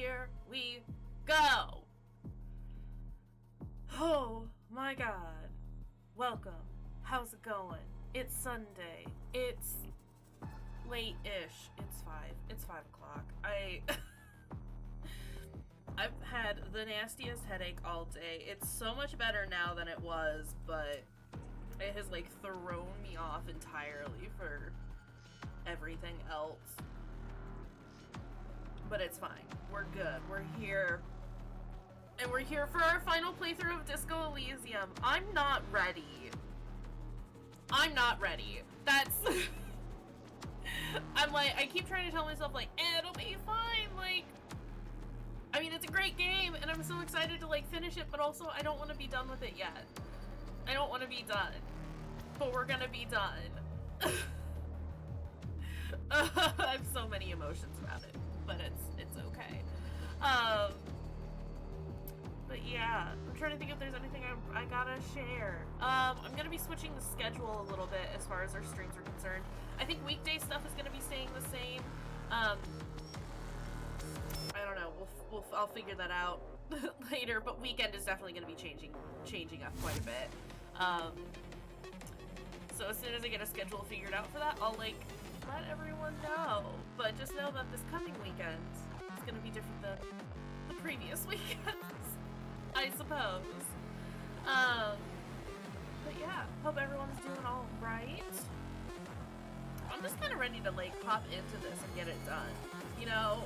here we go. Oh my god. Welcome. How's it going? It's Sunday. It's late-ish. It's 5 o'clock. I've had the nastiest headache all day. It's so much better now than it was, but it has like thrown me off entirely for everything else. But it's fine. We're good. We're here. And we're here for our final playthrough of Disco Elysium. I'm not ready. That's... I'm like, I keep trying to tell myself, like, it'll be fine, like... I mean, it's a great game, and I'm so excited to, like, finish it, but also I don't want to be done with it yet. I don't want to be done. But we're gonna be done. I have so many emotions about it, but it's okay. But yeah, I'm trying to think if there's anything I gotta share. I'm gonna be switching the schedule a little bit as far as our streams are concerned. I think weekday stuff is gonna be staying the same. I don't know. I'll figure that out later. But weekend is definitely gonna be changing up quite a bit. So as soon as I get a schedule figured out for that, I'll like let everyone know. But just know that this coming weekend is gonna be different than the previous weekends, I suppose. But yeah, hope everyone's doing all right. I'm just kind of ready to like hop into this and get it done, you know.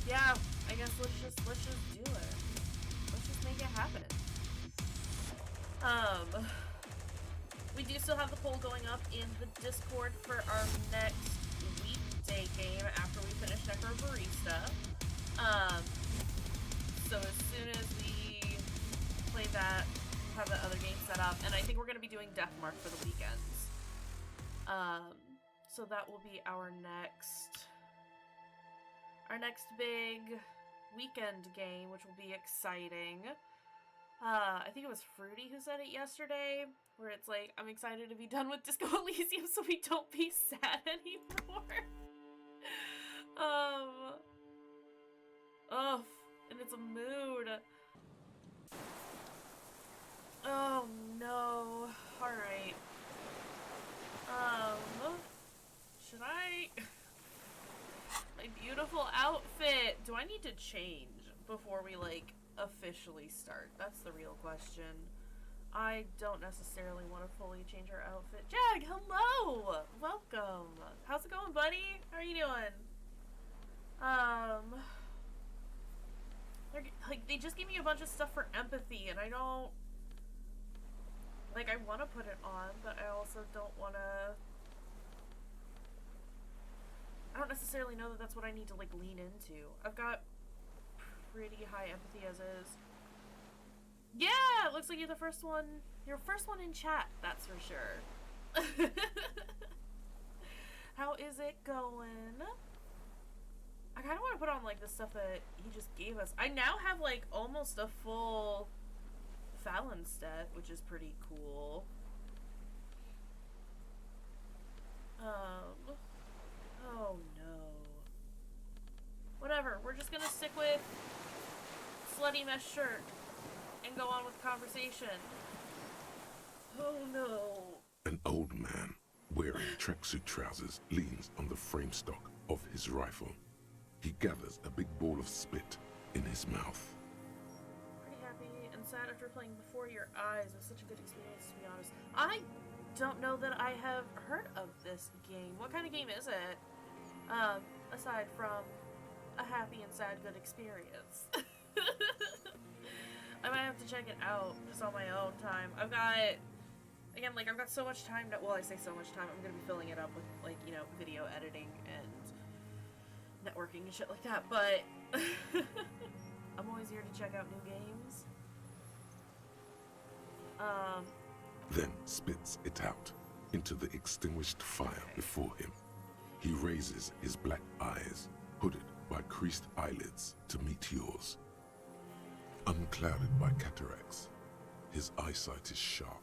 Yeah, I guess let's just do it. Let's just make it happen. We do still have the poll going up in the Discord for our next weekday game after we finish Necro Barista. So as soon as we play that, have the other game set up, and I think we're going to be doing Deathmark for the weekends. So that will be our next big weekend game, which will be exciting. I think it was Fruity who said it yesterday, where it's like, I'm excited to be done with Disco Elysium so we don't be sad anymore. And it's a mood. Oh no. Alright. Should I... My beautiful outfit! Do I need to change before we, like, officially start? That's the real question. I don't necessarily want to fully change our outfit. Jag, hello! Welcome! How's it going, buddy? How are you doing? Like, they just gave me a bunch of stuff for empathy, and I don't... Like, I want to put it on, but I also don't want to... I don't necessarily know that that's what I need to, like, lean into. I've got pretty high empathy as is. Yeah! It looks like you're the first one. You're first one in chat, that's for sure. How is it going? I kind of want to put on, like, the stuff that he just gave us. I now have, like, almost a full Fallon set, which is pretty cool. Oh no. Whatever, we're just gonna stick with slutty mesh shirt and go on with conversation. Oh no. An old man wearing tracksuit trousers leans on the frame stock of his rifle. He gathers a big ball of spit in his mouth. Pretty happy and sad after playing Before Your Eyes. It was such a good experience, to be honest. I don't know that I have heard of this game. What kind of game is it? Aside from a happy and sad good experience. I might have to check it out just on my own time. I've got so much time to, well, I say so much time, I'm gonna be filling it up with, like, you know, video editing and networking and shit like that, but I'm always here to check out new games. Then spits it out into the extinguished fire before him. He raises his black eyes, hooded by creased eyelids, to meet yours. Unclouded by cataracts, his eyesight is sharp.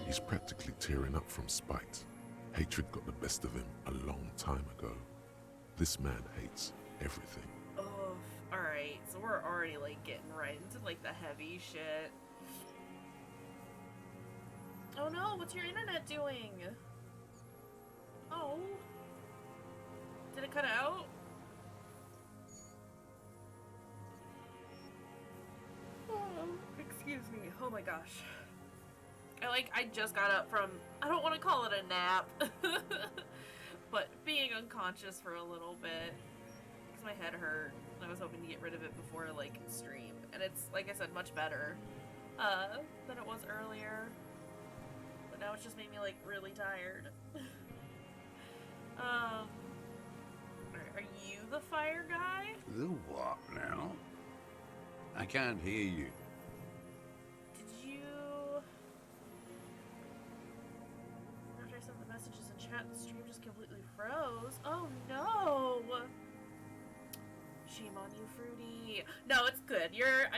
He's practically tearing up from spite, Hatred got the best of him a long time ago. This man hates everything. Oh, alright. So we're already, like, getting right into, like, the heavy shit. Oh no, what's your internet doing? Oh. Did it cut out? Oh, excuse me. Oh my gosh. I just got up from, I don't want to call it a nap, but being unconscious for a little bit, because my head hurt, and I was hoping to get rid of it before, like, stream, and it's, like I said, much better, than it was earlier, but now it's just made me, like, really tired. Are you the fire guy? The what now? I can't hear you. Did you... After I sent the messages in chat, the stream just completely froze. Oh no! Shame on you, Fruity. No, it's good. You're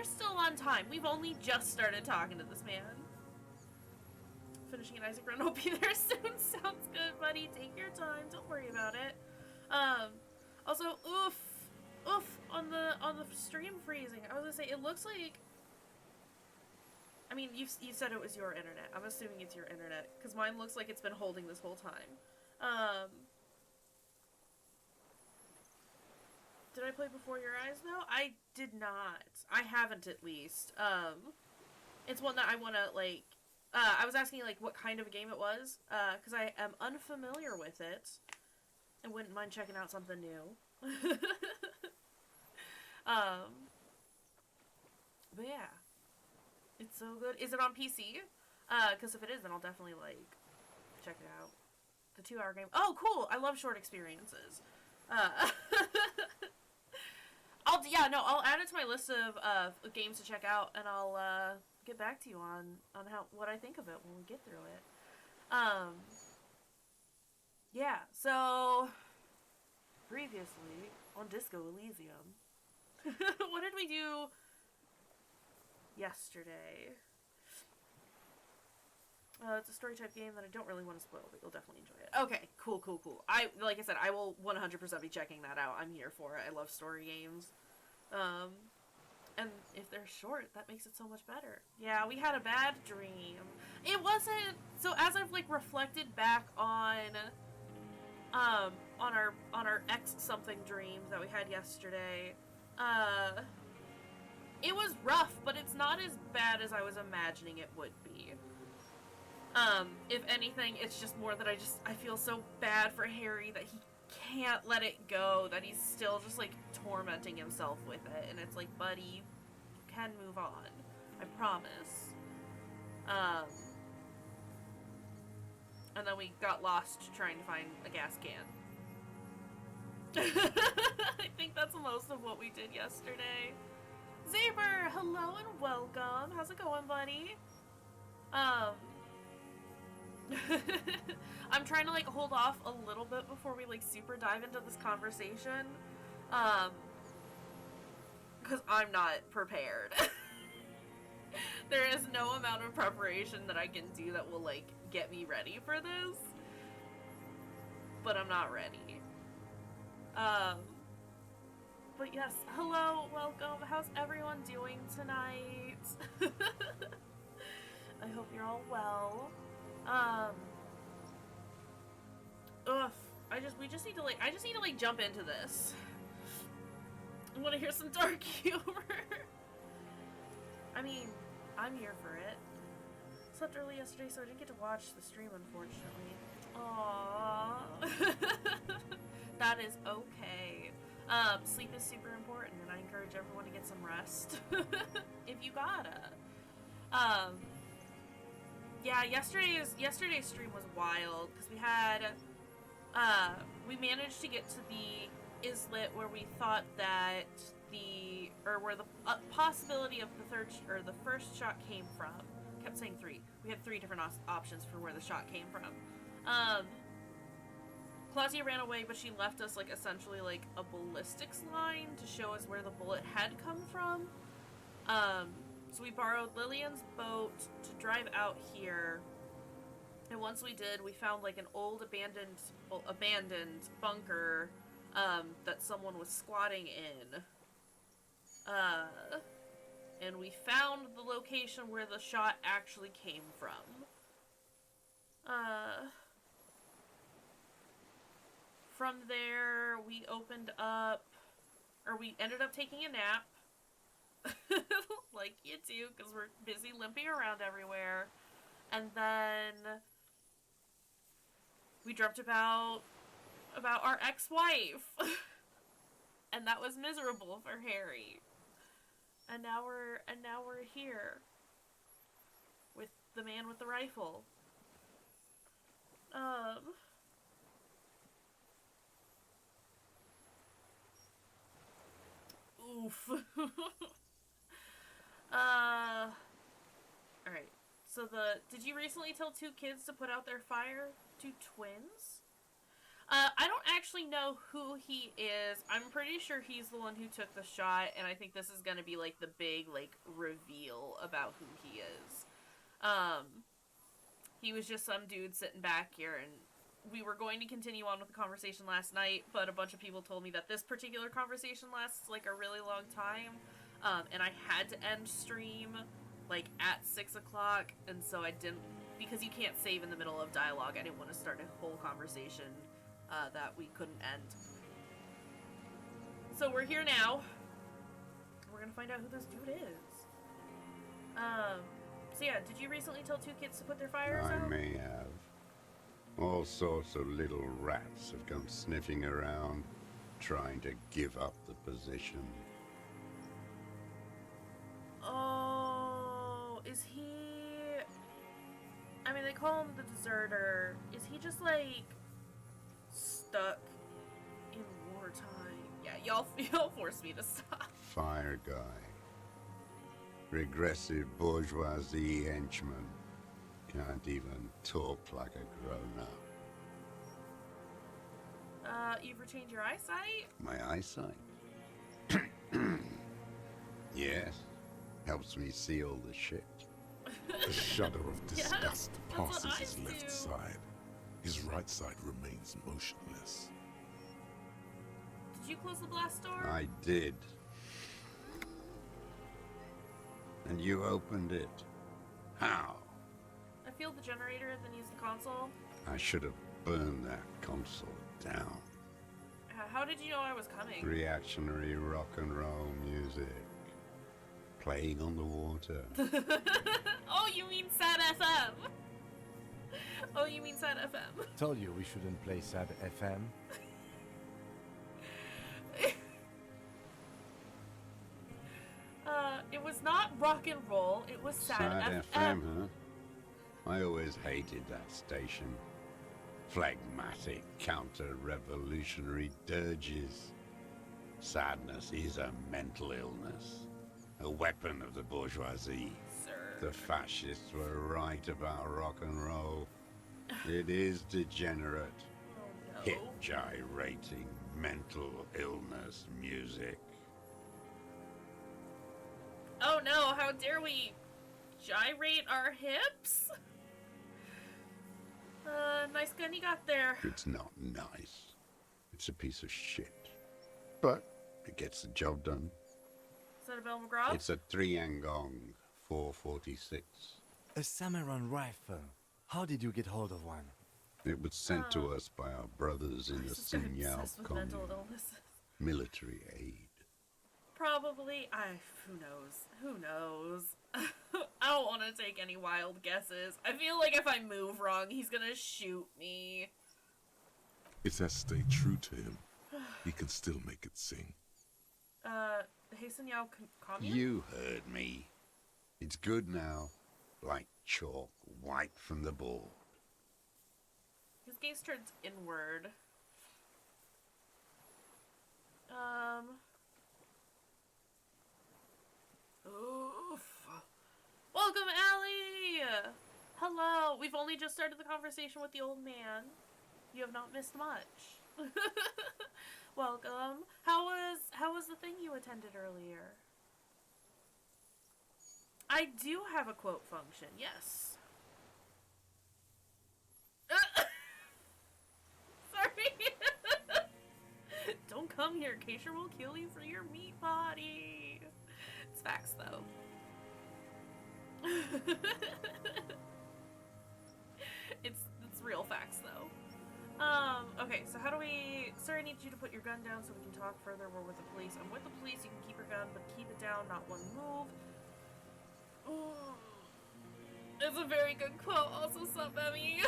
still on time. We've only just started talking to this man. Finishing an Isaac run, will be there soon. Sounds good, buddy. Take your time. Don't worry about it. Also, oof on the stream freezing. I was gonna say, it looks like. I mean, you said it was your internet. I'm assuming it's your internet because mine looks like it's been holding this whole time. Did I play Before Your Eyes though? I did not. I haven't, at least. It's one that I want to like. I was asking like what kind of a game it was, because I am unfamiliar with it. I wouldn't mind checking out something new. But yeah, it's so good. Is it on PC? Because if it is, then I'll definitely like check it out. The 2-hour game. Oh, cool! I love short experiences. I'll add it to my list of games to check out, and I'll get back to you on what I think of it when we get through it. Yeah, so previously on Disco Elysium, what did we do yesterday? It's a story type game that I don't really want to spoil, but you'll definitely enjoy it. Okay, cool. Like I said, I will 100% be checking that out. I'm here for it. I love story games. And if they're short, that makes it so much better. Yeah, we had a bad dream. It wasn't, so as I've like reflected back on our X something dream that we had yesterday, it was rough, but it's not as bad as I was imagining it would be. If anything, it's just more that I feel so bad for Harry that he can't let it go, that he's still just like tormenting himself with it, and it's like, buddy, you can move on. I promise. And then we got lost trying to find a gas can. I think that's most of what we did yesterday. Zaber, hello and welcome. How's it going, buddy? I'm trying to like hold off a little bit before we like super dive into this conversation, because I'm not prepared. There is no amount of preparation that I can do that will like get me ready for this, but I'm not ready. But yes, hello, welcome. How's everyone doing tonight? I hope you're all well. I just need to like jump into this. I want to hear some dark humor. I mean, I'm here for it. Slept early yesterday, so I didn't get to watch the stream, unfortunately. Aww. That is okay. Sleep is super important, and I encourage everyone to get some rest. If you gotta. Yeah, yesterday's stream was wild, because we had, we managed to get to the islet where we thought that where the possibility of the first shot came from. I kept saying 3. We had 3 different options for where the shot came from. Claudia ran away, but she left us, like, essentially, like, a ballistics line to show us where the bullet had come from. So we borrowed Lillian's boat to drive out here, And once we did, we found like an old abandoned bunker that someone was squatting in. And we found the location where the shot actually came from. From there, we ended up taking a nap. Like you do, because we're busy limping around everywhere. And then we dreamt about our ex-wife. And that was miserable for Harry. And now we're here with the man with the rifle. Oof. Alright. So did you recently tell 2 kids to put out their fire? 2 twins? I don't actually know who he is. I'm pretty sure he's the one who took the shot, and I think this is gonna be, like, the big, like, reveal about who he is. He was just some dude sitting back here, and we were going to continue on with the conversation last night, but a bunch of people told me that this particular conversation lasts, like, a really long time, and I had to end stream, like, at 6 o'clock, and so I didn't, because you can't save in the middle of dialogue, I didn't want to start a whole conversation that we couldn't end. So we're here now. We're gonna find out who this dude is. So yeah, did you recently tell 2 kids to put their fires out? I may have. All sorts of little rats have come sniffing around, trying to give up the position. Oh, is he... I mean, they call him the deserter. Is he just, like, stuck in wartime? Yeah, y'all forced me to stop. Fire guy. Regressive bourgeoisie henchman. Can't even talk like a grown-up. You've retained your eyesight? My eyesight? Yes. Helps me see all the shit. A shudder of disgust Yes, that's what passes I his do. left side. His right side remains motionless. Did you close the blast door? I did. And you opened it. How? I feel the generator, then use the console. I should have burned that console down. How did you know I was coming? Reactionary rock and roll music. Playing on the water. Oh, you mean Sad FM? Oh, you mean Sad FM? Told you we shouldn't play sad FM. It was not rock and roll, it was Sad FM. FM, huh? I always hated that station. Phlegmatic, counter-revolutionary dirges. Sadness is a mental illness. A weapon of the bourgeoisie. Sir. The fascists were right about rock and roll. It is degenerate. Oh, no. Hip gyrating, mental illness music. Oh no, how dare we gyrate our hips? Nice gun you got there. It's not nice. It's a piece of shit. But it gets the job done. Is that a Bell McGraw? It's a 3-Angong 446. A Samuran rifle. How did you get hold of one? It was sent to us by our brothers in the This guy's Sinyao obsessed with commune. mental illnesses. Military aid. Probably. Who knows? Who knows? I don't want to take any wild guesses. I feel like if I move wrong, he's gonna shoot me. It has stayed true to him. He can still make it sing. Hasten Yao commune? You heard me. It's good now. Like chalk, white from the board. His gaze turns inward. Oof. Welcome, Allie! Hello. We've only just started the conversation with the old man. You have not missed much. Welcome. How was the thing you attended earlier? I do have a quote function, yes. come here. Kayshurrr will kill you for your meat body. It's facts, though. it's real facts, though. Okay, so how do we... Sir, I need you to put your gun down so we can talk further. We're with the police. I'm with the police. You can keep your gun, but keep it down, not one move. Ooh. It's a very good quote. Also, sup, Emmy?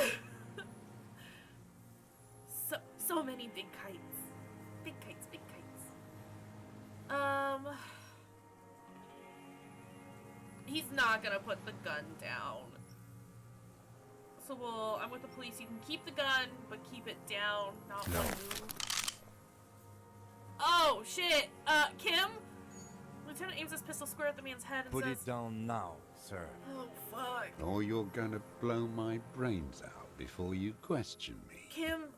so many big kites. Big kites, big kites. He's not gonna put the gun down. So I'm with the police. You can keep the gun, but keep it down, not one move. Oh, shit! Kim? Lieutenant aims his pistol square at the man's head and Put says... it down now, sir. Oh, fuck. Or you're gonna blow my brains out before you question me. Kim?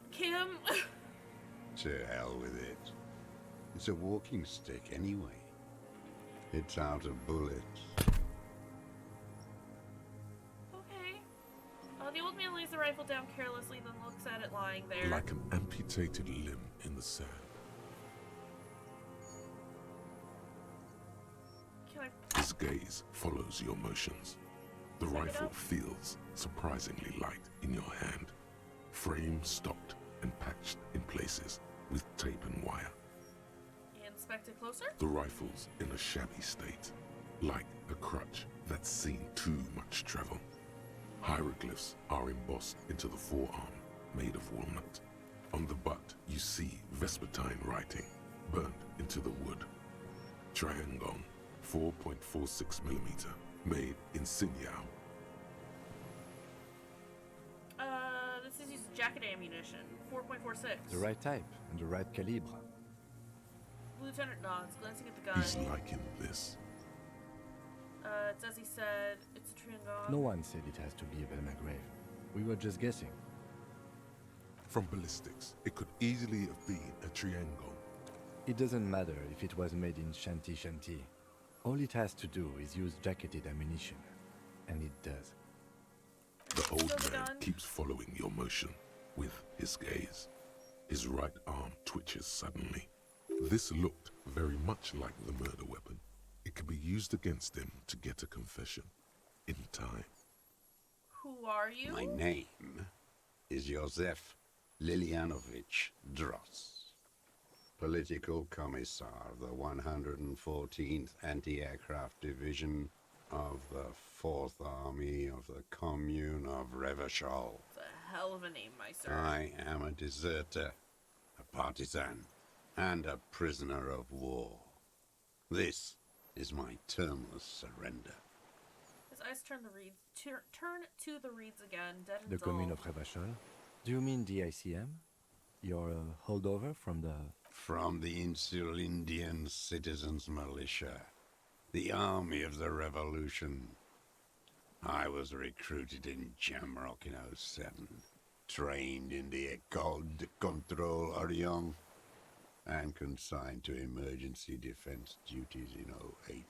To hell with it. It's a walking stick anyway. It's out of bullets. Okay. The old man lays the rifle down carelessly, then looks at it lying there. Like an amputated limb in the sand. Can I... His gaze follows your motions. The rifle feels surprisingly light in your hand. Frame stopped and patched in places with tape and wire. Inspect it closer? The rifle's in a shabby state, like a crutch that's seen too much travel. Hieroglyphs are embossed into the forearm, made of walnut. On the butt, you see Vespertine writing, burnt into the wood. Triangon, 4.46mm, made in Sinyao. This is used jacket ammunition, 4.46. The right type and the right calibre. Lieutenant nods, glancing at the gun. He's liking this. It says he said it's a Triangon. No one said it has to be a Belmagrave. We were just guessing. From ballistics, it could easily have been a triangle. It doesn't matter if it was made in Shanti Shanti. All it has to do is use jacketed ammunition. And it does. The old Still the man gun? keeps following your motion with his gaze. His right arm twitches suddenly. This looked very much like the murder weapon. It could be used against him to get a confession. In time. Who are you? My name is Josef Lilianovich Dross, Political Commissar of the 114th Anti-Aircraft Division of the 4th Army of the Commune of Revachol. It's a hell of a name, my sir. I am a deserter, a partisan, and a prisoner of war. This is my termless surrender. His eyes turn to the reeds again, dead and The dull. commune of Revachol? Do you mean the ICM? You're a holdover from the... From the Insular Indian Citizens Militia, the army of the revolution. I was recruited in Jamrock in '07, trained in the École de Contrôle Orient, and consigned to emergency defense duties in '08.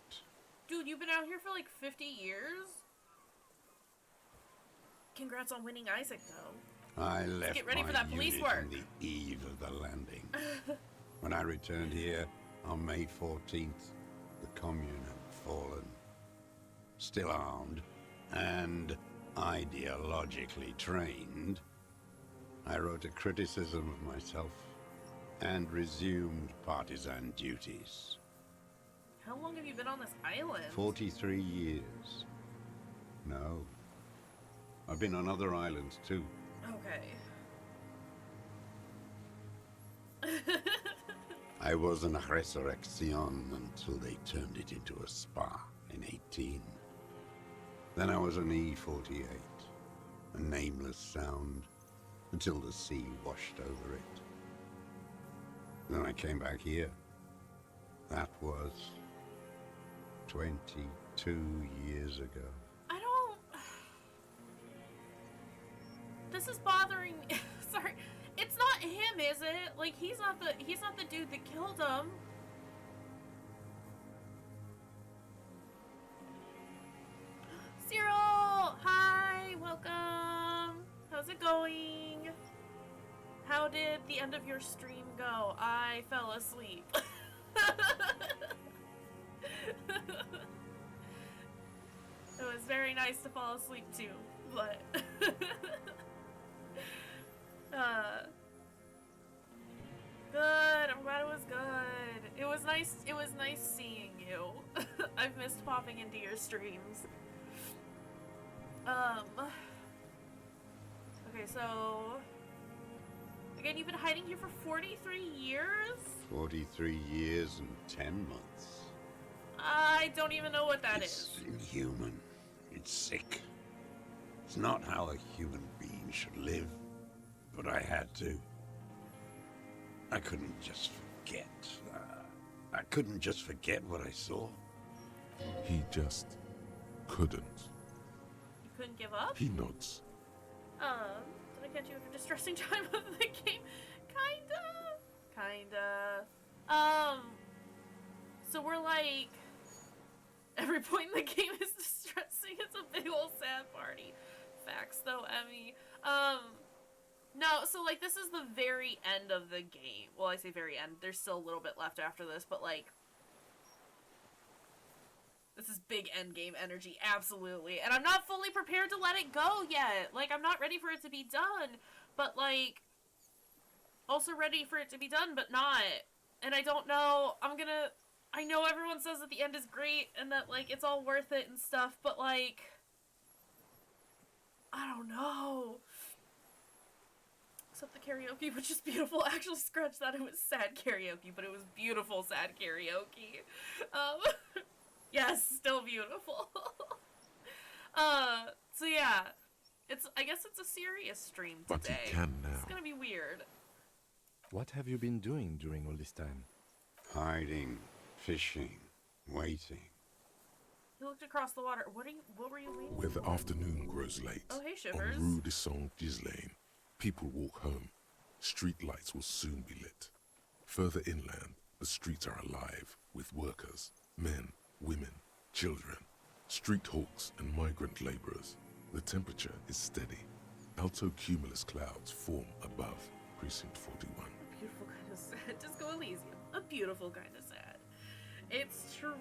Dude, you've been out here for like 50 years? Congrats on winning Isaac, though. I left get ready my for that police unit work. on the eve of the landing. When I returned here on May 14th, the commune had fallen. Still armed and ideologically trained, I wrote a criticism of myself and resumed partisan duties. How long have you been on this island? 43 years. No. I've been on other islands too. Okay. I was an resurrection until they turned it into a spa in 18. Then I was an E-48, a nameless sound, until the sea washed over it. Then I came back here. That was 22 years ago. I don't... This is bothering me. Sorry. It's not him, is it? Like, he's not the dude that killed him. Cyril! Hi! Welcome! How's it going? How how did the end of your stream go? I fell asleep. It was very nice to fall asleep too, but good. I'm glad it was good. It was nice. It was nice seeing you. I've missed popping into your streams. Okay, so again, you've been hiding here for 43 years? 43 years and 10 months. I don't even know what that It's is. inhuman. It's sick. It's not how a human being should live, but I had to. I couldn't just forget. I couldn't just forget what I saw. He just couldn't. You couldn't give up? He nods. Did I catch you at a distressing time of the game? Kinda. So we're like, every point in the game is distressing. It's a big old sad party. Facts though, Emmy. No, so like this is the very end of the game. Well, I say very end. There's still a little bit left after this, but like, this is big end game energy, absolutely. And I'm not fully prepared to let it go yet. Like, I'm not ready for it to be done, but like, also ready for it to be done, but not. And I don't know, I know everyone says that the end is great and that like, it's all worth it and stuff, but like, I don't know. Except the karaoke, which is beautiful. I actually scratched that. It was sad karaoke, but it was beautiful sad karaoke. Yes, still beautiful. So yeah, I guess it's a serious stream today. But he can now. It's gonna be weird. What have you been doing during all this time? Hiding, fishing, waiting. He looked across the water. What were you waiting Where the for? afternoon grows late, Oh, hey, Shivers. on Rue de Saint-Ghislain, people walk home. Street lights will soon be lit. Further inland, the streets are alive with workers, men, women, children, street hawks and migrant laborers. The temperature is steady. Alto cumulus clouds form above Precinct 41. A beautiful kind of sad. Just go Elysium. A beautiful kind of sad. It's true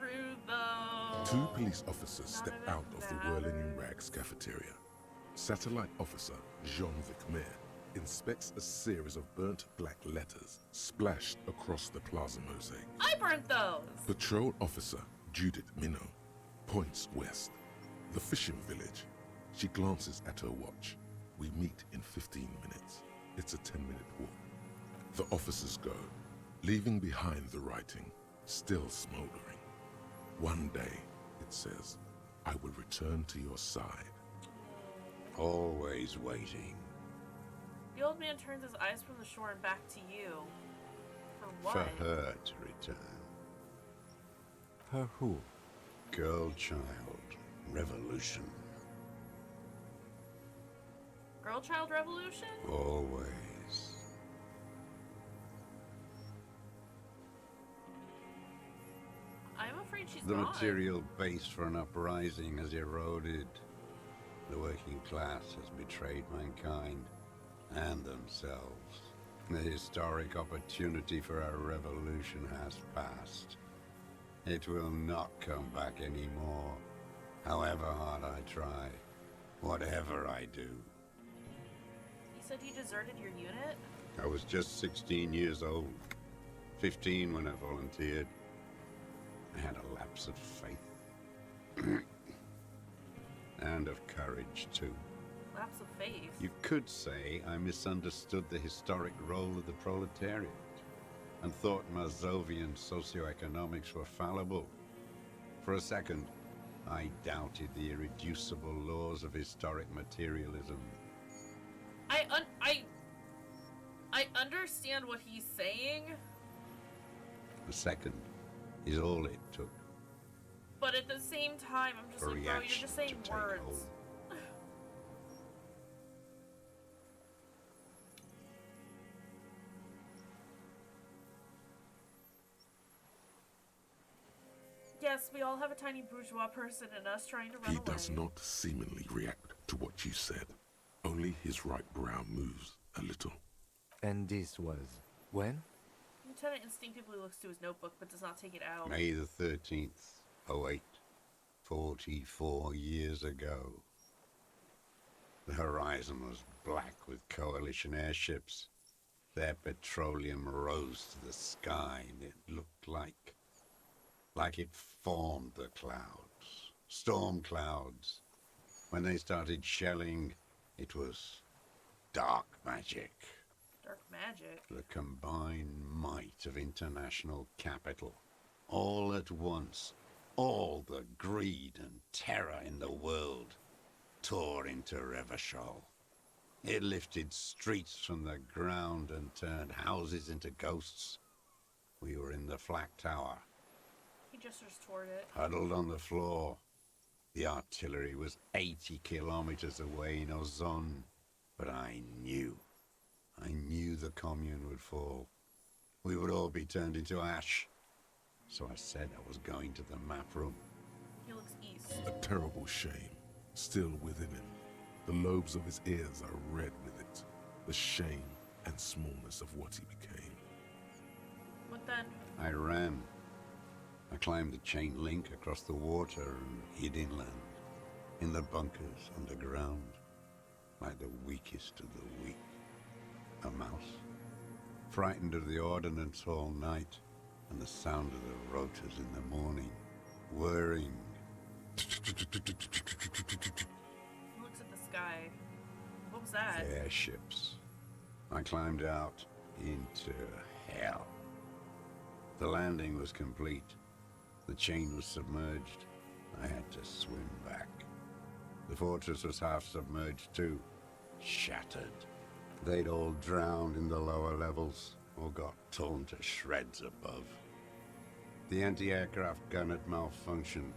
though. Two police officers None step of it out of the Whirling in matters. Rags cafeteria. Satellite officer Jean-Vic Maire inspects a series of burnt black letters splashed across the plaza mosaic. I burnt those. Patrol officer Judith Minot points west. The fishing village. She glances at her watch. We meet in 15 minutes. It's a 10-minute walk. The officers go, leaving behind the writing, still smoldering. One day, it says, I will return to your side. Always waiting. The old man turns his eyes from the shore and back to you. For what? For her to return. Her who? Girl, child, revolution. Girl child revolution? Always. I'm afraid she's The gone. material base for an uprising has eroded. The working class has betrayed mankind and themselves. The historic opportunity for a revolution has passed. It will not come back anymore, however hard I try, whatever I do. You said you deserted your unit? I was just 16 years old, 15 when I volunteered. I had a lapse of faith. And of courage, too. Lapse of faith. You could say I misunderstood the historic role of the proletariat and thought Mazovian socioeconomics were fallible. For a second, I doubted the irreducible laws of historic materialism. I understand what he's saying, A second is all it took but at the same time, I'm just for like, bro, you're reaction just saying to take words. hold. Yes, we all have a tiny bourgeois person in us trying to run He away. does not seemingly react to what you said. Only his right brow moves a little. And this was when? Lieutenant instinctively looks to his notebook but does not take it out. May the 13th, 08, 44 years ago. The horizon was black with coalition airships. Their petroleum rose to the sky, and it looked like it formed the clouds. Storm clouds. When they started shelling, it was dark magic. Dark magic? The combined might of international capital. All at once, all the greed and terror in the world tore into Revachol. It lifted streets from the ground and turned houses into ghosts. We were in the flak tower, He gestures toward it. huddled on the floor. The artillery was 80 kilometers away in Ozon, but I knew the commune would fall. We would all be turned into ash. So I said I was going to the map room. He looks east. A terrible shame, still within him. The lobes of his ears are red with it. The shame and smallness of what he became. What then? I ran. I climbed the chain link across the water and hid inland, in the bunkers underground, like the weakest of the weak. A mouse, frightened of the ordnance all night and the sound of the rotors in the morning, whirring. He looks at the sky. What was that? Airships. I climbed out into hell. The landing was complete. The chain was submerged. I had to swim back. The fortress was half submerged too, shattered. They'd all drowned in the lower levels or got torn to shreds above. The anti-aircraft gun had malfunctioned.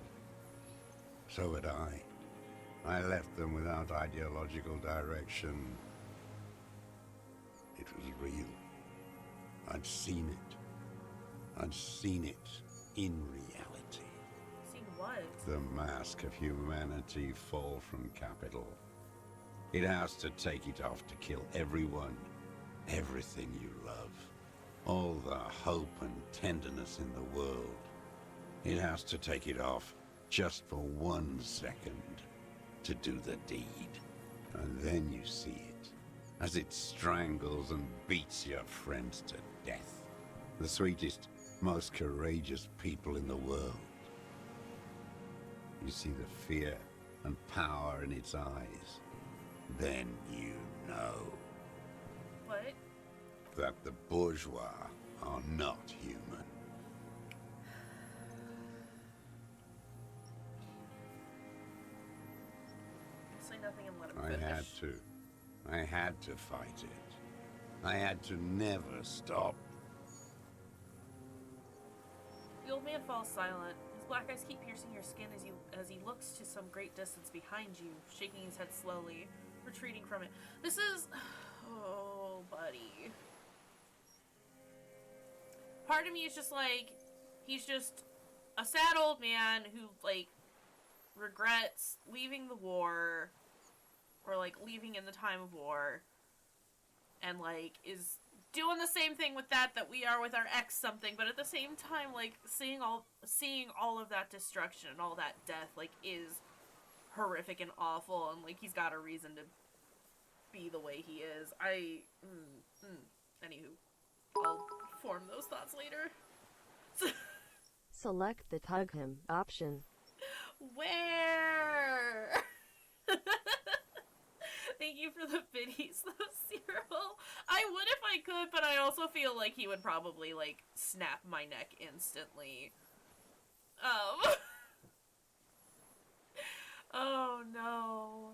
So had I. I left them without ideological direction. It was real. I'd seen it. I'd seen it in reality. Seen what? The mask of humanity fall from capital. It has to take it off to kill everyone, everything you love. All the hope and tenderness in the world. It has to take it off just for 1 second to do the deed. And then you see it, as it strangles and beats your friends to death. The sweetest, most courageous people in the world. You see the fear and power in its eyes. Then you know What? that the bourgeois are not human. Say nothing and let him I finish. I had to fight it. I had to never stop. The old man falls silent. His black eyes keep piercing your skin as he looks to some great distance behind you, shaking his head slowly, retreating from it. This is... Oh, buddy. Part of me is just like, he's just a sad old man who, like, regrets leaving the war, or, like, leaving in the time of war, and, like, is doing the same thing with that we are with our ex something, but at the same time, like, seeing all of that destruction and all that death, like, is horrific and awful, and, like, he's got a reason to be the way he is. Anywho, I'll form those thoughts later. Select the tug him option. Where? Thank you for the biddies, though, Cyril. I would if I could, but I also feel like he would probably, like, snap my neck instantly. Oh, no.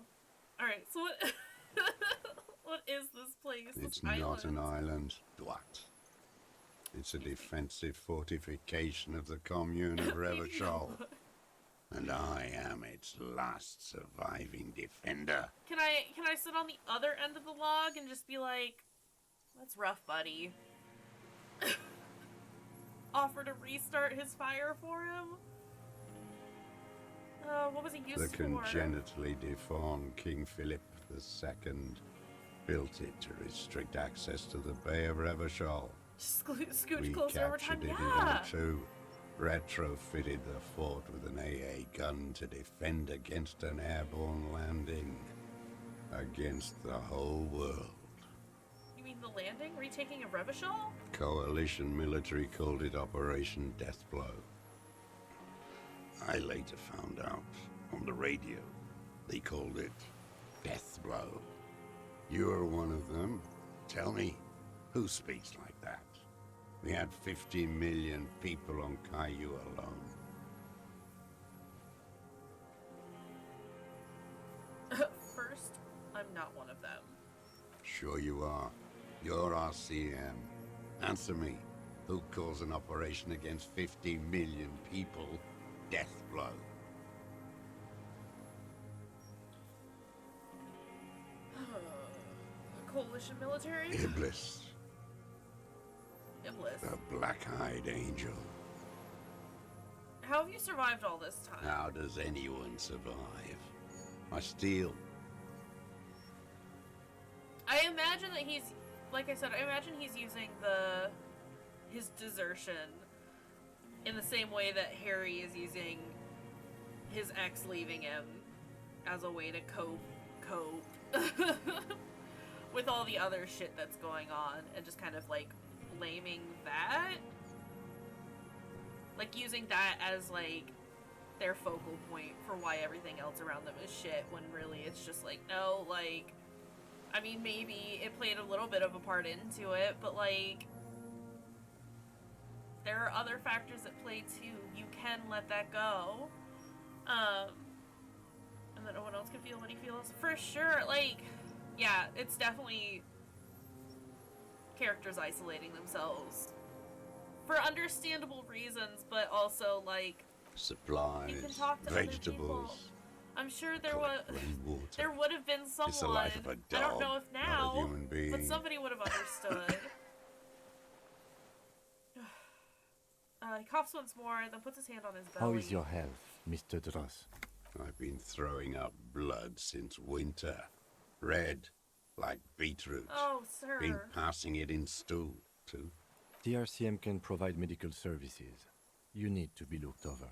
Alright, so what... what is this place? It's This not an island? island, Dwight. It's a defensive fortification of the commune of Revachol. And I am its last surviving defender. Can I sit on the other end of the log and just be like, that's rough, buddy. Offer to restart his fire for him? What was he used The for? congenitally deformed King Philip II Built it to restrict access to the Bay of Revachol. Scooch We closer over time. captured it Yeah. in 02. Retrofitted the fort with an AA gun to defend against an airborne landing. Against the whole world. You mean the landing? Retaking of Revachol? Coalition military called it Operation Deathblow. I later found out on the radio they called it Deathblow. You're one of them. Tell me, who speaks like that? We had 50 million people on Kayshurrr alone. First, I'm not one of them. Sure you are. You're RCM. Answer me. Who calls an operation against 50 million people Deathblow? Coalition military? Iblis. Iblis. The black-eyed angel. How have you survived all this time? How does anyone survive? I steal. I imagine that he's, like I said, I imagine he's using his desertion in the same way that Harry is using his ex leaving him as a way to cope with all the other shit that's going on, and just kind of like blaming that, like using that as like their focal point for why everything else around them is shit, when really it's just like, no, like, I mean, maybe it played a little bit of a part into it, but like there are other factors at play too. You can let that go, and then no one else can feel what he feels, for sure. Like, yeah, it's definitely characters isolating themselves for understandable reasons, but also like Supplies, you can talk to other people. vegetables. I'm sure there collect was rainwater. there would have been someone. It's the life of a I don't know dog, if now, not a human being. but somebody would have understood. He coughs once more, then puts his hand on his belly. How is your health, Mr. Dross? I've been throwing up blood since winter. Red, like beetroot. Oh, sir. Been passing it in stool, too. The RCM can provide medical services. You need to be looked over.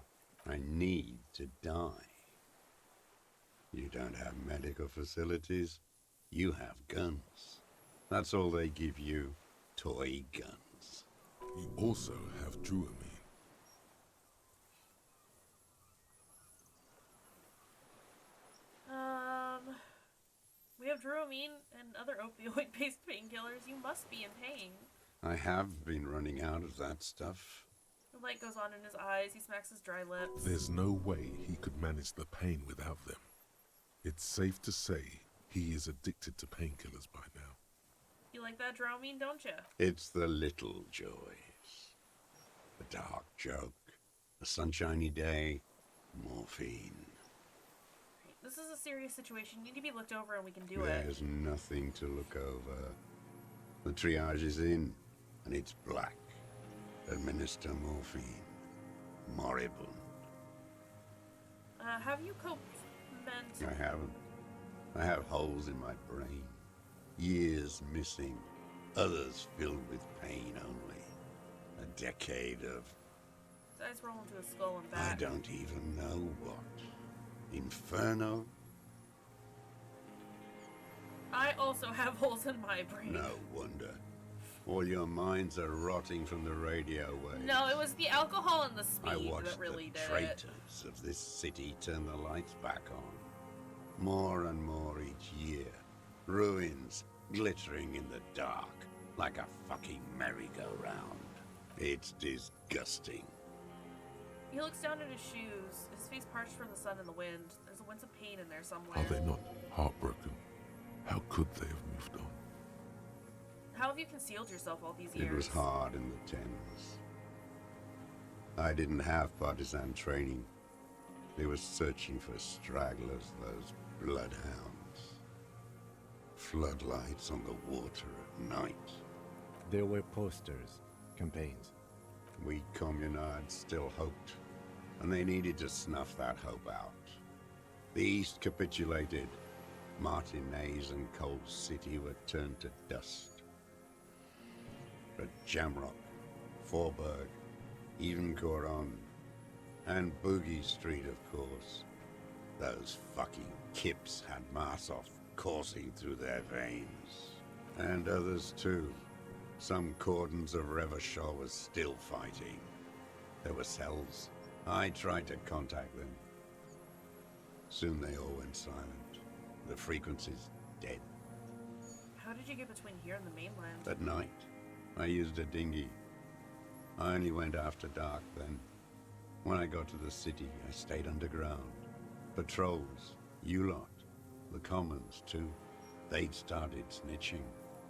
I need to die. You don't have medical facilities. You have guns. That's all they give you. Toy guns. You also have Druamine. We have Druamine and other opioid-based painkillers. You must be in pain. I have been running out of that stuff. The light goes on in his eyes. He smacks his dry lips. There's no way he could manage the pain without them. It's safe to say he is addicted to painkillers by now. You like that Druamine, don't you? It's the little joys. A dark joke, a sunshiny day, morphine. This is a serious situation. You need to be looked over and we can do it. There's nothing to look over. The triage is in, and it's black. Administer morphine. Moribund. Have you coped I haven't. I have holes in my brain. Years missing. Others filled with pain only. A decade of... His eyes roll into his skull and I back. don't even know what. Inferno? I also have holes in my brain. No wonder. All your minds are rotting from the radio waves. No, it was the alcohol and the I speed watched that really the did it. traitors of this city turn the lights back on. More and more each year. Ruins glittering in the dark like a fucking merry-go-round. It's disgusting. He looks down at his shoes, his face parched from the sun and the wind. There's a wince of pain in there somewhere. Are they not heartbroken? How could they have moved on? How have you concealed yourself all these years? It was hard in the Thames. I didn't have partisan training. They were searching for stragglers, those bloodhounds. Floodlights on the water at night. There were posters, campaigns. We communards still hoped, and they needed to snuff that hope out. The East capitulated. Martinez and Cold City were turned to dust. But Jamrock, Forburg, even Coron, and Boogie Street, of course. Those fucking kips had Marsov coursing through their veins. And others too. Some cordons of Revachol was still fighting. There were cells. I tried to contact them. Soon they all went silent. The frequency's dead. How did you get between here and the mainland? At night, I used a dinghy. I only went after dark then. When I got to the city, I stayed underground. Patrols, you lot, the commons too. They'd started snitching.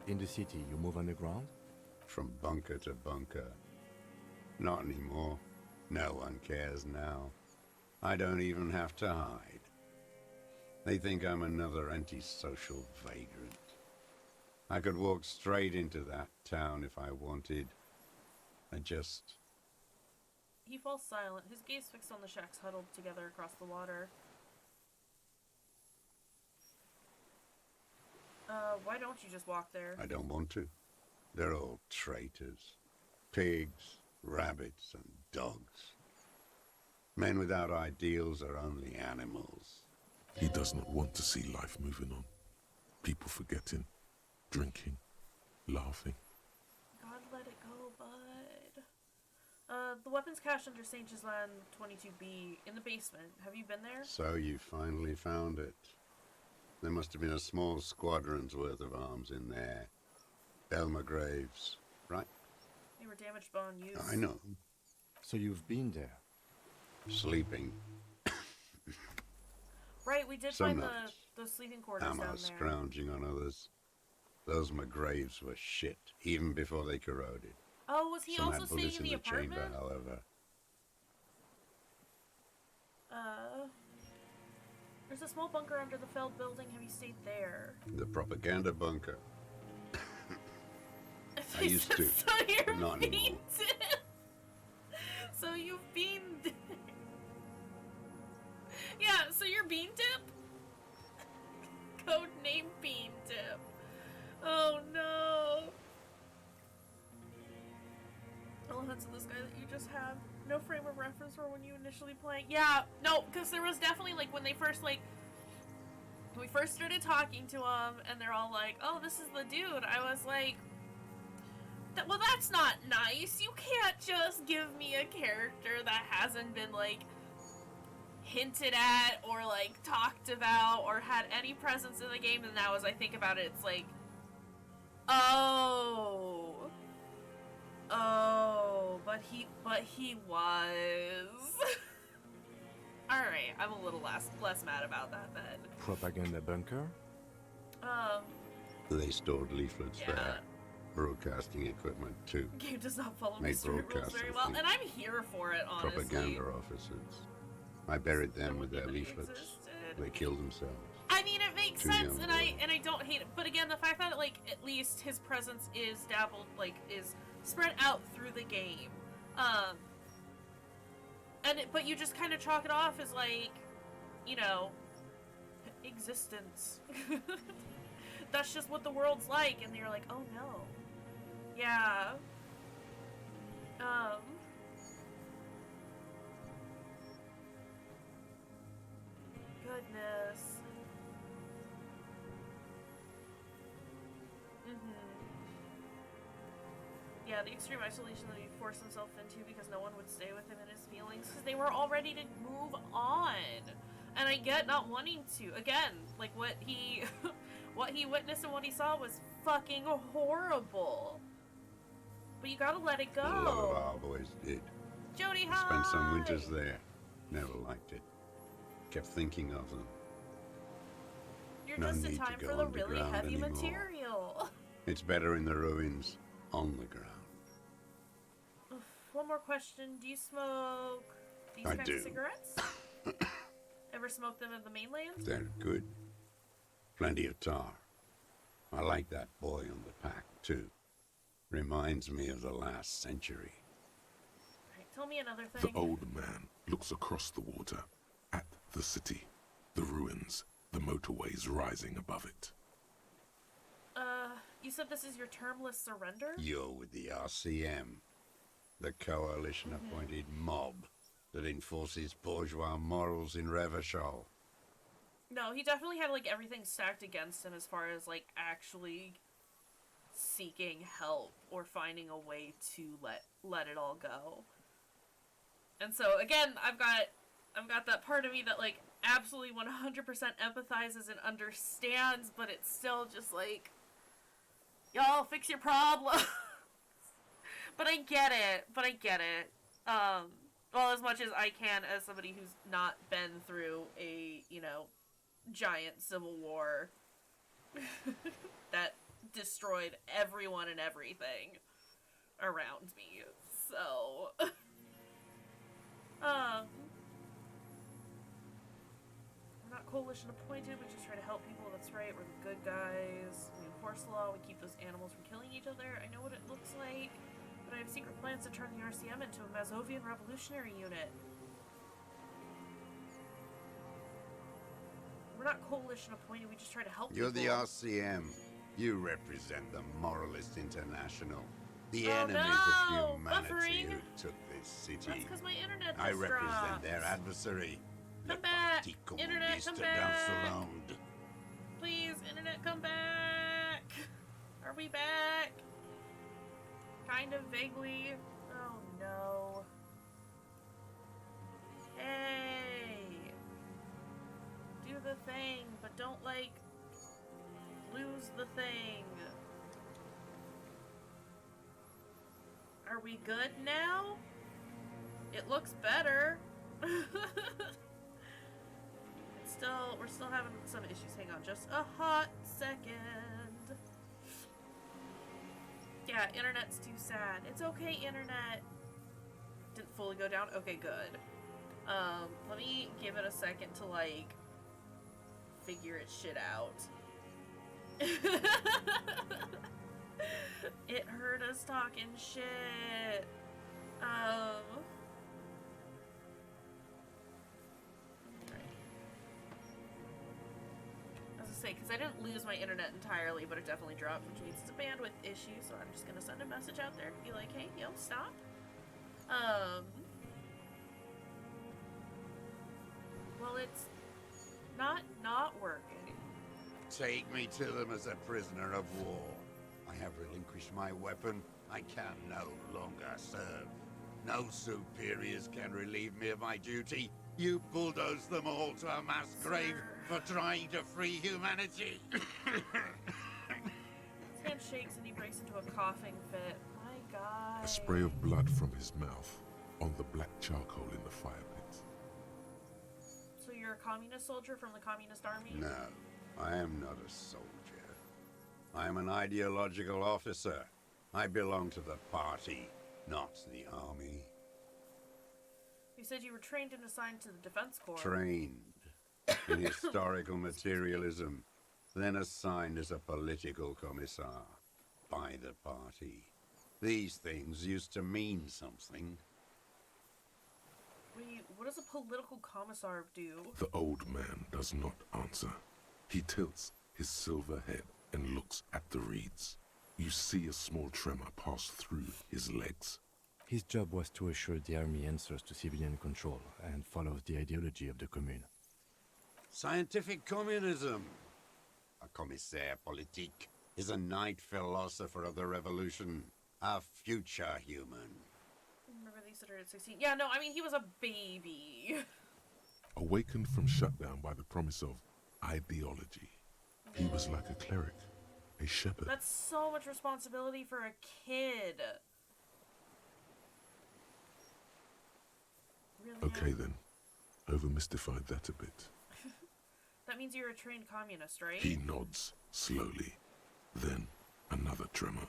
In the city, you move underground? From bunker to bunker. Not anymore. No one cares now. I don't even have to hide. They think I'm another antisocial vagrant. I could walk straight into that town if I wanted. I just... He falls silent, his gaze fixed on the shacks huddled together across the water. Why don't you just walk there? I don't want to. They're all traitors. Pigs, rabbits, and dogs. Men without ideals are only animals. He does not want to see life moving on. People forgetting, drinking, laughing. God, let it go, bud. The weapons cache under St. Gislan 22B in the basement. Have you been there? So you finally found it. There must have been a small squadron's worth of arms in there. Belma Graves, right? They were damaged beyond use. I know. So you've been there? Sleeping. Right, we did Some find nights. the sleeping quarters Ammo down there. scrounging on others. Those McGraves were shit, even before they corroded. Oh, was he Some also had staying bullets in the apartment? chamber, however. There's a small bunker under the Feld building. Have you stayed there? The propaganda bunker. I used to, So you're but not being anymore. So you've been... Yeah, so you're Bean Dip? Code name Bean Dip. Oh no. Oh, that's this guy that you just had. No frame of reference for when you initially played. Yeah, no, because there was definitely, like, when they first, like, we first started talking to them, and they're all like, oh, this is the dude. I was like, well, that's not nice. You can't just give me a character that hasn't been, like, hinted at or, like, talked about or had any presence in the game. And now as I think about it, it's like, oh, but he was. Alright, I'm a little less mad about that then. Propaganda bunker? They stored leaflets Yeah. there. Broadcasting equipment, too. Game does not follow Made mystery rules broadcast, very I well, think. and I'm here for it, honestly. Propaganda officers. I buried them with their Even leaflets. existed. They killed themselves. I mean, it makes Too sense, young and boy. I don't hate it. But again, the fact that, like, at least his presence is dabbled, like, is spread out through the game, but you just kind of chalk it off as, like, you know, existence. That's just what the world's like, and you're like, oh no, yeah, goodness. Yeah, the extreme isolation that he forced himself into because no one would stay with him in his feelings because they were all ready to move on. And I get not wanting to. Again, like what he what he witnessed and what he saw was fucking horrible. But you gotta let it go. A lot of our boys did. Jody, hi! Spent some winters there. Never liked it. Kept thinking of them. You're No just in need to time go for the really underground heavy anymore. material. It's better in the ruins, on the ground. One more question. Do you smoke these I kinds do. of cigarettes? Ever smoke them in the mainland? They're good. Plenty of tar. I like that boy on the pack, too. Reminds me of the last century. Right, tell me another The thing. old man looks across the water at the city, the ruins, the motorways rising above it. You said this is your termless surrender? You're with the RCM, the coalition-appointed mob that enforces bourgeois morals in Revachol. No, he definitely had, like, everything stacked against him as far as, like, actually seeking help or finding a way to let it all go. And so, again, I've got that part of me that, like, absolutely 100% empathizes and understands, but it's still just like, y'all, fix your problem. But I get it. Well, as much as I can as somebody who's not been through a, giant civil war that destroyed everyone and everything around me. So, we're not coalition appointed, we just try to help people, that's right, we're the good guys. We enforce the law, we keep those animals from killing each other. I know what it looks like, but I have secret plans to turn the RCM into a Mazovian revolutionary unit. We're not coalition appointed, we just try to help You're people. the RCM. You represent the Moralist International. The Oh, enemies no! of humanity Buffering. who took this city. That's because my internet just I represent dropped. their adversary. Come Le back! Parti Internet, Communiste come back! d'Insolande. Please, internet, come back! Are we back? Kind of vaguely. Oh no. Hey! Do the thing, but don't, like, lose the thing. Are we good now? It looks better. We're still having some issues. Hang on just a hot second. Yeah, internet's too sad. It's okay, internet. Didn't fully go down? Okay, good. Let me give it a second to, like, figure its shit out. It heard us talking shit. As I say, because I didn't lose my internet entirely, but it definitely dropped, which means it's a bandwidth issue, so I'm just gonna send a message out there to be like, hey, yo, stop. Well, it's not working. Take me to them as a prisoner of war. I have relinquished my weapon. I can no longer serve. No superiors can relieve me of my duty. You bulldoze them all to a mass grave for trying to free humanity. His hand shakes and he breaks into a coughing fit. My God. A spray of blood from his mouth on the black charcoal in the fire pit. So you're a communist soldier from the communist army? No, I am not a soldier. I am an ideological officer. I belong to the party, not the army. You said you were trained and assigned to the Defense Corps. Trained in historical materialism, then assigned as a political commissar by the party. These things used to mean something. Wait, what does a political commissar do? The old man does not answer. He tilts his silver head and looks at the reeds. You see a small tremor pass through his legs. His job was to assure the army answers to civilian control and follows the ideology of the Commune. Scientific communism. A commissaire politique is a night philosopher of the revolution, a future human. Remember they said her at 16. Yeah, no, I mean, he was a baby. Awakened from shutdown by the promise of ideology, he was like a cleric, a shepherd. That's so much responsibility for a kid. Really? Okay then, overmystified that a bit. That means you're a trained communist, right? He nods slowly, then another tremor.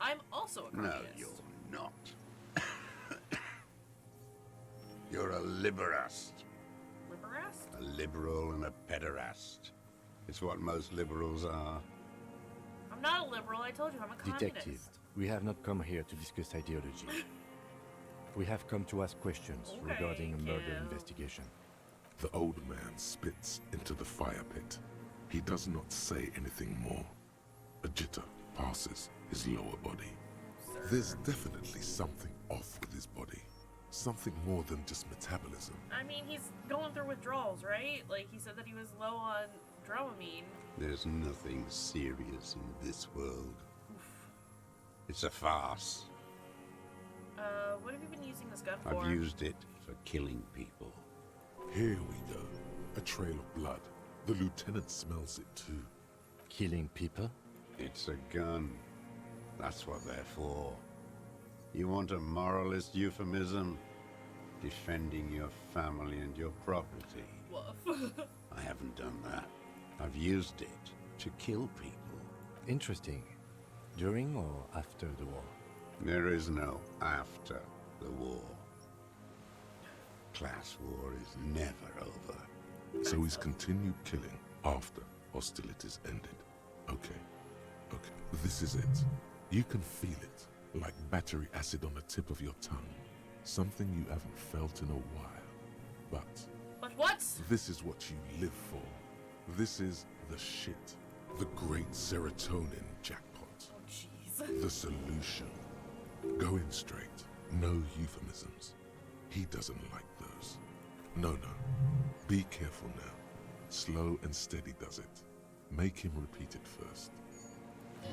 I'm also a No, communist. you're not. You're a liberast. Liberast? A liberal and a pederast. It's what most liberals are. I'm not a liberal, I told you, I'm a communist. Detective, we have not come here to discuss ideology. We have come to ask questions Okay, regarding a murder kid. investigation. The old man spits into the fire pit. He does not say anything more. A jitter passes his lower body. There's definitely something off with his body. Something more than just metabolism. I mean, he's going through withdrawals, right? Like, he said that he was low on Dramamine. There's nothing serious in this world. It's a farce. What have you been using this gun for? I've used it for killing people. Here we go. A trail of blood. The lieutenant smells it too. Killing people? It's a gun. That's what they're for. You want a moralist euphemism? Defending your family and your property. Woof. I haven't done that. I've used it to kill people. Interesting. During or after the war? There is no after the war. Class war is never over. So he's continued killing after hostilities ended. Okay. This is it. You can feel it, like battery acid on the tip of your tongue. Something you haven't felt in a while. But what? This is what you live for. This is the shit. The great serotonin jackpot. Oh, jeez. The solution. Going straight. No euphemisms. He doesn't like those. No. Be careful now. Slow and steady does it. Make him repeat it first.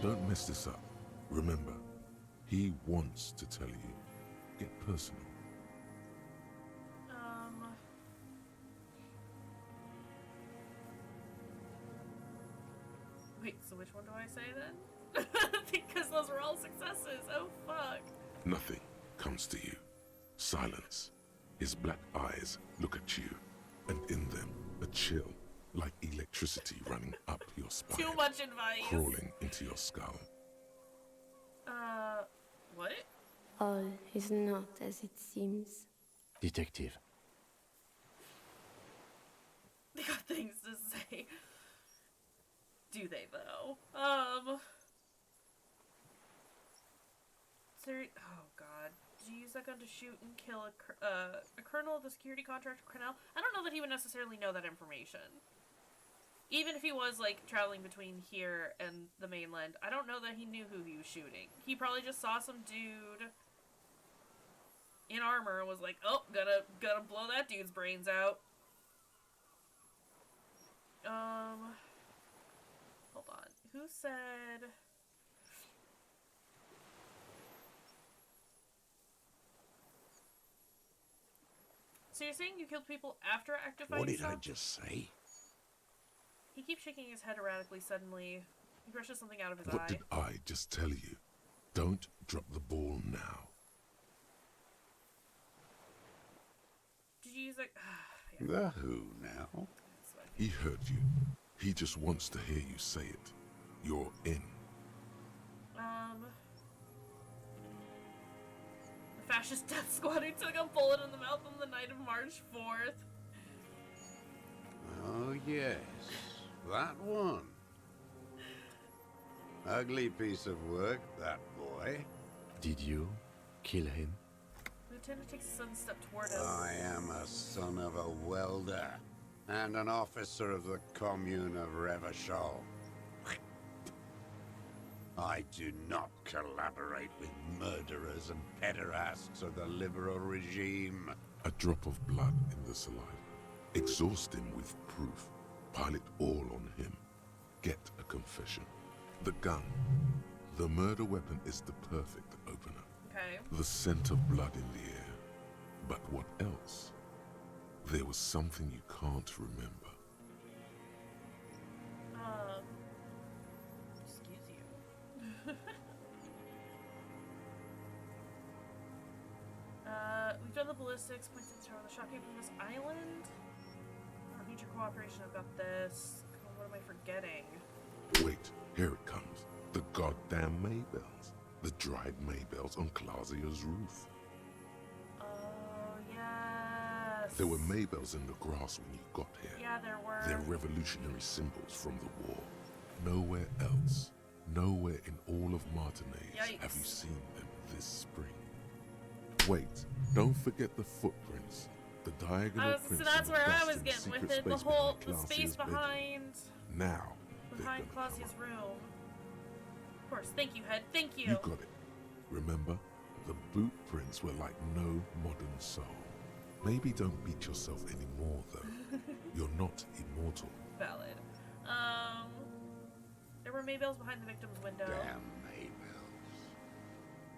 Don't mess this up. Remember, he wants to tell you. Get personal. Wait, so which one do I say then? Because those were all successes. Oh, fuck. Nothing comes to you. Silence. His black eyes look at you, and in them a chill, like electricity running up your spine. Too much advice. Crawling into your skull. What? All is not as it seems. Detective. They got things to say. Do they, though? Oh, God. Did you use that gun to shoot and kill a colonel of the security contractor, Cornell? I don't know that he would necessarily know that information. Even if he was, like, traveling between here and the mainland, I don't know that he knew who he was shooting. He probably just saw some dude in armor and was like, oh, gotta blow that dude's brains out. Hold on. Who said... So you're saying you killed people after active fighting What did I stopped? just say? He keeps shaking his head erratically suddenly. He brushes something out of his What eye. did I just tell you? Don't drop the ball now. Did you use like... The who now? He heard you. He just wants to hear you say it. You're in. The fascist death squad who took a bullet in the mouth on the night of March 4th. Oh, yes. That one. Ugly piece of work, that boy. Did you kill him? Lieutenant takes a sudden step toward him. I am a son of a welder and an officer of the commune of Revachol. I do not collaborate with murderers and pederasts of the liberal regime. A drop of blood in the saliva. Exhaust him with proof. Pile it all on him. Get a confession. The gun. The murder weapon is the perfect opener. Okay. The scent of blood in the air. But what else? There was something you can't remember. Excuse you. We've done the ballistics, points to the tower. The shot came from this island. I don't need your cooperation. I've got this. What am I forgetting? Wait, here it comes. The goddamn Maybells. The dried Maybells on Clausia's roof. Oh, yes. There were Maybells in the grass when you got here. Yeah, there were. They're revolutionary symbols from the war. Nowhere else, nowhere in all of Martinaise Yikes. have you seen them this spring. Wait, don't forget the footprints. The diagonal So prints that's in where I dust was in getting secret with it. The space whole behind space Clausia's bedroom. behind Now they're behind gonna come Clausia's up. room. Of course. Thank you, Head. Thank you. You got it. Remember, the boot prints were like no modern soul. Maybe don't beat yourself anymore, though. You're not immortal. Valid. There were Maybells behind the victim's window. Damn Maybells.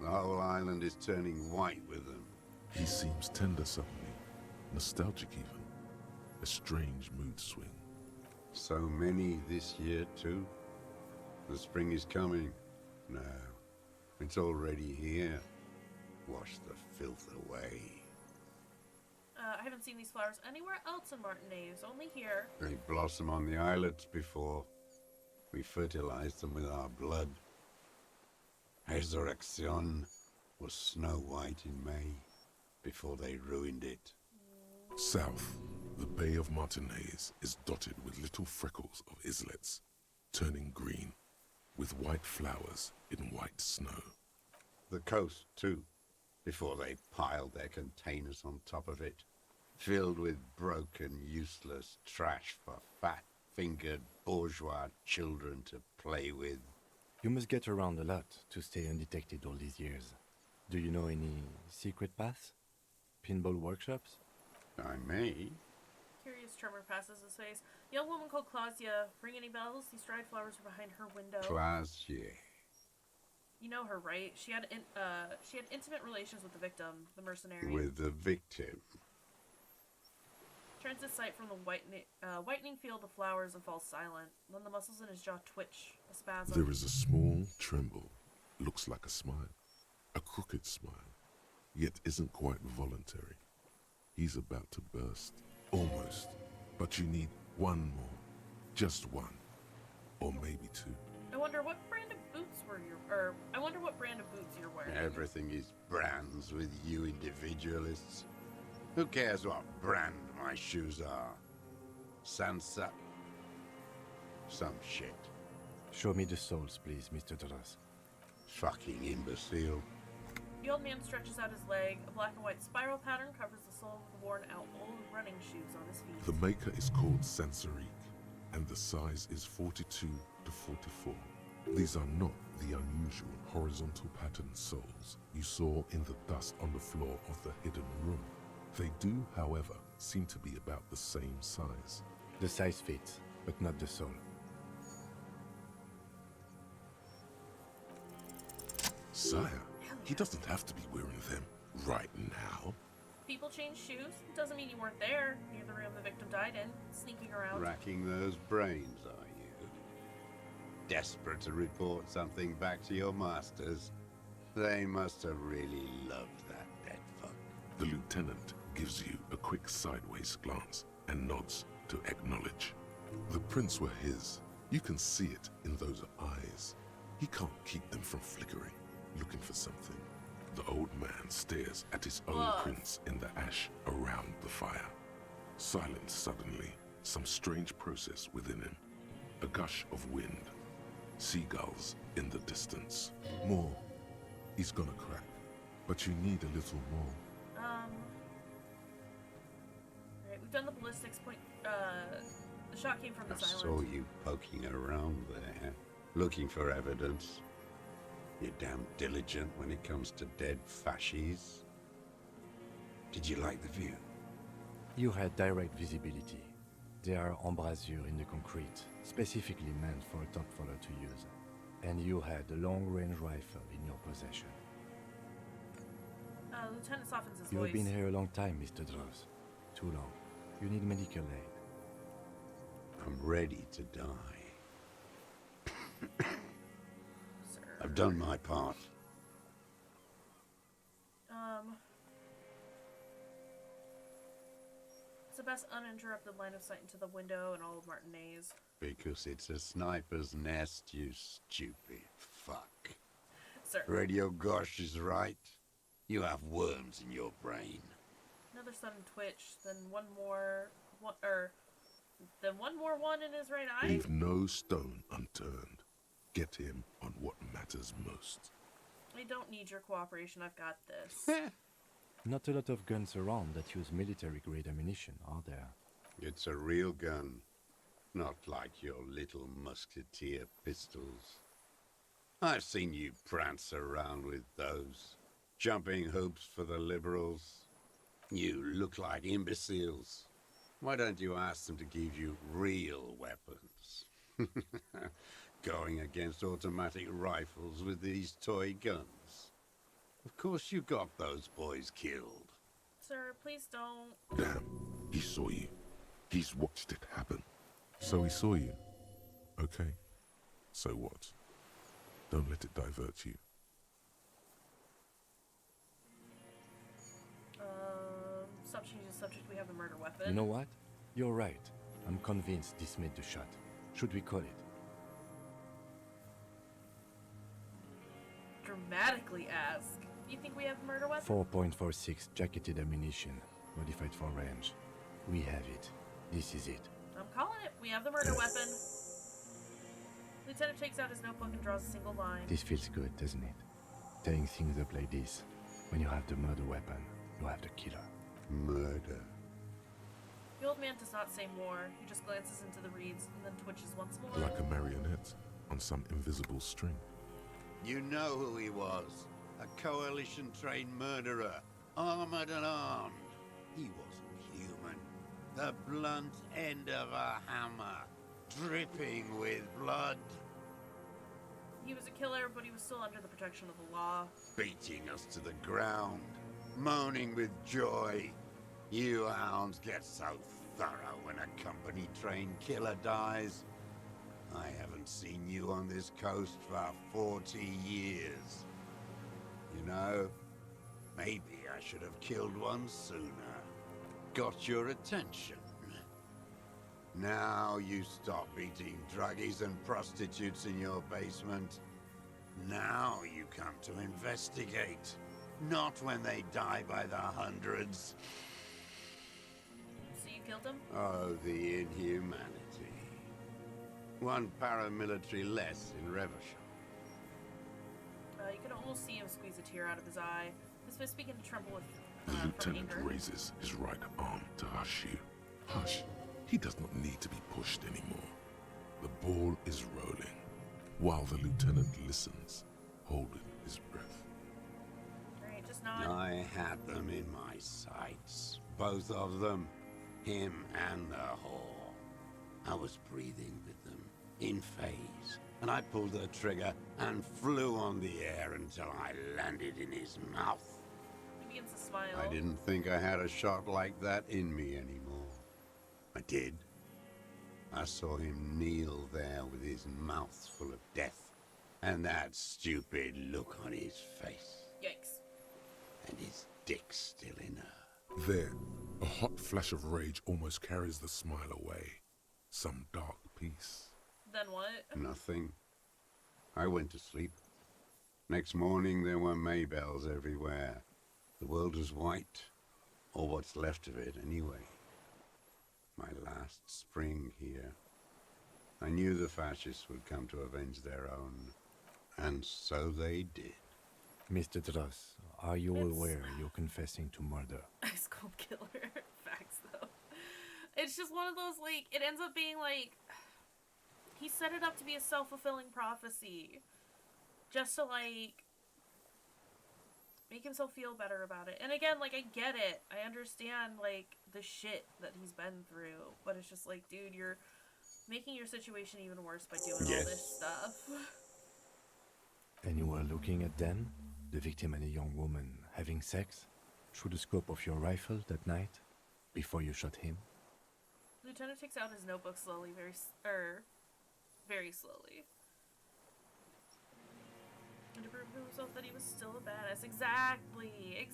The whole island is turning white with them. He seems tender suddenly, nostalgic even. A strange mood swing. So many this year, too. The spring is coming. No, it's already here. Wash the filth away. I haven't seen these flowers anywhere else in Martinez, only here. They blossom on the islets before. We fertilized them with our blood. Resurrection was snow white in May, before they ruined it. South, the Bay of Martinez is dotted with little freckles of islets, turning green, with white flowers in white snow. The coast, too, before they piled their containers on top of it, filled with broken, useless trash for fat-fingered bourgeois children to play with. You must get around a lot to stay undetected all these years. Do you know any secret paths? Pinball workshops? I may. Curious tremor passes his face. Young woman called Claudia. Ring any bells? These dried flowers are behind her window. Claudia. You know her, right? She had intimate relations with the victim, the mercenary. With the victim. Turns his sight from the whitening field of flowers and falls silent. Then the muscles in his jaw twitch, a spasm. There is a small tremble, looks like a smile, a crooked smile, yet isn't quite voluntary. He's about to burst, almost, but you need one more, just one, or maybe two. I wonder what brand of boots you're wearing. Everything is brands with you individualists. Who cares what brand my shoes are? Sansa? Some shit. Show me the soles, please, Mr. Dros. Fucking imbecile. The old man stretches out his leg. A black and white spiral pattern covers the sole of the worn-out old running shoes on his feet. The maker is called Sansarique, and the size is 42 to 44. These are not the unusual horizontal pattern soles you saw in the dust on the floor of the hidden room. They do, however, seem to be about the same size. The size fits, but not the sole. Sire, he doesn't have to be wearing them right now. People change shoes. Doesn't mean you weren't there, near the room the victim died in, sneaking around. Racking those brains, are you? Desperate to report something back to your masters? They must have really loved that dead fuck. The lieutenant gives you a quick sideways glance and nods to acknowledge. The prints were his. You can see it in those eyes. He can't keep them from flickering, looking for something. The old man stares at his own prints in the ash around the fire. Silent suddenly, some strange process within him. A gush of wind. Seagulls in the distance. More. He's gonna crack. But you need a little more. Right, we've done the ballistics point. The shot came from I this island. saw you poking around there, looking for evidence. You're damn diligent when it comes to dead fascies. Did you like the view? You had direct visibility. There are embrasures in the concrete, specifically meant for a top follower to use. And you had a long-range rifle in your possession. Lieutenant softens his You voice. have been here a long time, Mr. Dros. Too long. You need medical aid. I'm ready to die. Sir. I've done my part. It's the best uninterrupted line of sight into the window and all of Martinez. Because it's a sniper's nest, you stupid fuck. Sir. Radio Gosh is right. You have worms in your brain. Another sudden twitch, then one more one in his right eye. Leave no stone unturned. Get him on what matters most. I don't need your cooperation, I've got this. Not a lot of guns around that use military-grade ammunition, are there? It's a real gun, not like your little musketeer pistols. I've seen you prance around with those, jumping hoops for the liberals. You look like imbeciles. Why don't you ask them to give you real weapons? Going against automatic rifles with these toy guns. Of course you got those boys killed. Sir, please don't. Damn, he saw you. He's watched it happen. So he saw you. Okay. So what? Don't let it divert you. Stop changing the subject. We have the murder weapon. You know what? You're right. I'm convinced this made the shot. Should we call it? Dramatically ask. You think we have the murder weapon? 4.46 jacketed ammunition, modified for range. We have it. This is it. I'm calling it. We have the murder weapon. Lieutenant takes out his notebook and draws a single line. This feels good, doesn't it? Tying things up like this. When you have the murder weapon, you have the killer. Murder. The old man does not say more. He just glances into the reeds and then twitches once more. Like a marionette on some invisible string. You know who he was. A coalition-trained murderer. Armored and armed. He wasn't human. The blunt end of a hammer. Dripping with blood. He was a killer, but he was still under the protection of the law. Beating us to the ground. Moaning with joy. You hounds get so thorough when a company-trained killer dies. I haven't seen you on this coast for 40 years. You know, maybe I should have killed one sooner. Got your attention. Now you stop eating druggies and prostitutes in your basement. Now you come to investigate. Not when they die by the hundreds. So you killed him? Oh, the inhumanity. One paramilitary less in Reversham. You can almost see him squeeze a tear out of his eye. His fist begin to tremble with The from lieutenant anger. raises his right arm to hush you. Hush. He does not need to be pushed anymore. The ball is rolling, while the lieutenant listens, holding his breath. Alright, just nod. I had them in my sights. Both of them. Him and the whore. I was breathing with them, in phase. And I pulled the trigger and flew on the air until I landed in his mouth. He begins to smile. I didn't think I had a shot like that in me anymore. I did. I saw him kneel there with his mouth full of death. And that stupid look on his face. Yikes. And his dick still in her. There, a hot flash of rage almost carries the smile away. Some dark peace. Then what? Nothing. I went to sleep. Next morning there were Maybells everywhere. The world was white. Or what's left of it anyway. My last spring here. I knew the fascists would come to avenge their own. And so they did. Mr. Dross, are you It's- aware you're confessing to murder? Ice Cold Killer. Facts, though. It's just one of those, like, it ends up being like, he set it up to be a self-fulfilling prophecy. Just to, like, make himself feel better about it. And again, like, I get it. I understand, like, the shit that he's been through. But it's just like, dude, you're making your situation even worse by doing all this stuff. And you were looking at them, the victim and a young woman, having sex, through the scope of your rifle that night, before you shot him? Lieutenant takes out his notebook slowly, very slowly. And to prove to himself that he was still a badass. Exactly.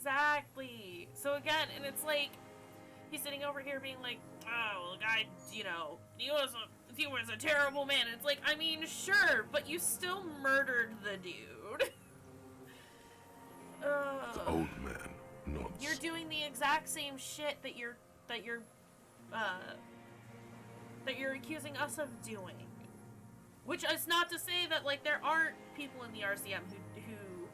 So again, and it's like, he's sitting over here being like, oh, well, the guy, you know, he was a terrible man. And it's like, I mean, sure, but you still murdered the dude. The old man nods. You're doing the exact same shit that you're accusing us of doing. Which is not to say that, like, there aren't people in the RCM who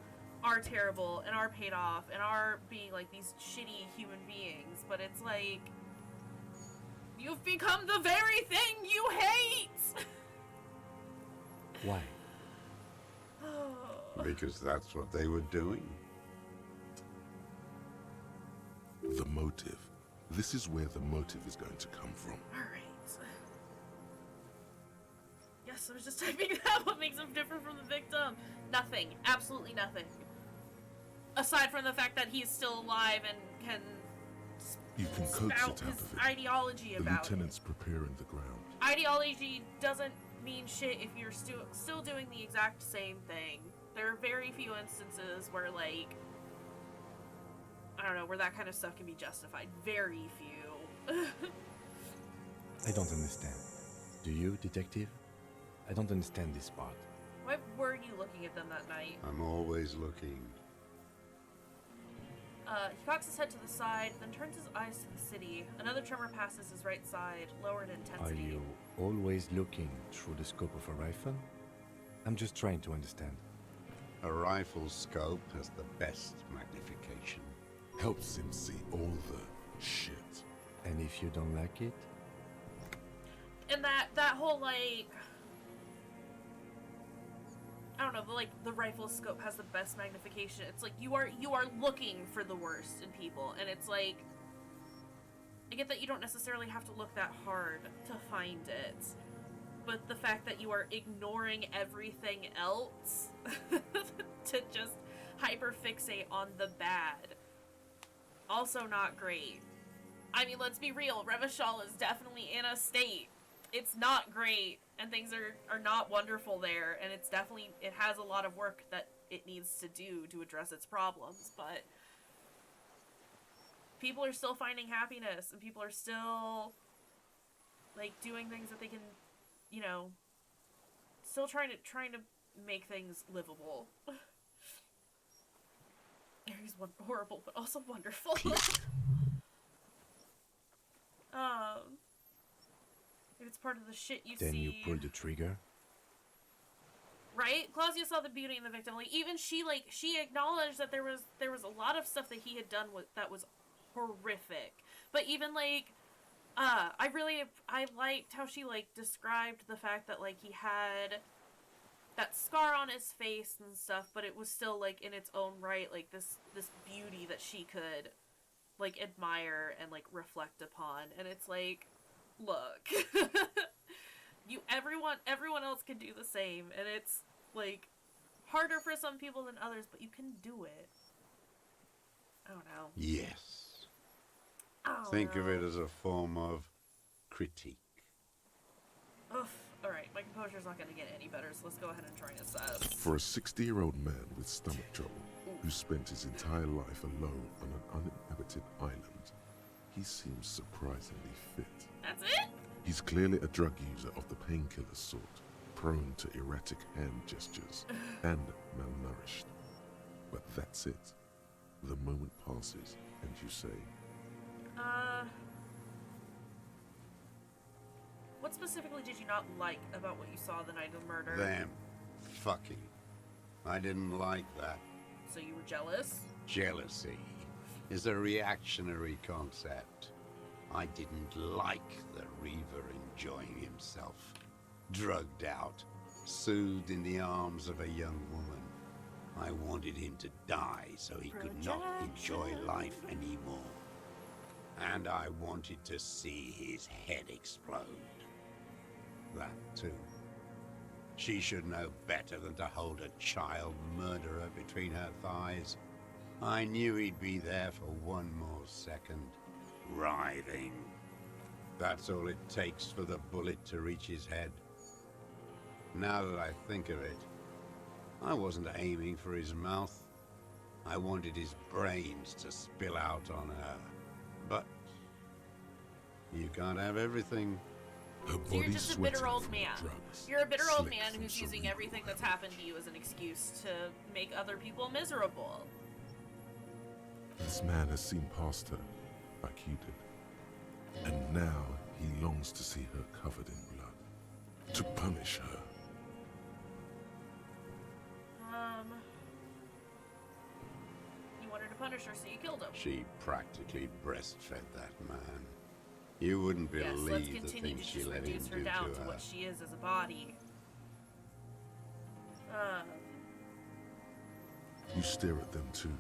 are terrible and are paid off and are being like these shitty human beings, but it's like you've become the very thing you hate. Why? Because that's what they were doing. The motive. This is where the motive is going to come from. Alright. Yes, I was just typing that. What makes him different from the victim? Nothing. Absolutely nothing. Aside from the fact that he's still alive and can You can coax it spout out his of it. ideology The about it. lieutenant's preparing the ground. Ideology doesn't mean shit if you're still doing the exact same thing. There are very few instances where, like, I don't know, where that kind of stuff can be justified. Very few. I don't understand. Do you, detective? I don't understand this part. Why were you looking at them that night? I'm always looking. He cocks his head to the side, then turns his eyes to the city. Another tremor passes his right side, lower in Are intensity. you always looking through the scope of a rifle? I'm just trying to understand. A rifle scope has the best magnification. Helps him see all the shit. And if you don't like it? And that whole, like, I don't know, the rifle scope has the best magnification. It's like you are looking for the worst in people, and it's like I get that you don't necessarily have to look that hard to find it, but the fact that you are ignoring everything else to just hyperfixate on the bad, also not great. I mean, let's be real, Revachol is definitely in a state. It's not great, and things are not wonderful there, and it has a lot of work that it needs to do to address its problems, but people are still finding happiness, and people are still, like, doing things that they can, you know, still trying to make things livable. He's horrible, but also wonderful. It's part of the shit you see. Then you pull the trigger? Right? Claudia saw the beauty in the victim. Like, even she acknowledged that there was a lot of stuff that he had done that was horrific. But even, like, I liked how she, like, described the fact that, like, he had that scar on his face and stuff, but it was still, like, in its own right, like, this beauty that she could, like, admire and, like, reflect upon. And it's like, look, everyone else can do the same, and it's, like, harder for some people than others, but you can do it. I don't know. Yes. Think of it as a form of critique. Ugh. Alright, my composure's not gonna get any better, so let's go ahead and try and assess. For a 60-year-old man with stomach trouble, who spent his entire life alone on an uninhabited island, he seems surprisingly fit. That's it? He's clearly a drug user of the painkiller sort, prone to erratic hand gestures, and malnourished. But that's it. The moment passes, and you say, what specifically did you not like about what you saw the night of the murder? Them. Fucking. I didn't like that. So you were jealous? Jealousy is a reactionary concept. I didn't like the Reaver enjoying himself. Drugged out, soothed in the arms of a young woman. I wanted him to die so he could not enjoy life anymore. And I wanted to see his head explode. That too. She should know better than to hold a child murderer between her thighs. I knew he'd be there for one more second, writhing. That's all it takes for the bullet to reach his head. Now that I think of it, I wasn't aiming for his mouth. I wanted his brains to spill out on her. But you can't have everything. her So body you're just a sweating bitter old from man. drugs, You're a bitter old slick man from who's using cerebral everything that's health. happened to you as an excuse to make other people miserable. This man has seen past her, like you did. And now he longs to see her covered in blood. To punish her. Punisher, so you killed him. She practically breastfed that man. You wouldn't Yes, let's believe the continue things to she just let him reduce her do down to to her. what she is as a body. You stare at them too.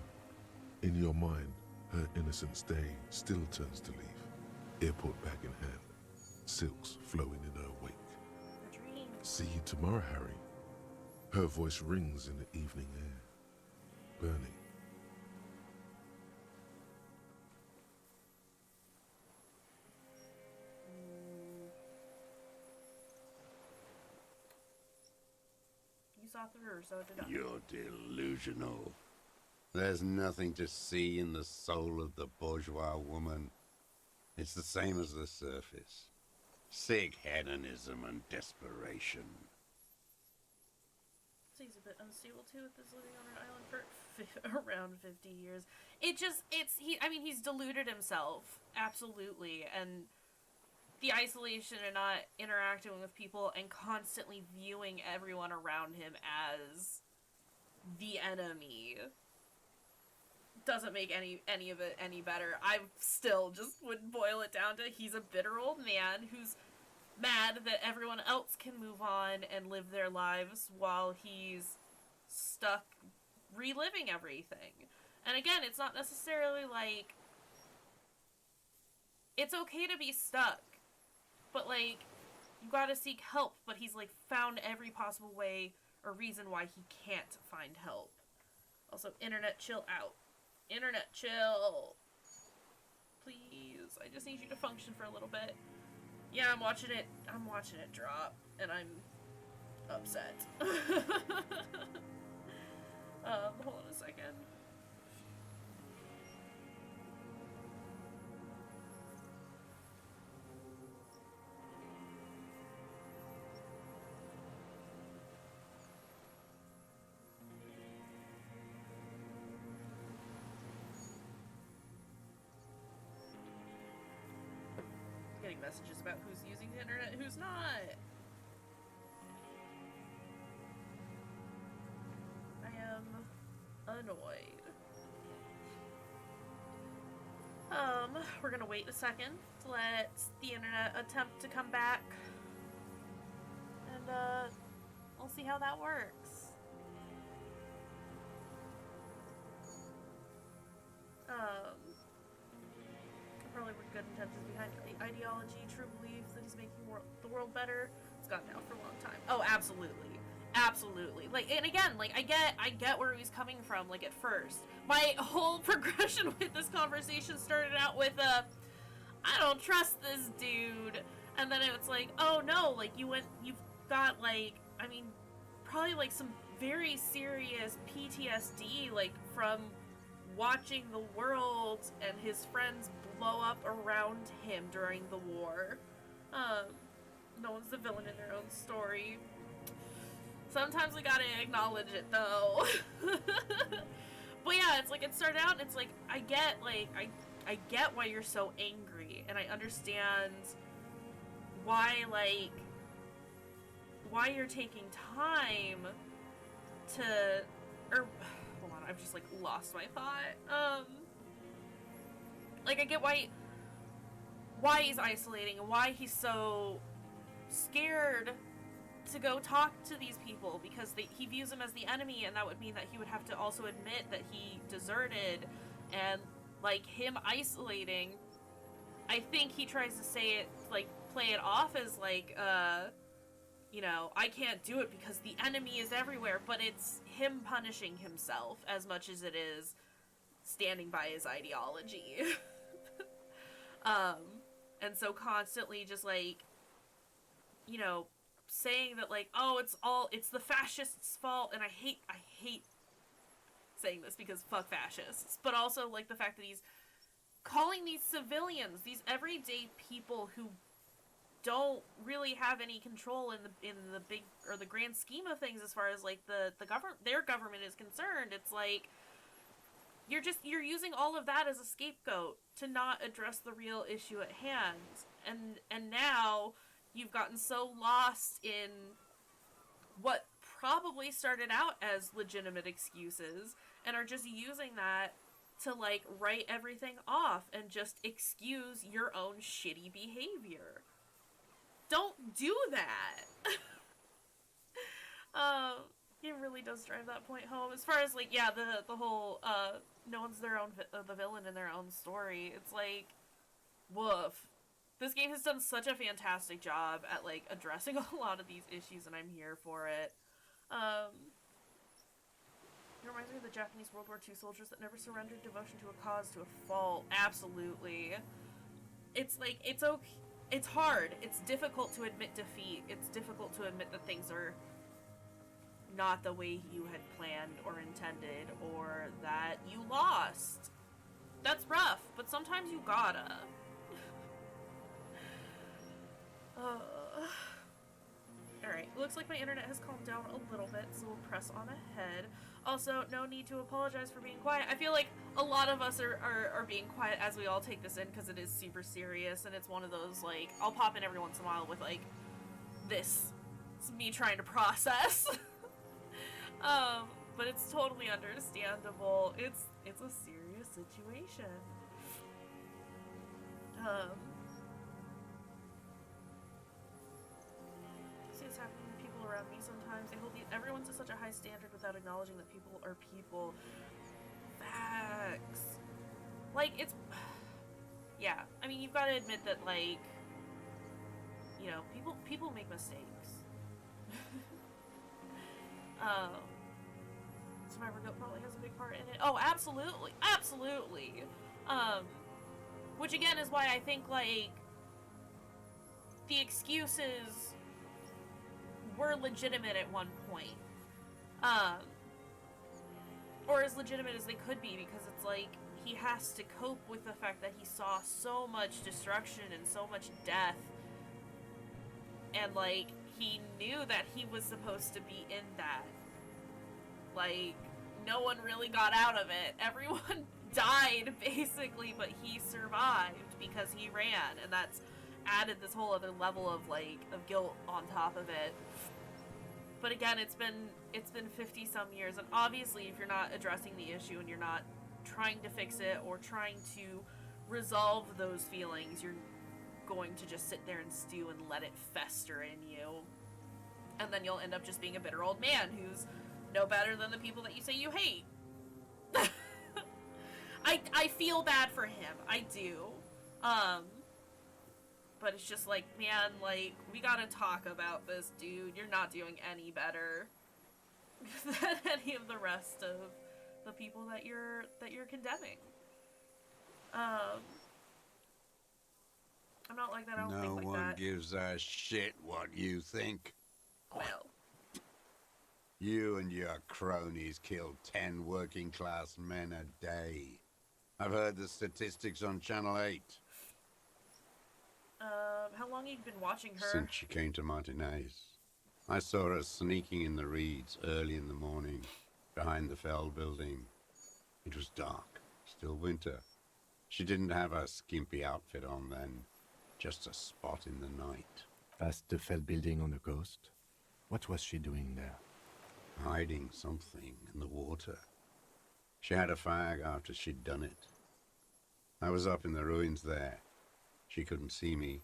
In your mind, her innocence day still turns to leaf, airport bag in hand, silks flowing in her wake. A dream. See you tomorrow, Harry. Her voice rings in the evening air, burning. You saw through her, so did I. You're delusional. There's nothing to see in the soul of the bourgeois woman. It's the same as the surface. Sick hedonism and desperation. He's a bit unstable too with his living on an island for around 50 years. He's deluded himself, absolutely, and the isolation and not interacting with people and constantly viewing everyone around him as the enemy doesn't make any of it any better. I still just would boil it down to he's a bitter old man who's mad that everyone else can move on and live their lives while he's stuck reliving everything. And again, it's not necessarily like it's okay to be stuck, but like you gotta seek help, but he's like found every possible way or reason why he can't find help. Also, internet chill out. Internet chill. Please. I just need you to function for a little bit. Yeah, I'm watching it drop, and I'm upset. Hold on a second. Getting messages about who's using the internet and who's not. I am annoyed. We're gonna wait a second to let the internet attempt to come back. And, we'll see how that works. Probably were good intentions behind ideology, true belief that he's making the world better. It's gotten out for a long time. Oh, absolutely. Absolutely. Like, and again, like, I get where he's coming from, like, at first. My whole progression with this conversation started out with, I don't trust this dude. And then it's like, oh no, like, you've got, like, I mean, probably, like, some very serious PTSD, like, from watching the world and his friends blow up around him during the war. No one's the villain in their own story. Sometimes we gotta acknowledge it, though. But yeah, it's like, it started out, and it's like, I get why you're so angry, and I understand why you're taking time to, hold on, I've just, like, lost my thought. Like, I get why he's isolating, and why he's so scared to go talk to these people, because he views them as the enemy, and that would mean that he would have to also admit that he deserted, and, like, him isolating, I think he tries to say it, like, play it off as, like, you know, I can't do it because the enemy is everywhere, but it's him punishing himself as much as it is standing by his ideology. And so constantly just, like, you know, saying that, like, oh, it's the fascists' fault, and I hate saying this because fuck fascists, but also, like, the fact that he's calling these civilians, these everyday people who don't really have any control in the big, or the grand scheme of things as far as, like, their government is concerned. It's like, you're using all of that as a scapegoat to not address the real issue at hand. And now you've gotten so lost in what probably started out as legitimate excuses and are just using that to, like, write everything off and just excuse your own shitty behavior. Don't do that. It really does drive that point home. As far as, like, yeah, the whole, no one's their own, the villain in their own story. It's like, woof. This game has done such a fantastic job at, like, addressing a lot of these issues, and I'm here for it. It reminds me of the Japanese World War II soldiers that never surrendered devotion to a cause, to a fault. Absolutely. It's like, it's okay. It's hard. It's difficult to admit defeat. It's difficult to admit that things are not the way you had planned or intended, or that you lost. That's rough, but sometimes you gotta. Alright, looks like my internet has calmed down a little bit, so we'll press on ahead. Also, no need to apologize for being quiet. I feel like a lot of us are being quiet as we all take this in, because it is super serious, and it's one of those, like, I'll pop in every once in a while with, like, this. It's me trying to process. But it's totally understandable. It's a serious situation. See this happening to people around me sometimes. They hold everyone to such a high standard without acknowledging that people are people. Facts. Like, it's... Yeah. I mean, you've got to admit that, like... You know, people make mistakes. Survivor Guilt probably has a big part in it. Oh, absolutely. Absolutely. Which, again, is why I think, like... The excuses were legitimate at one point. Or as legitimate as they could be, because it's like, he has to cope with the fact that he saw so much destruction and so much death. And, like, he knew that he was supposed to be in that. Like, no one really got out of it. Everyone died, basically, but he survived because he ran, and that's added this whole other level of, like, of guilt on top of it. But again, it's been 50-some years, and obviously if you're not addressing the issue and you're not trying to fix it or trying to resolve those feelings, you're going to just sit there and stew and let it fester in you. And then you'll end up just being a bitter old man who's no better than the people that you say you hate. I feel bad for him. I do. But it's just like, man, like, we gotta talk about this, dude. You're not doing any better than any of the rest of the people that you're condemning. I'm not like that. I don't think like that. No one gives a shit what you think. Well. You and your cronies kill 10 working-class men a day. I've heard the statistics on Channel 8. How long have you been watching her? Since she came to Martinez. I saw her sneaking in the reeds early in the morning, behind the Fell building. It was dark, still winter. She didn't have a skimpy outfit on then, just a spot in the night. Past the Fell building on the coast? What was she doing there? Hiding something in the water. She had a fag after she'd done it. I was up in the ruins there. She couldn't see me,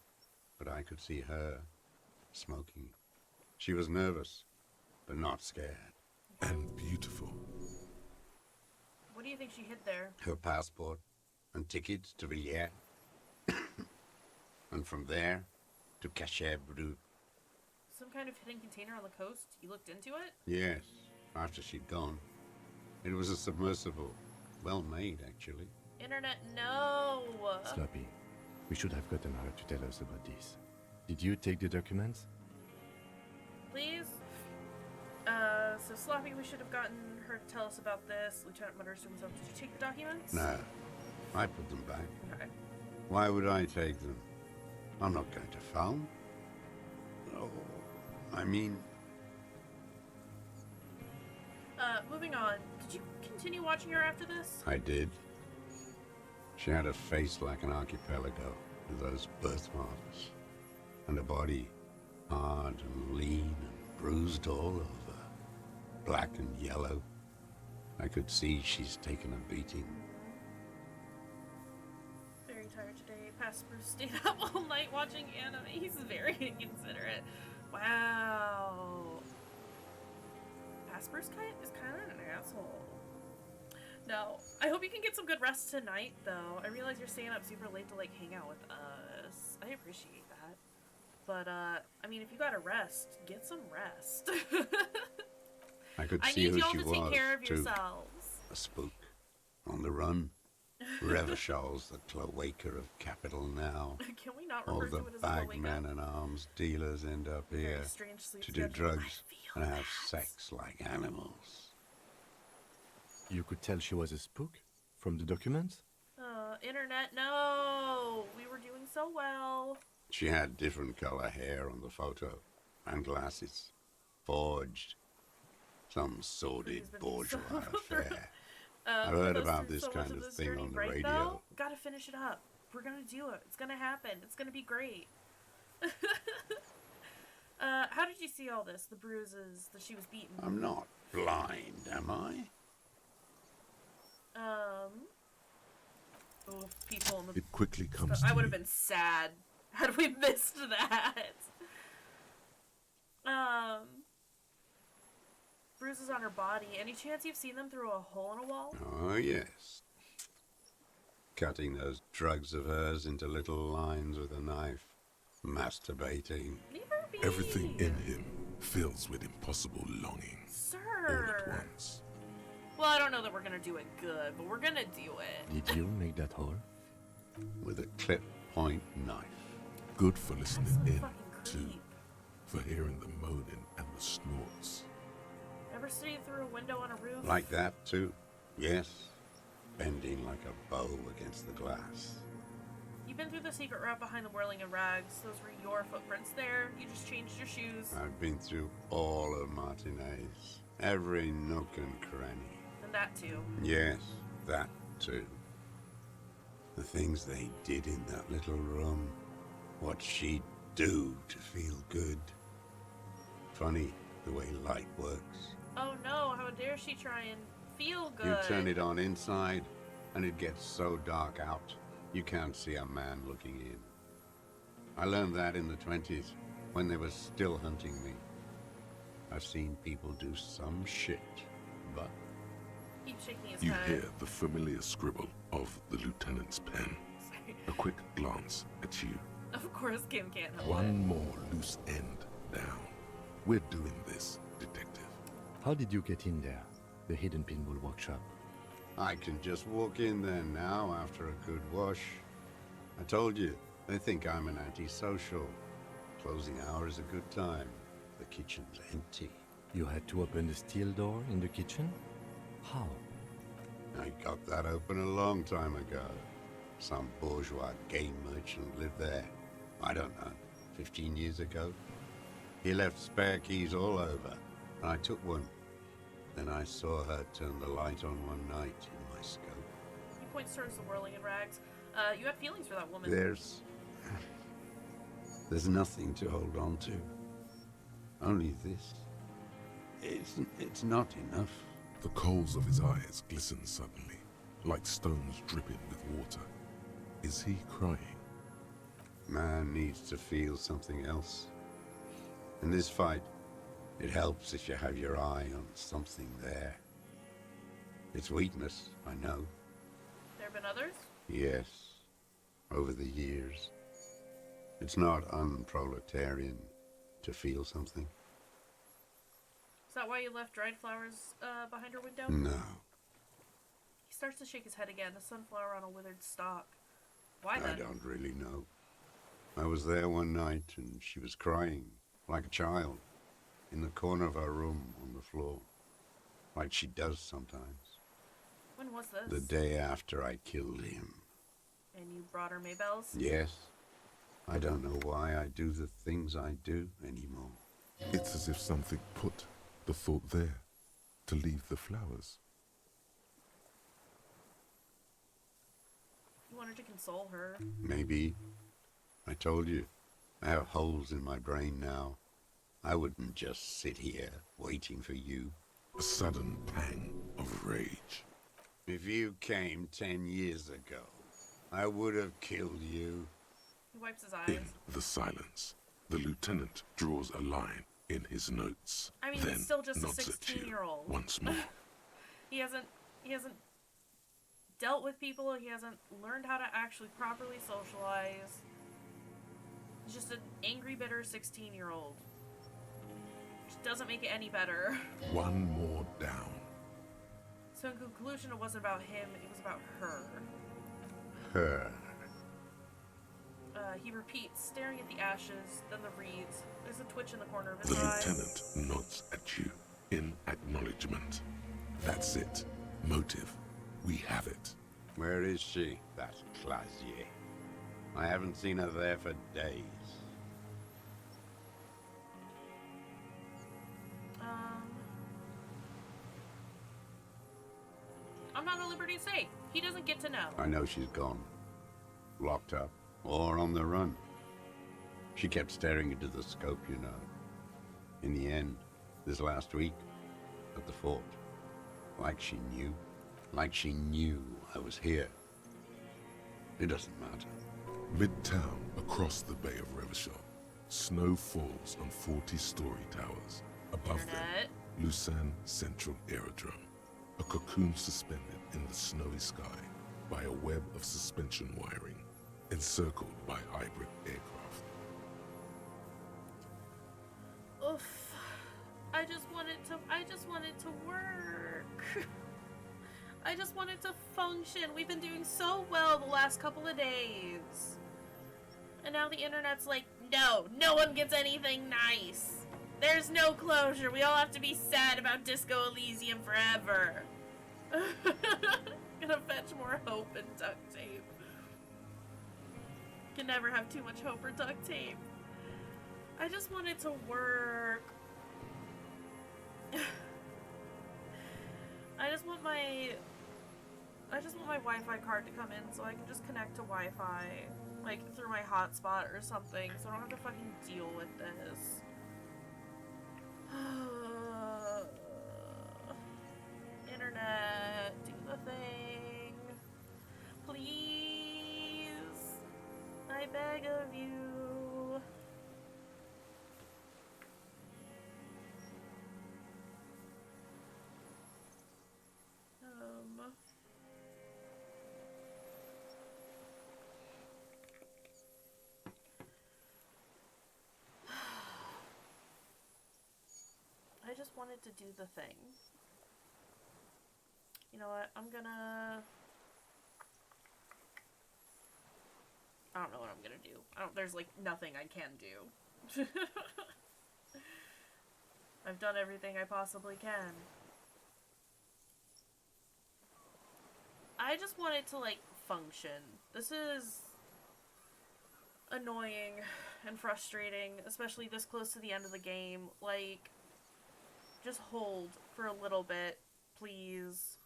but I could see her, smoking. She was nervous, but not scared. And beautiful. What do you think she hid there? Her passport and tickets to Villiers. And from there to Kayshurrr. Some kind of hidden container on the coast? You looked into it? Yes, after she'd gone. It was a submersible. Well made, actually. Internet, no! Sloppy. We should have gotten her to tell us about this. Did you take the documents? Please? So Sloppy, we should have gotten her to tell us about this. Lieutenant Mutterson was up. Did you take the documents? No, I put them back. Okay. Why would I take them? I'm not going to phone. Oh, I mean... Moving on. Did you continue watching her after this? I did. She had a face like an archipelago, with those birthmarks, and a body hard and lean and bruised all over, black and yellow. I could see she's taken a beating. day. Past Bruce stayed up all night watching anime. He's very inconsiderate. Wow. Past Bruce is kind of an asshole. No, I hope you can get some good rest tonight, though. I realize you're staying up super late to, like, hang out with us. I appreciate that. But, I mean, if you gotta rest, get some rest. I could I see need who y'all she to was, take care of too. yourselves. A spook. On the run. Revachal's the cloaca of capital now. Can we not All refer the to it as a cloaca? bagmen and arms dealers end up here Very strange sleep to do schedule. drugs I and feel have that. sex like animals. You could tell she was a spook from the documents? Internet, no! We were doing so well. She had different color hair on the photo, and glasses. Forged. Some sordid He's been bourgeois so affair. I've heard about this kind of thing on the radio. Though? Gotta finish it up. We're gonna do it. It's gonna happen. It's gonna be great. How did you see all this? The bruises, that she was beaten. I'm not blind, am I? Oh, people in the. It quickly comes I to would have you. been sad had we missed that. Bruises on her body. Any chance you've seen them through a hole in a wall? Oh, yes. Cutting those drugs of hers into little lines with a knife. Masturbating. Leave her be. Everything in him fills with impossible longing all Sir. at once. Well, I don't know that we're gonna do it good, but we're gonna do it. Did you make that hole? With a clip point knife. Good for That's listening some in, fucking too. creep. For hearing the moaning and the snorts. Ever studied through a window on a roof? Like that, too. Yes. Bending like a bow against the glass. You've been through the secret route behind the whirling of rags. Those were your footprints there. You just changed your shoes. I've been through all of Martinez. Every nook and cranny. And that too. Yes, that too. The things they did in that little room. What she'd do to feel good. Funny the way light works. Oh no, how dare she try and feel good? You turn it on inside, and it gets so dark out, you can't see a man looking in. I learned that in the 20s, when they were still hunting me. I've seen people do some shit, but Keep shaking his You head. hear the familiar scribble of the lieutenant's pen. Sorry. A quick glance at you. Of course Kim can't help it. One more loose end down. We're doing this, detective. How did you get in there? The hidden pinball workshop. I can just walk in there now after a good wash. I told you, they think I'm an antisocial. Closing hour is a good time. The kitchen's empty. You had to open the steel door in the kitchen? How? I got that open a long time ago. Some bourgeois game merchant lived there. I don't know, 15 years ago. He left spare keys all over, and I took one. Then I saw her turn the light on one night in my scope. He points towards the whirling in rags. You have feelings for that woman. There's nothing to hold on to. Only this. It's not enough. The coals of his eyes glisten suddenly, like stones dripping with water. Is he crying? Man needs to feel something else. In this fight, it helps if you have your eye on something there. It's weakness, I know. There have been others? Yes, over the years. It's not unproletarian to feel something. Is that why you left dried flowers behind her window? No, He starts to shake his head again, a sunflower on a withered stalk. Why I then? don't really know. I was there one night and she was crying, like a child, in the corner of her room on the floor, like she does sometimes. When was this? The day after I killed him. And you brought her Maybells? Yes, I don't know why I do the things I do anymore. It's as if something put the thought there to leave the flowers. You wanted to console her. Maybe. I told you, I have holes in my brain now. I wouldn't just sit here waiting for you. A sudden pang of rage. If you came 10 years ago, I would have killed you. He wipes his eyes. In the silence, the lieutenant draws a line in his notes. I mean, then he's still just a nods at you 16-year-old. once more. He hasn't dealt with people. He hasn't learned how to actually properly socialize. He's just an angry, bitter 16-year-old. Which doesn't make it any better. One more down. So in conclusion, it wasn't about him, it was about her. Her. He repeats, staring at the ashes, then the reeds. There's a twitch in the corner of The his eye. lieutenant nods at you in acknowledgement. That's it. Motive. We have it. Where is she? That Clasier. I haven't seen her there for days. I'm not at liberty to say. He doesn't get to know. I know she's gone. Locked up. Or on the run. She kept staring into the scope, you know. In the end, this last week, at the fort. Like she knew. Like she knew I was here. It doesn't matter. Midtown, across the Bay of Revachol, snow falls on 40-story towers. Above Internet. them, Elysium Central Aerodrome, a cocoon suspended in the snowy sky by a web of suspension wiring, encircled by hybrid aircraft. Oof. I just wanted to work. I just wanted to function. We've been doing so well the last couple of days. And now the internet's like, no one gets anything nice. There's no closure. We all have to be sad about Disco Elysium forever. Gonna fetch more hope and duct tape. Can never have too much hope or duct tape. I just wanted to work. I just want my Wi-Fi card to come in so I can just connect to Wi-Fi, like through my hotspot or something, so I don't have to fucking deal with this. Internet, do the thing. Please. I beg of you. I just wanted to do the thing. You know what? I don't know what I'm gonna do. There's like nothing I can do. I've done everything I possibly can. I just wanted to like function. This is annoying and frustrating, especially this close to the end of the game. Like, just hold for a little bit, please.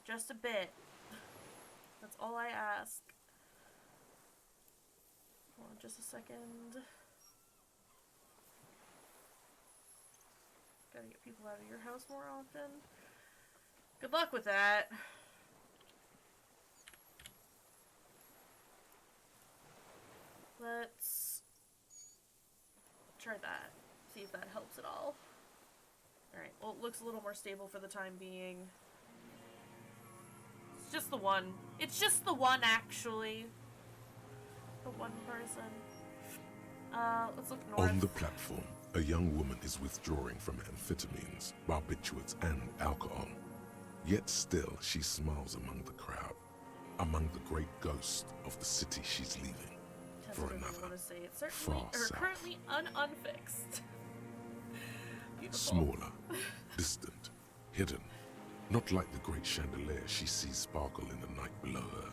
Just a bit. That's all I ask. Hold on just a second. Gotta get people out of your house more often. Good luck with that. Let's try that. See if that helps at all. Alright, well, it looks a little more stable for the time being. It's just the one. It's just the one, actually. The one person. Let's look north. On the platform, a young woman is withdrawing from amphetamines, barbiturates, and alcohol. Yet still, she smiles among the crowd, among the great ghosts of the city she's leaving. For another, far south. Currently unfixed. Beautiful. Smaller, distant, hidden, not like the great chandelier she sees sparkle in the night below her.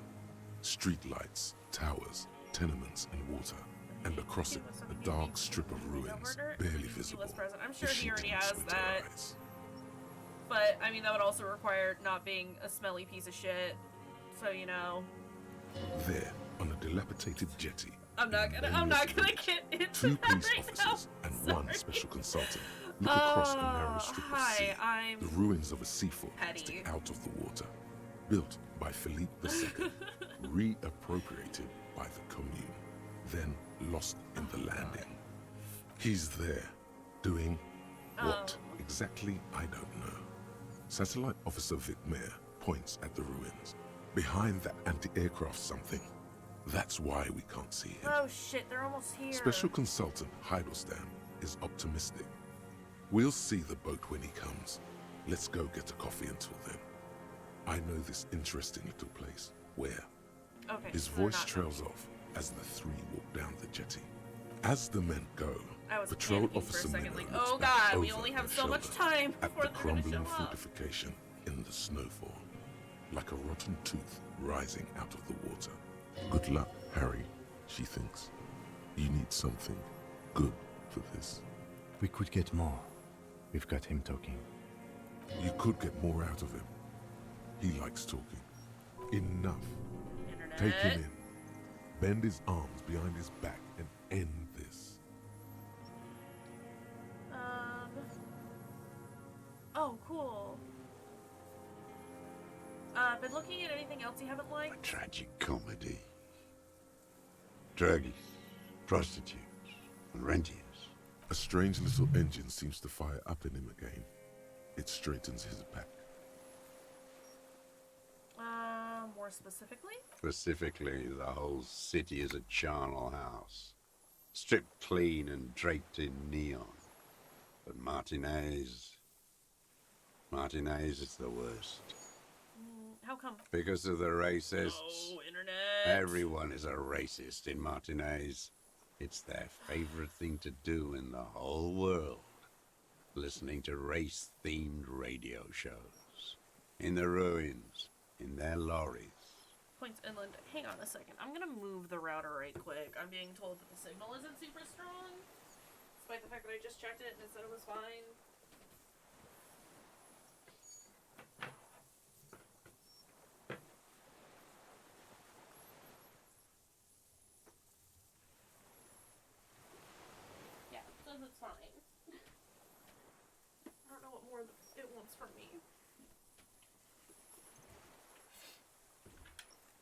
Streetlights, towers, tenements, and water, and across it, a dark strip of ruins, barely visible. I'm sure if she he already didn't has squint her that. eyes. But, I mean, that would also require not being a smelly piece of shit. So, you know. There, on a dilapidated jetty, I'm not gonna get into two that police right officers now. and one special consultant look across a narrow strip of sea. I'm The ruins of a sea fort petty. stick out of the water. built by Philippe II, reappropriated by the Commune, then lost in the landing. He's there, doing what exactly, I don't know. Satellite Officer Vic Mayer points at the ruins. Behind that anti-aircraft something. That's why we can't see him. Oh shit, they're almost here. Special Consultant Heidelstein is optimistic. We'll see the boat when he comes. Let's go get a coffee until then. I know this interesting little place. Where? Okay. His voice trails off as the three walk down the jetty. As the men go, I was Patrol panicking Officer for a second, Minnow like, looks oh back god, we over only her have so much shoulder time at before the they're gonna crumbling show up. fortification in the snowfall, like a rotten tooth rising out of the water. Good luck, Harry, she thinks. You need something good for this. We could get more. We've got him talking. You could get more out of him. He likes talking. Enough. Internet. Take him in. Bend his arms behind his back and end this. Oh, cool. Been looking at anything else you haven't A liked? tragic comedy. Druggies, prostitutes, and rentiers. A strange little engine seems to fire up in him again. It straightens his back. More specifically? Specifically, the whole city is a charnel house. Stripped clean and draped in neon. But Martinez is the worst. How come? Because of the racists. Oh, internet. Everyone is a racist in Martinez. It's their favorite thing to do in the whole world. Listening to race-themed radio shows. In the ruins. In their lorries. Points inland. Hang on a second. I'm gonna move the router right quick. I'm being told that the signal isn't super strong. Despite the fact that I just checked it and it said it was fine. Yeah, it says it's fine. I don't know what more it wants from me.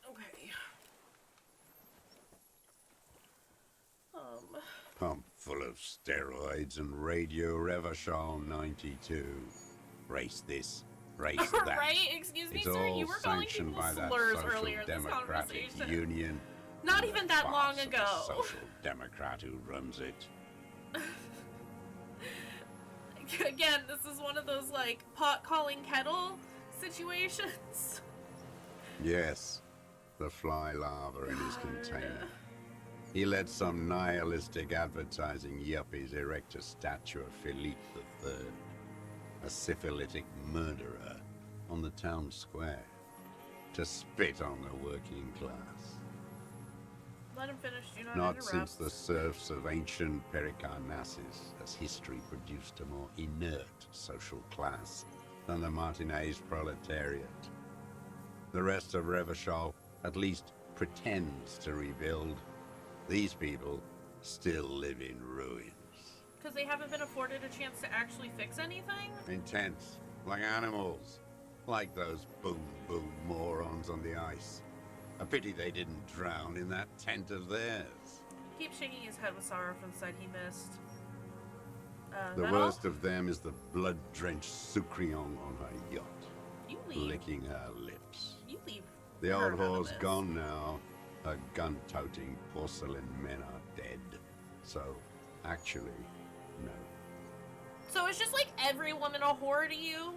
Okay. Pump full of steroids and Radio Revachol 92. Race this, race that. Right? Excuse me, It's sir. all You were calling sanctioned people by that slurs Social earlier in this Democratic conversation. Union. Not even that long Farce of the ago. Social Democrat who runs it. Again, this is one of those, like, pot calling kettle situations. Yes, the fly larva in his container. He let some nihilistic advertising yuppies erect a statue of Philippe III, a syphilitic murderer, on the town square, to spit on the working class. Let him finish, do not Not interrupt. since the serfs of ancient Pericarnassus has history produced a more inert social class than the Martinez proletariat. The rest of Revachol at least pretends to rebuild. These people still live in ruins. Because they haven't been afforded a chance to actually fix anything? Intense, like animals. Like those boom-boom morons on the ice. A pity they didn't drown in that tent of theirs. He keeps shaking his head with sorrow for the side he missed. The that worst all? of them is the blood-drenched Sucrion on her yacht, You leave. licking her lips. You leave. The her old out of whore's this. gone now. Her gun-toting porcelain men are dead. So, actually, no. So it's just like every woman a whore to you?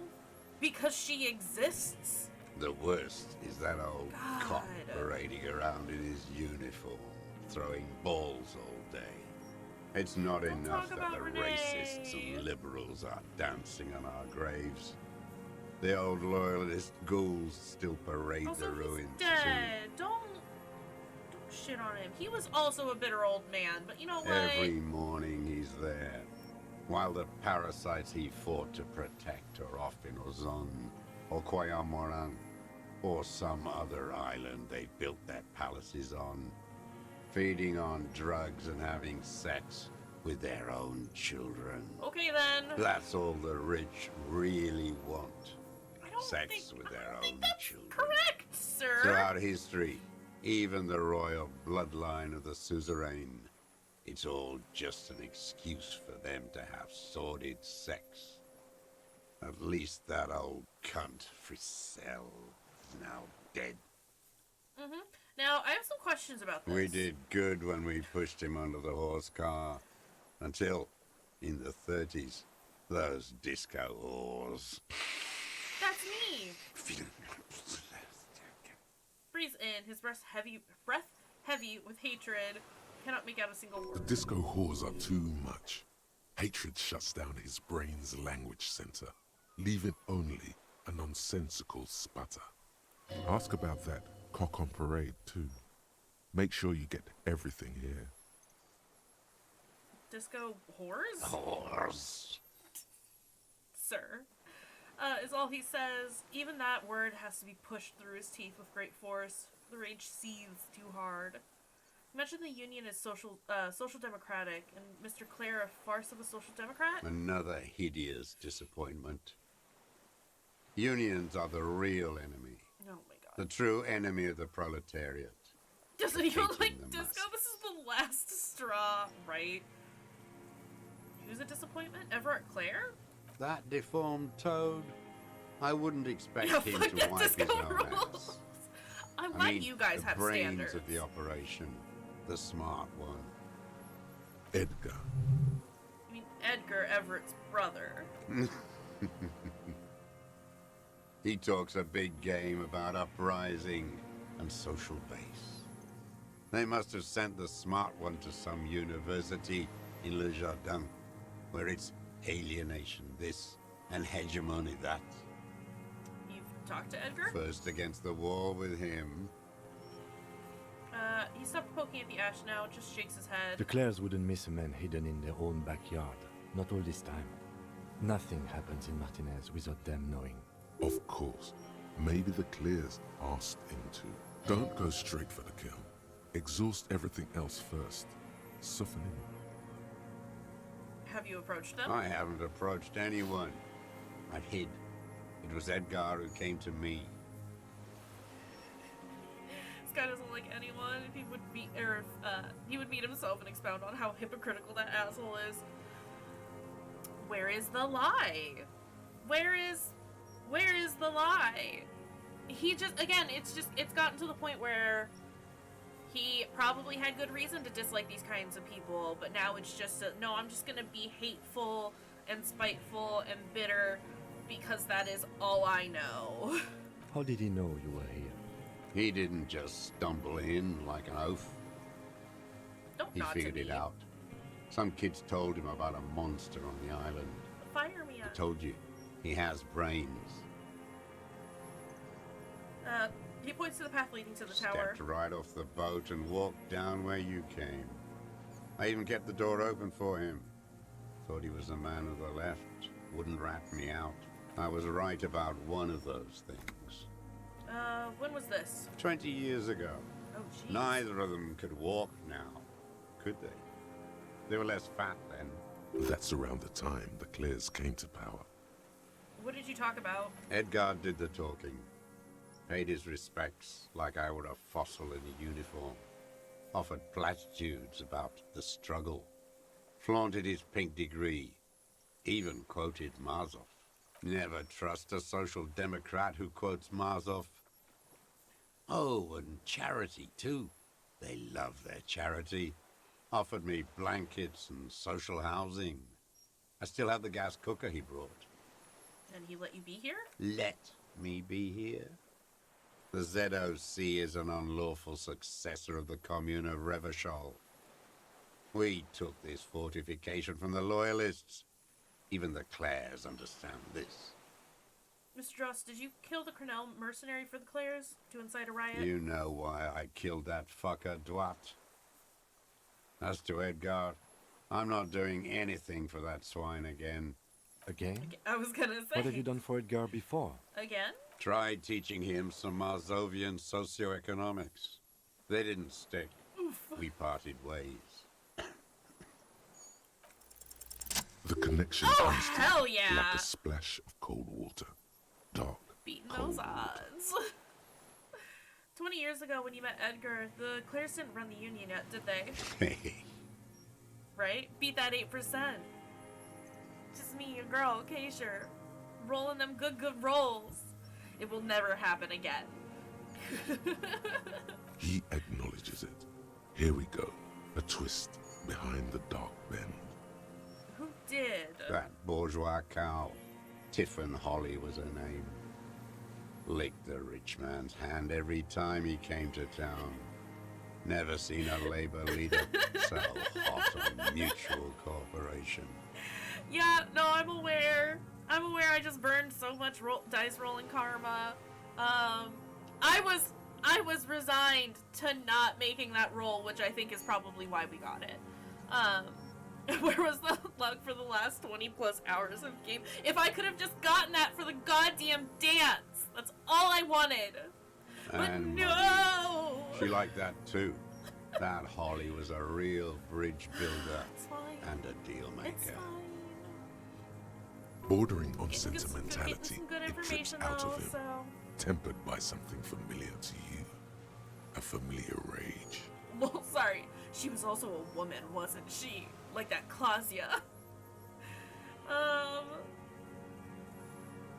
Because she exists? The worst is that old cop God. parading around in his uniform, throwing balls all day. It's not Don't enough talk that the about Renee. racists and liberals are dancing on our graves. The old loyalist ghouls still parade Also, the he's ruins dead. Don't shit on him. He was also a bitter old man, but you know too. what? Every morning he's there, while the parasites he fought to protect are off in Ozon, or Quayamoran, or some other island they built their palaces on, feeding on drugs and having sex with their own children. Okay then. That's all the rich really want. I don't sex with their own children. Correct, sir. Throughout history, even the royal bloodline of the suzerain, it's all just an excuse for them to have sordid sex. At least that old cunt, Frisell, is now dead. Now, I have some questions about this. We did good when we pushed him under the horse car. Until, in the 30s, those disco whores. That's me. Breathes in, his breath heavy with hatred. Cannot make out a single The word. disco whores are too much. Hatred shuts down his brain's language center, leaving only a nonsensical sputter. Ask about that cock on parade too. Make sure you get everything here. Disco whores? Whores. Sir. Is all he says. Even that word has to be pushed through his teeth with great force. The rage seethes too hard. Imagine the Union is social democratic, and Mr. Clare a farce of a social democrat? Another hideous disappointment. Unions are the real enemy. Oh my god. The true enemy of the proletariat. Doesn't even hating like the disco? masses. This is the last straw, right? Who's a disappointment? Everett Clare? That deformed toad? I wouldn't expect Yeah, him fuck to that wipe his disco own rules. ass. I'm I glad mean, you guys the have brains standards. of the operation, the smart one. Edgar. I mean, Edgar Everett's brother. He talks a big game about uprising and social base. They must have sent the smart one to some university in Le Jardin, where it's alienation this and hegemony that. You've talked to Edgar? First against the wall with him. He stopped poking at the ash now, just shakes his head. The Clares wouldn't miss a man hidden in their own backyard. Not all this time. Nothing happens in Martinez without them knowing. Of course. Maybe the Clears asked him to. Don't go straight for the kill. Exhaust everything else first. Soften in. Have you approached them? I haven't approached anyone. I hid. It was Edgar who came to me. This guy doesn't like anyone. If he would meet, or if he would meet himself and expound on how hypocritical that asshole is. Where is the lie? Where is the lie? He just, again, it's gotten to the point where he probably had good reason to dislike these kinds of people, but now it's just no, I'm just gonna be hateful and spiteful and bitter because that is all I know. How did he know you were here? He didn't just stumble in like an oaf. Don't He nod to figured me. it out. Some kids told him about a monster on the island. Fire me I up. told you, he has brains. He points to the path leading to the tower. Stepped right off the boat and walked down where you came. I even kept the door open for him. Thought he was a man of the left. Wouldn't rat me out. I was right about one of those things. When was this? 20 years ago. Oh, jeez. Neither of them could walk now, could they? They were less fat then. That's around the time the Clears came to power. What did you talk about? Edgar did the talking. Paid his respects like I were a fossil in a uniform. Offered platitudes about the struggle. Flaunted his pink degree. Even quoted Marzov. Never trust a social democrat who quotes Marzov. Oh, and charity too. They love their charity. Offered me blankets and social housing. I still have the gas cooker he brought. And he let you be here? Let me be here. The ZOC is an unlawful successor of the Commune of Revachol. We took this fortification from the Loyalists. Even the Clares understand this. Mr. Dross, did you kill the Cornell mercenary for the Clares to incite a riot? You know why I killed that fucker, Dwat. As to Edgar, I'm not doing anything for that swine again. Again? I was gonna say. What have you done for Edgar before? Again? Tried teaching him some Marzovian socioeconomics. They didn't stick. We parted ways. The connection Oh, comes to hell you yeah! like a splash of cold water. Dark, Beat those cold. odds. 20 years ago when you met Edgar, the Claires didn't run the Union yet, did they? Right? Beat that 8%. Just me, your girl, Kayshurrr. Rolling them good rolls. It will never happen again. He acknowledges it. Here we go. A twist behind the dark bend. Who did? That bourgeois cow. Tiffin Holly was her name. Licked the rich man's hand every time he came to town. Never seen a labor leader so hot on mutual cooperation. Yeah, no, I'm aware. I just burned so much dice rolling karma. I was resigned to not making that roll, which I think is probably why we got it. Where was the luck for the last 20 plus hours of game? If I could have just gotten that for the goddamn dance, that's all I wanted. But And no! she liked that too. That Holly was a real bridge builder It's fine. and a deal It's maker. fine. Bordering on Getting sentimentality, some good it drips information out though, of him, so... tempered by something familiar to you. A familiar rage. Well, sorry. She was also a woman, wasn't she? Like that Claudia.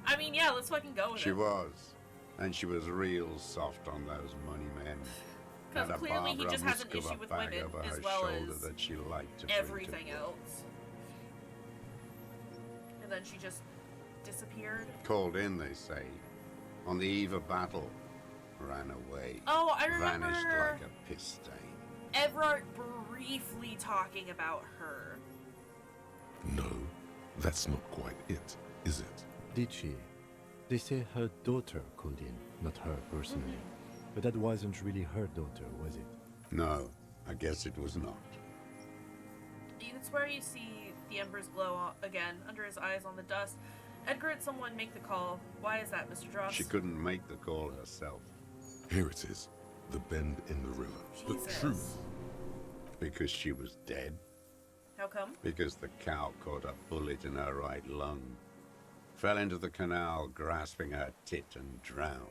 I mean, yeah, let's fucking go with She it. was. And she was real soft on those money men. Because Had a clearly he Barbara just has an Muscova issue with bag women over as her well shoulder as that she liked to bring to everything work. else. And then she just disappeared. Called in, they say. On the eve of battle. Ran away. Oh, I remember Vanished like a piss stain. Everard briefly talking about her. No, that's not quite it, is it? Did she? They say her daughter called in, not her personally. But that wasn't really her daughter, was it? No, I guess it was not. It's where you see the embers glow again under his eyes on the dust. Edgar had someone make the call. Why is that, Mr. Dross? She couldn't make the call herself. Here it is, the bend in the river. The Jesus. truth. Because she was dead. How come? Because the cow caught a bullet in her right lung. Fell into the canal, grasping her tit and drowned.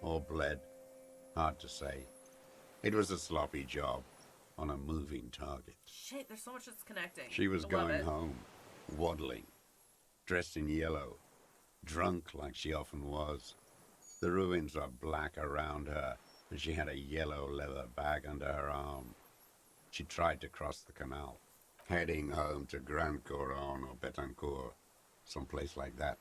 Or bled. Hard to say. It was a sloppy job on a moving target. Shit, there's so much that's connecting. She was I love going it. home, waddling, dressed in yellow, drunk like she often was. The ruins were black around her, and she had a yellow leather bag under her arm. She tried to cross the canal, heading home to Grand Couronne or Betancourt, someplace like that,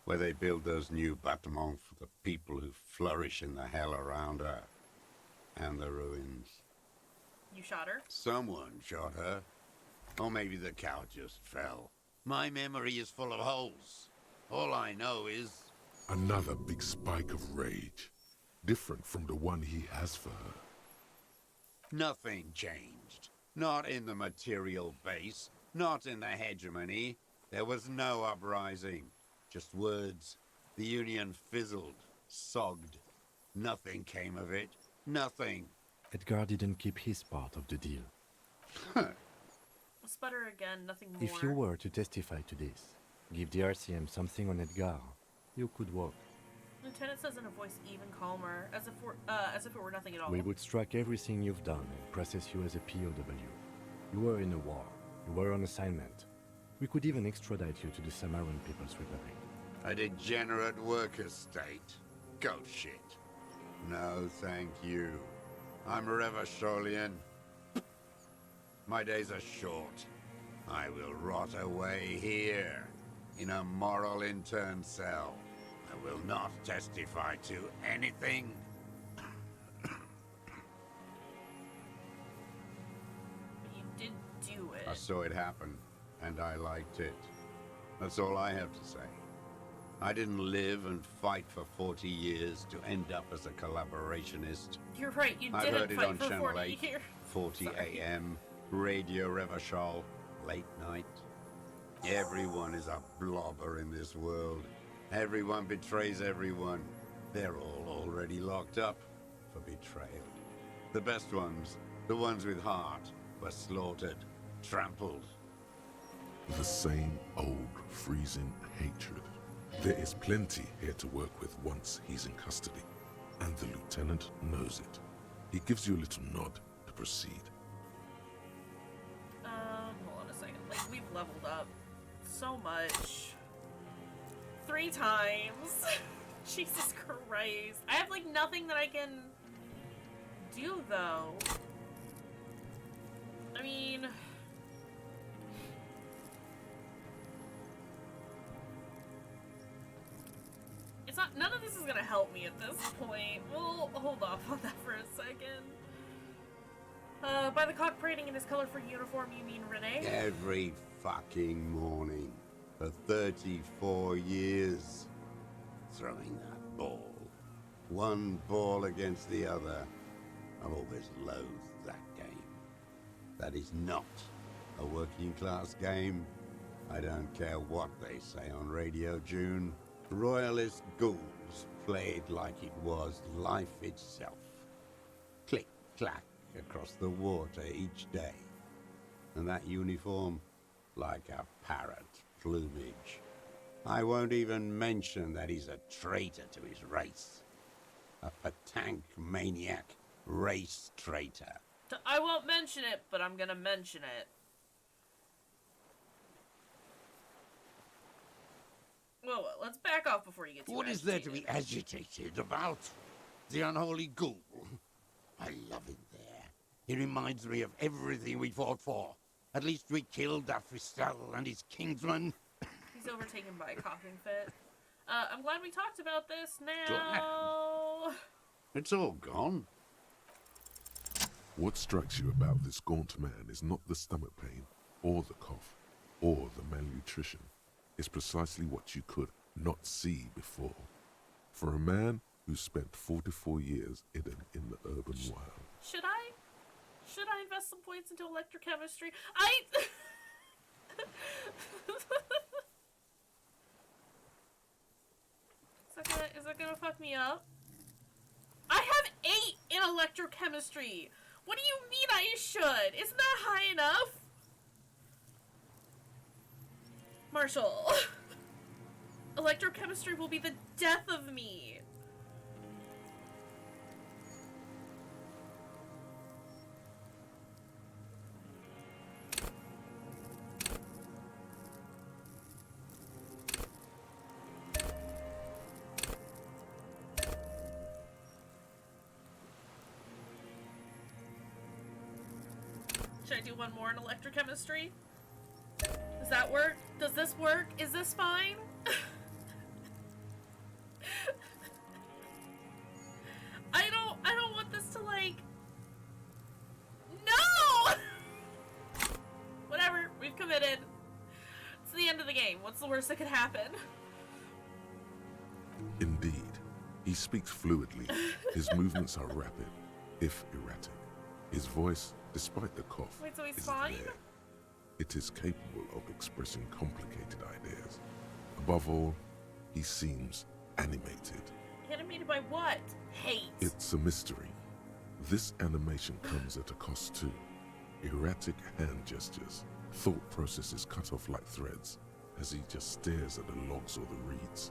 where they build those new bâtiments for the people who flourish in the hell around her, and the ruins. You shot her? Someone shot her. Or maybe the cow just fell. My memory is full of holes. All I know is... Another big spike of rage, different from the one he has for her. nothing changed. Not in the material base, not in the hegemony. There was no uprising. Just words. The Union fizzled, sogged. Nothing came of it. Nothing. Edgar didn't keep his part of the deal. Sputter again, nothing more. If you were to testify to this, give the RCM something on Edgar, you could walk. Lieutenant says in a voice even calmer, as if it were nothing at all. We would strike everything you've done and process you as a POW. You were in a war. You were on assignment. We could even extradite you to the Samaran People's Republic. A degenerate worker state. Go shit. No, thank you. I'm Revacholian. My days are short. I will rot away here, in a moral intern cell. I will not testify to anything. But you did do it. I saw it happen, and I liked it. That's all I have to say. I didn't live and fight for 40 years to end up as a collaborationist. You're right, you I've didn't heard it fight on for Channel 40 8, years. 40 Sorry. a.m., Radio Revachol, late night. Everyone is a blobber in this world. Everyone betrays everyone. They're all already locked up for betrayal. The best ones, the ones with heart, were slaughtered, trampled. The same old freezing hatred. There is plenty here to work with once he's in custody, and the lieutenant knows it. He gives you a little nod to proceed. Hold on a second. Like, we've leveled up so much. 3 times. Jesus Christ. I have, like, nothing that I can do, though. I mean... It's not- none of this is gonna help me at this point. We'll hold off on that for a second. By the cock parading in his colorful uniform, you mean Renee? Every fucking morning for 34 years. Throwing that ball. One ball against the other. I've always loathed that game. That is not a working class game. I don't care what they say on Radio June. Royalist ghouls played like it was life itself. Click, clack across the water each day. And that uniform, like a parrot plumage. I won't even mention that he's a traitor to his race. A Patank maniac race traitor. I won't mention it, but I'm gonna mention it. Well, let's back off before you get too What is there to be agitated about? The unholy ghoul. I love it there. He reminds me of everything we fought for. At least we killed Afristel and his kingsman. He's overtaken by a coughing fit. I'm glad we talked about this now. It's all gone. What strikes you about this gaunt man is not the stomach pain, or the cough, or the malnutrition. It's precisely what you could not see before. For a man who spent 44 years hidden in the urban wild. Should I invest some points into electrochemistry? Is that gonna fuck me up? I have 8 in electrochemistry! What do you mean I should? Isn't that high enough? Marshall. Electrochemistry will be the death of me. Should I do one more in electrochemistry? Does that work? Does this work? Is this fine? I don't want this to, like... No! Whatever, we've committed. It's the end of the game. What's the worst that could happen? Indeed. He speaks fluidly. His movements are rapid, if erratic. His voice, despite the cough, Wait, so he's is fine? there. It is capable of expressing complicated ideas. Above all, he seems animated. Animated by what? Hate. It's a mystery. This animation comes at a cost too. Erratic hand gestures, thought processes cut off like threads, as he just stares at the logs or the reeds.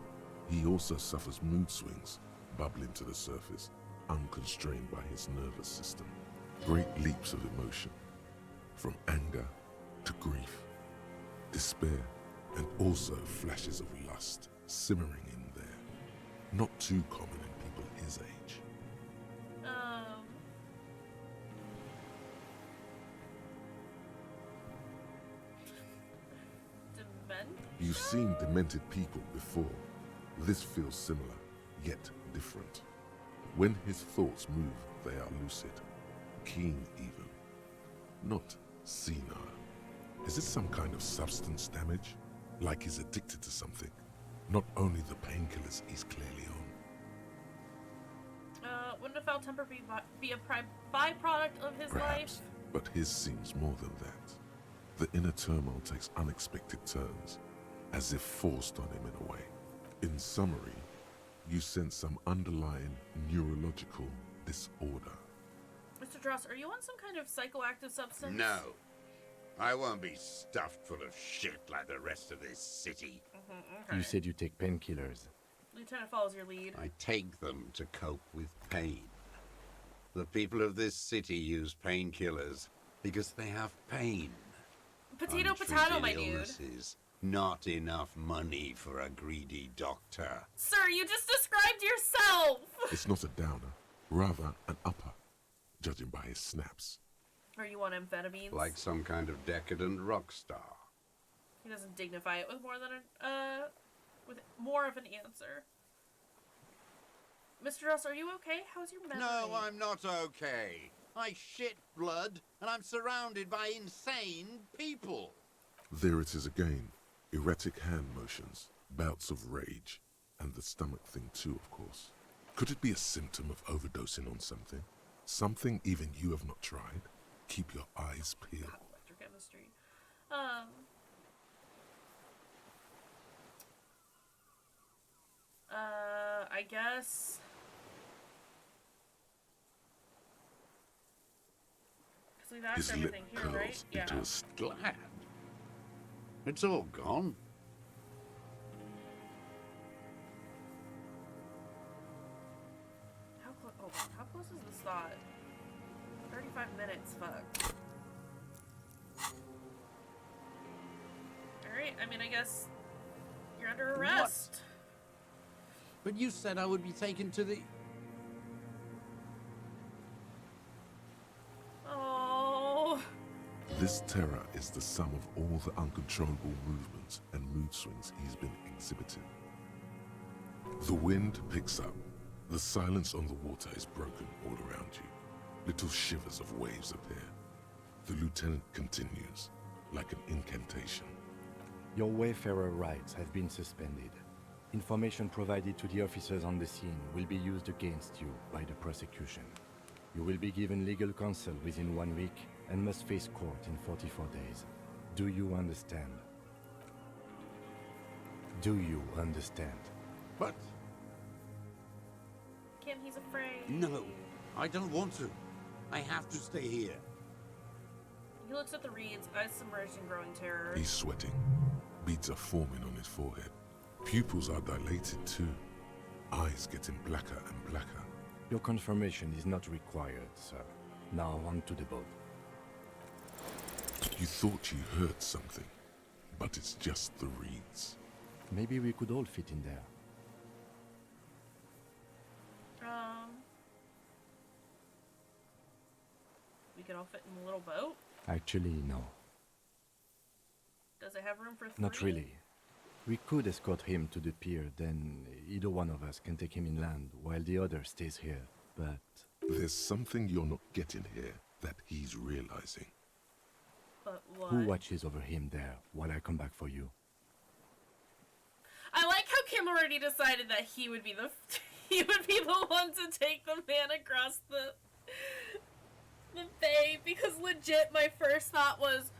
He also suffers mood swings, bubbling to the surface, unconstrained by his nervous system. Great leaps of emotion, from anger to grief, despair, and also flashes of lust simmering in there. Not too common in people his age. You've seen demented people before. This feels similar, yet different. When his thoughts move, they are lucid, keen even, not senile. Is it some kind of substance damage? Like he's addicted to something? Not only the painkillers he's clearly on. Wouldn't a foul temper be a byproduct of his Perhaps, life? but his seems more than that. The inner turmoil takes unexpected turns, as if forced on him in a way. In summary, you sense some underlying neurological disorder. Mr. Dross, are you on some kind of psychoactive substance? No. I won't be stuffed full of shit like the rest of this city. Okay. You said you take painkillers. Lieutenant follows your lead. I take them to cope with pain. The people of this city use painkillers because they have pain. Potato, Untreated my dude. illnesses. Not enough money for a greedy doctor. Sir, you just described yourself! It's not a downer, rather an upper, judging by his snaps. Are you on amphetamines? Like some kind of decadent rock star. He doesn't dignify it with with more of an answer. Mr. Ross, are you okay? How's your memory? No, I'm not okay. I shit blood, and I'm surrounded by insane people. There it is again. Erratic hand motions, bouts of rage, and the stomach thing too, of course. Could it be a symptom of overdosing on something? Something even you have not tried? Keep your eyes peeled. God, electrochemistry. I guess... Because we've asked His lip everything here, curls right? Yeah. into a Glad. It's all gone. How close is this thought? 35 minutes, fuck. Alright, I mean, I guess you're under arrest. But you said I would be taken to the... Oh. This terror is the sum of all the uncontrollable movements and mood swings he's been exhibiting. The wind picks up. The silence on the water is broken all around you. Little shivers of waves appear. The lieutenant continues, like an incantation. Your Wayfarer rights have been suspended. Information provided to the officers on the scene will be used against you by the prosecution. You will be given legal counsel within 1 week and must face court in 44 days. Do you understand? Do you understand? But... Kim, he's afraid. no, I don't want to. I have to stay here. He looks at the reeds, eyes submerged in growing terror. He's sweating. Beads are forming on his forehead. Pupils are dilated too. Eyes getting blacker and blacker. Your confirmation is not required, sir. Now on to the boat. You thought you heard something, but it's just the reeds. Maybe we could all fit in there. We could all fit in the little boat? Actually, no. Does it have room for 3? Not really. We could escort him to the pier, then either one of us can take him inland while the other stays here. But There's something you're not getting here that he's realizing. But what? who watches over him there while I come back for you? I like how Kim already decided that he would be the he would be the one to take the man across the bay, because legit my first thought was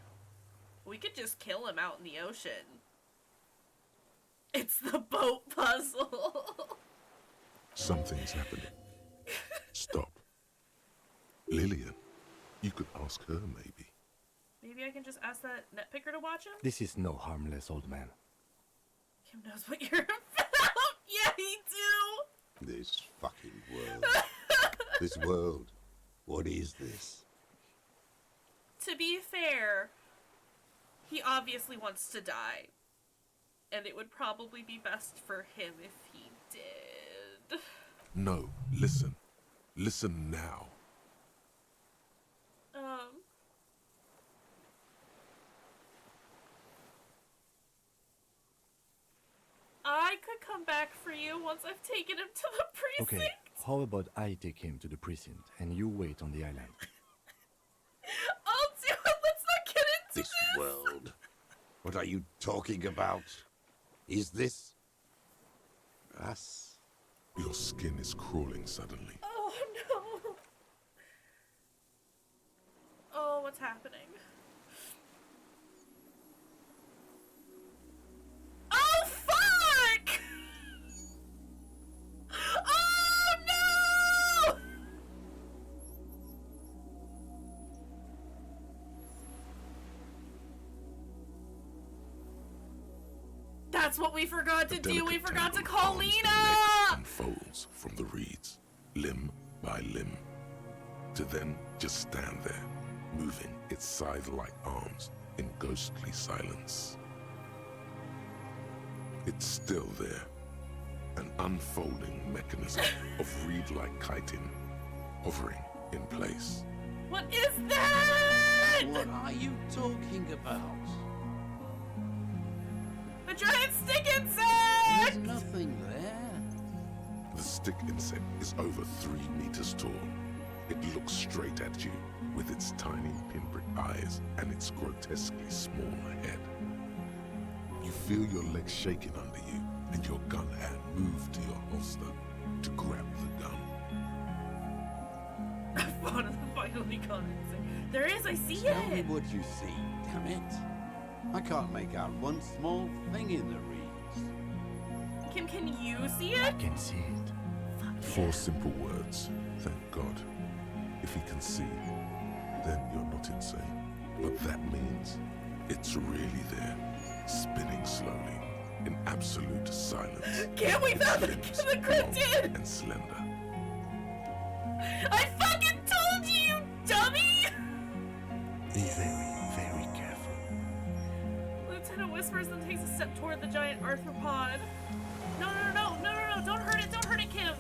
we could just kill him out in the ocean. It's the boat puzzle. Something's happening. Stop. Lillian, you could ask her maybe. Maybe I can just ask that net picker to watch him? This is no harmless old man. Kim knows what you're about. Yeah, he do. This fucking world. This world. What is this? To be fair, he obviously wants to die. And it would probably be best for him if he did. No, listen. Listen now. I could come back for you once I've taken him to the precinct. Okay, how about I take him to the precinct and you wait on the island? I'll do it. Let's not get into This world. What are you talking about? Is this... us? Your skin is crawling suddenly. Oh no. Oh, what's happening? Oh fuck! Oh no! That's what we forgot A to do. We delicate forgot to tangle call arms and Lena. legs unfolds from the reeds, limb by limb, to then just stand there, moving its scythe-like arms in ghostly silence. It's still there, an unfolding mechanism of reed-like chitin, hovering in place. What is that? What are you talking about? A giant stick There's insect! nothing there. The stick insect is over 3 meters tall. It looks straight at you with its tiny pinprick eyes and its grotesquely small head. You feel your legs shaking under you and your gun hand move to your holster to grab the gun. Finally got it. There is, I see Tell me it! what you see, damn it. I can't make out one small thing in the reeds. Kim, can you see I it? can see it. 4 simple words, thank God. If he can see, then you're not insane. But that means it's really there, spinning slowly, in absolute silence. Kim, we found the Limbs cryptid! long and slender. I fucking told you, you dummy! Be very, very careful. Lieutenant whispers and takes a step toward the giant arthropod. No, don't hurt it, Kim!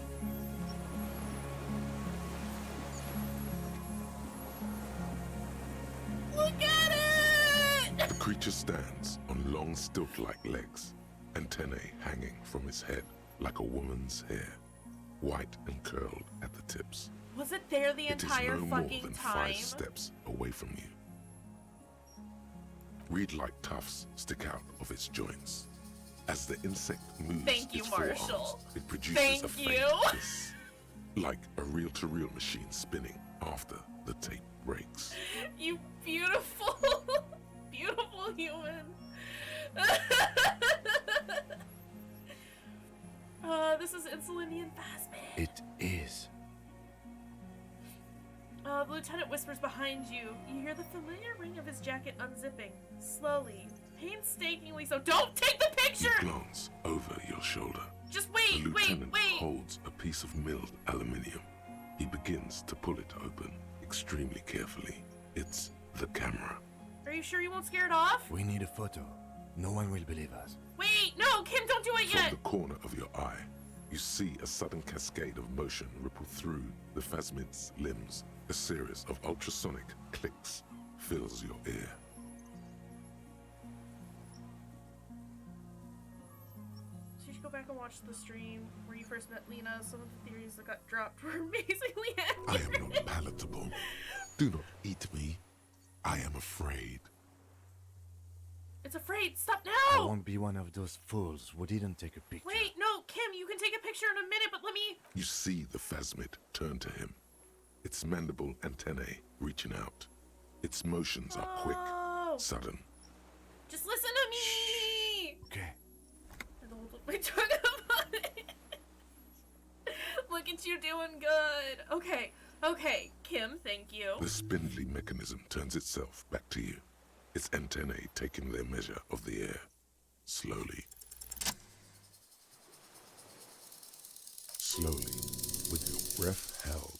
Look at it! The creature stands on long stilt-like legs, antennae hanging from its head like a woman's hair, white and curled at the tips. Was it there the It is entire no more fucking than time? 5 steps away from you. Reed-like tufts stick out of its joints. As the insect moves Thank you, its Marshall. forearms, it produces Thank a faint you. hiss, like a reel-to-reel machine spinning after the tape breaks. You beautiful, beautiful human. This is Insulinian Phasmid. It is. The lieutenant whispers behind you. You hear the familiar ring of his jacket unzipping, slowly, painstakingly so. Don't take the You picture! glance over your shoulder. Just The wait, lieutenant wait! holds a piece of milled aluminium. He begins to pull it open extremely carefully. It's the camera. Are you sure you won't scare it off? We need a photo. No one will believe us. Wait, no, Kim, don't do it From yet! the corner of your eye, you see a sudden cascade of motion ripple through the phasmid's limbs. A series of ultrasonic clicks fills your ear. So you should go back and watch the stream where you first met Lena. Some of the theories that got dropped were amazingly I accurate. am not palatable. Do not eat me. I am afraid. It's afraid. Stop I now! won't be one of those fools who didn't take a picture. Wait, no, Kim, you can take a picture in a minute, but let me. You see the phasmid turn to him, its mandible antennae reaching out. Its motions are quick, Oh, sudden. just listen to me! Okay. I don't hold my tongue about it. Look at you doing good. Okay, Kim, thank you. The spindly mechanism turns itself back to you, its antennae taking their measure of the air, slowly. Slowly, with your breath held,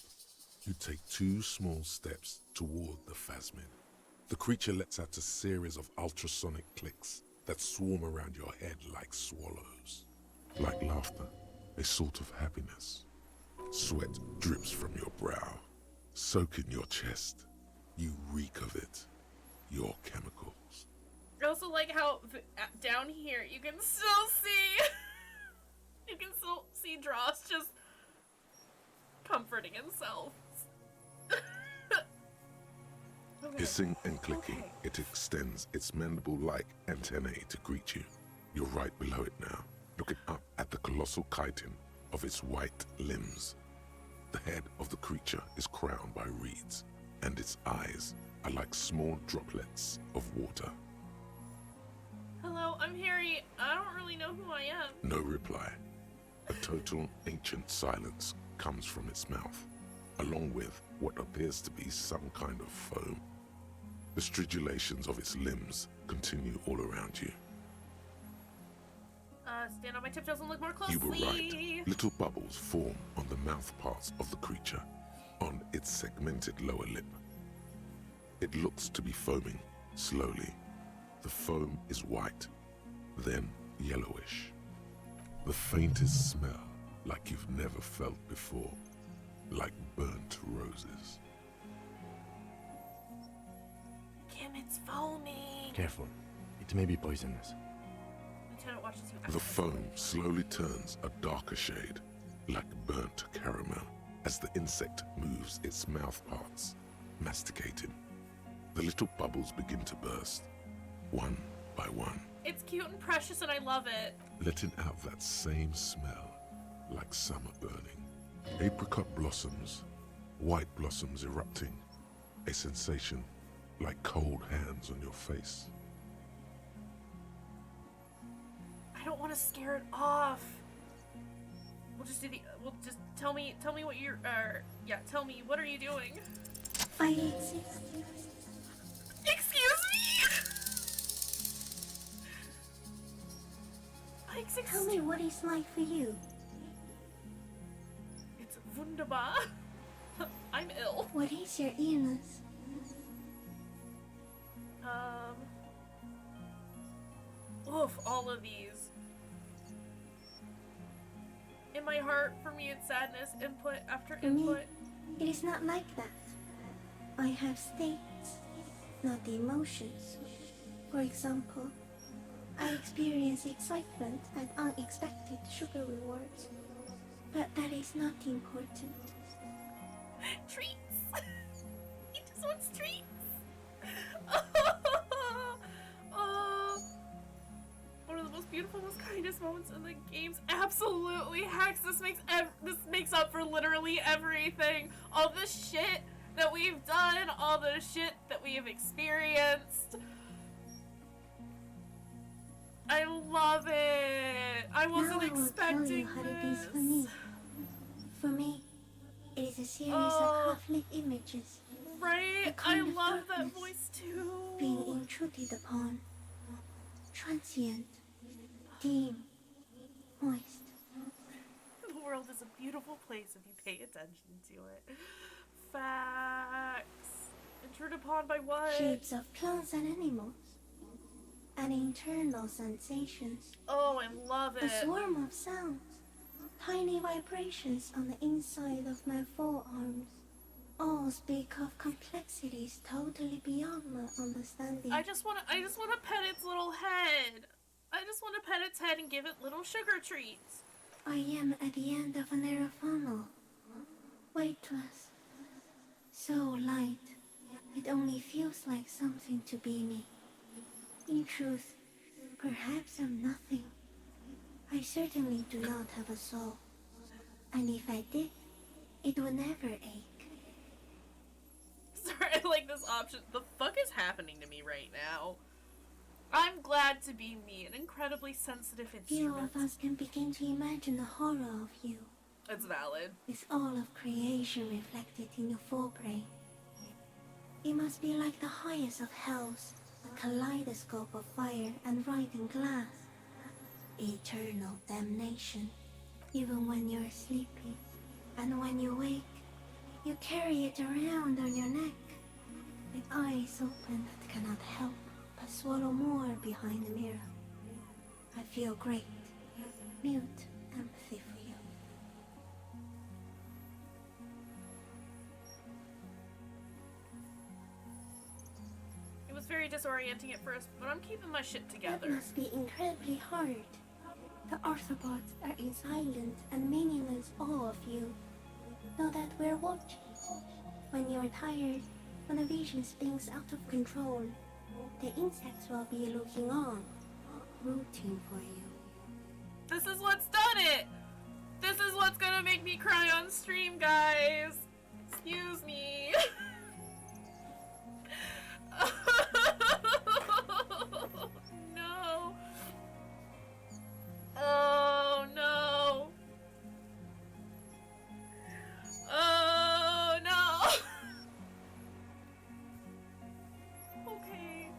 you take 2 small steps toward the phasmid. The creature lets out a series of ultrasonic clicks that swarm around your head like swallows. Like laughter, a sort of happiness. Sweat drips from your brow, soaking your chest. You reek of it, your chemicals. I also like how down here you can still see. You can still see Dross just comforting himself. Okay. Hissing and clicking, Okay. it extends its mandible-like antennae to greet you. You're right below it now, looking up at the colossal chitin of its white limbs. The head of the creature is crowned by reeds, and its eyes are like small droplets of water. Hello, I'm Harry. I don't really know who I am. No reply. A total ancient silence comes from its mouth, along with what appears to be some kind of foam. The stridulations of its limbs continue all around you. stand on my tiptoes and look more You closely. were right. Little bubbles form on the mouth parts of the creature, on its segmented lower lip. It looks to be foaming, slowly. The foam is white, then yellowish. The faintest smell like you've never felt before, like burnt roses. Kim, it's foaming. Careful. It may be poisonous. Lieutenant watches you. The foam slowly turns a darker shade, like burnt caramel, as the insect moves its mouth parts, masticating. The little bubbles begin to burst, one by one, It's cute and precious and I love it. letting out that same smell, like summer burning. Apricot blossoms, white blossoms erupting, a sensation like cold hands on your face. I don't want to scare it off. We'll just tell me what you're, tell me, what are you doing? I exist. Excuse me? I exist. Tell me what it's like for you. It's wunderbar. I'm ill. What is your illness? All of these. In my heart, for me, it's sadness, input after For me, input. it is not like that. I have states, not emotions. For example, I experience excitement and unexpected sugar rewards. But that is not important. Treats. He just wants treats. One of the most beautiful, most kindest moments in the games. Absolutely, Hex. This makes up for literally everything. All the shit that we've done, all the shit that we have experienced. I love it. I wasn't now I will expecting tell you how this. it is for me. For me, it is a series Oh. of half-lit images Right? The I kind of love that darkness voice too. being intruded upon. Transient, dim, moist. The world is a beautiful place if you pay attention to it. Facts. Intruded upon by what? Shapes of plants and animals. And internal sensations. Oh, I love A it. swarm of sounds. Tiny vibrations on the inside of my forearms. All speak of complexities totally beyond my understanding. I just wanna pet its little head. I just wanna pet its head and give it little sugar treats. I am at the end of a narrow funnel. Weightless. So light. It only feels like something to be me. In truth, perhaps I'm nothing. I certainly do not have a soul. And if I did, it would never ache. Sorry, I like this option. The fuck is happening to me right now? I'm glad to be me, an incredibly sensitive Few instrument. of us can begin to imagine the horror of you. It's valid. With all of creation reflected in your forebrain. It must be like the highest of hells, a kaleidoscope of fire and writhing glass. Eternal damnation, even when you're sleeping. And when you wake, you carry it around on your neck, with eyes open that cannot help but swallow more behind the mirror. I feel great, mute empathy for you. It was very disorienting at first, but I'm keeping my shit That together. must be incredibly hard. The Arthropods are in silent and meaningless awe of you. Know that we're watching. When you're tired, when the vision spins out of control, the insects will be looking on, rooting for you. This is what's done it! This is what's gonna make me cry on stream, guys! Excuse me. No. Oh no. Oh no. Okay.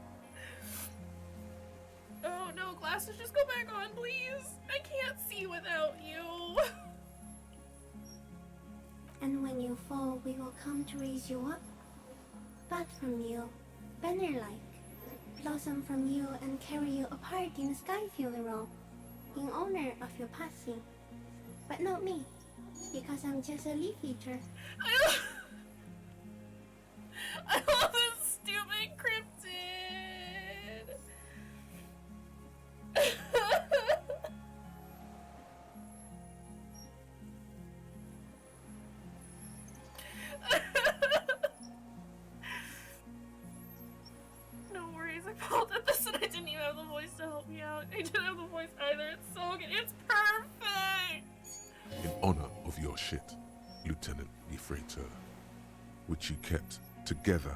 Oh no, glass So just go back on, please. I can't see without you. And when you fall, we will come to raise you up. Bud from you, banner-like, blossom from you and carry you apart in a sky funeral, in honor of your passing. But not me, because I'm just a leaf eater. I love this stupid cryptid. No worries, I pulled at this and I didn't even have the voice to help me out. I didn't have the voice either. It's so good. It's perfect. In honor of your shit, Lieutenant Ifreter, which you kept together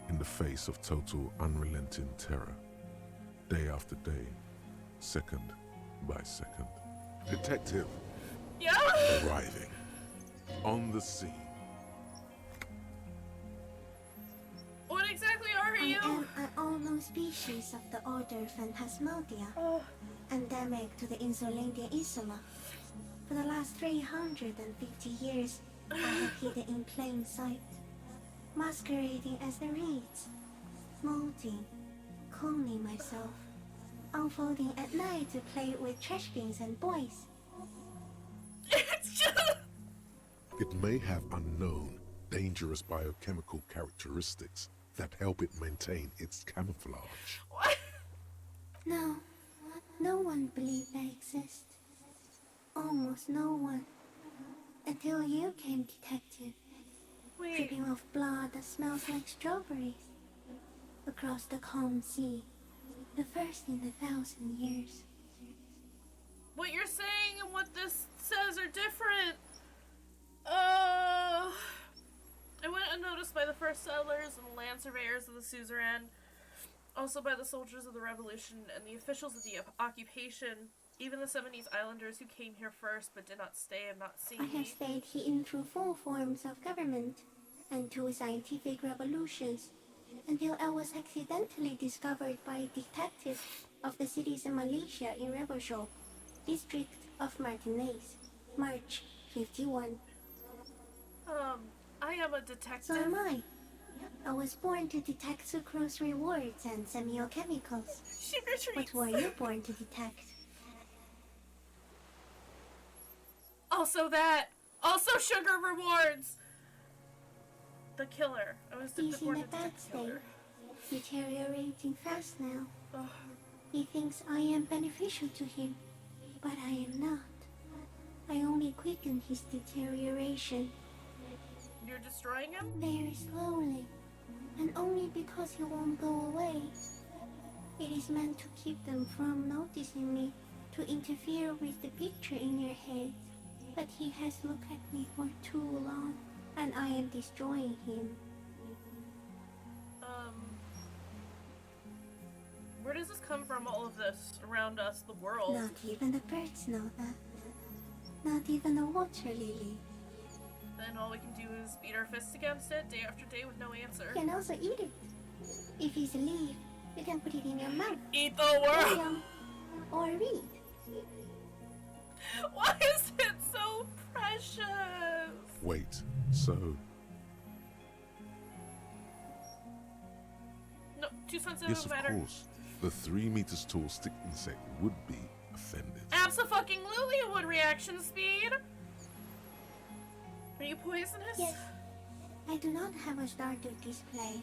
in the face of total unrelenting terror, day after day, second by second. Detective Yeah. arriving on the scene. What exactly are I you? am an unknown species of the order Phantasmadia, Oh. endemic to the Insulandia Isla. For the last 350 years, I have hidden in plain sight, masquerading as the reeds, molding, cloning myself, unfolding at night to play with trash bins and boys. It's just. It may have unknown, dangerous biochemical characteristics that help it maintain its camouflage. What? No, no one believed I exist. Almost no one. Until you came, detective, Wait. dripping off blood that smells like strawberries. Across the calm sea, the first in 1,000 years. What you're saying and what this says are different. I went unnoticed by the first settlers and the land surveyors of the suzerain, also by the soldiers of the revolution and the officials of the occupation, even the 70s islanders who came here first but did not stay and not see I have me. stayed hidden through 4 forms of government and 2 scientific revolutions until I was accidentally discovered by a detective of the citizen militia in Rebelshop, district of Martinez, March 51. I am a detective. So am I. I was born to detect sucrose rewards and semiochemicals. Sugar treats. What were you born to detect? Also that. Also sugar rewards. The killer. I was He's in born a to bad detect state, killer. deteriorating fast now. Ugh. He thinks I am beneficial to him, but I am not. I only quicken his deterioration, You're destroying him? very slowly, and only because he won't go away. It is meant to keep them from noticing me, to interfere with the picture in your head. But he has looked at me for too long, and I am destroying him. Where does this come from, all of this around us, the world? Not even the birds know that. Not even the water lily. Then all we can do is beat our fists against it day after day with no answer. You can also eat it. If it's a leaf, you can put it in your mouth. Eat the Or world! yum, or read. Why is it so precious? Wait, so No, too sensitive yes, of of a matter. course, the 3 meters tall stick insect would be offended. Abso-fucking-lutely it would reaction speed! Are you poisonous? Yes, I do not have a starter display,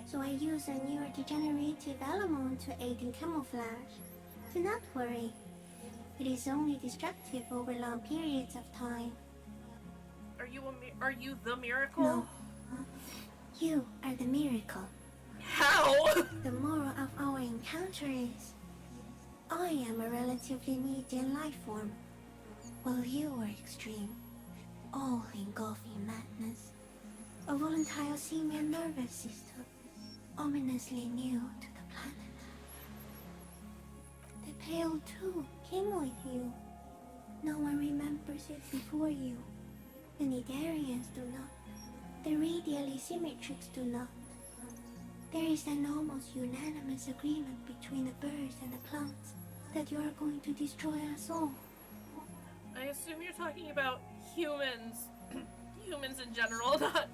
so I use a neurodegenerative element to aid in camouflage. Do not worry. It is only destructive over long periods of time. Are you the miracle? No. You are the miracle. How? The moral of our encounter is, I am a relatively medium life form, while you are extreme, all-engulfing madness. A volatile simian nervous system, ominously new to the planet. The Pale too came with you. No one remembers it before you. The Nidarians do not. The radially symmetrics do not. There is an almost unanimous agreement between the birds and the plants that you are going to destroy us all. I assume you're talking about humans. Humans in general, not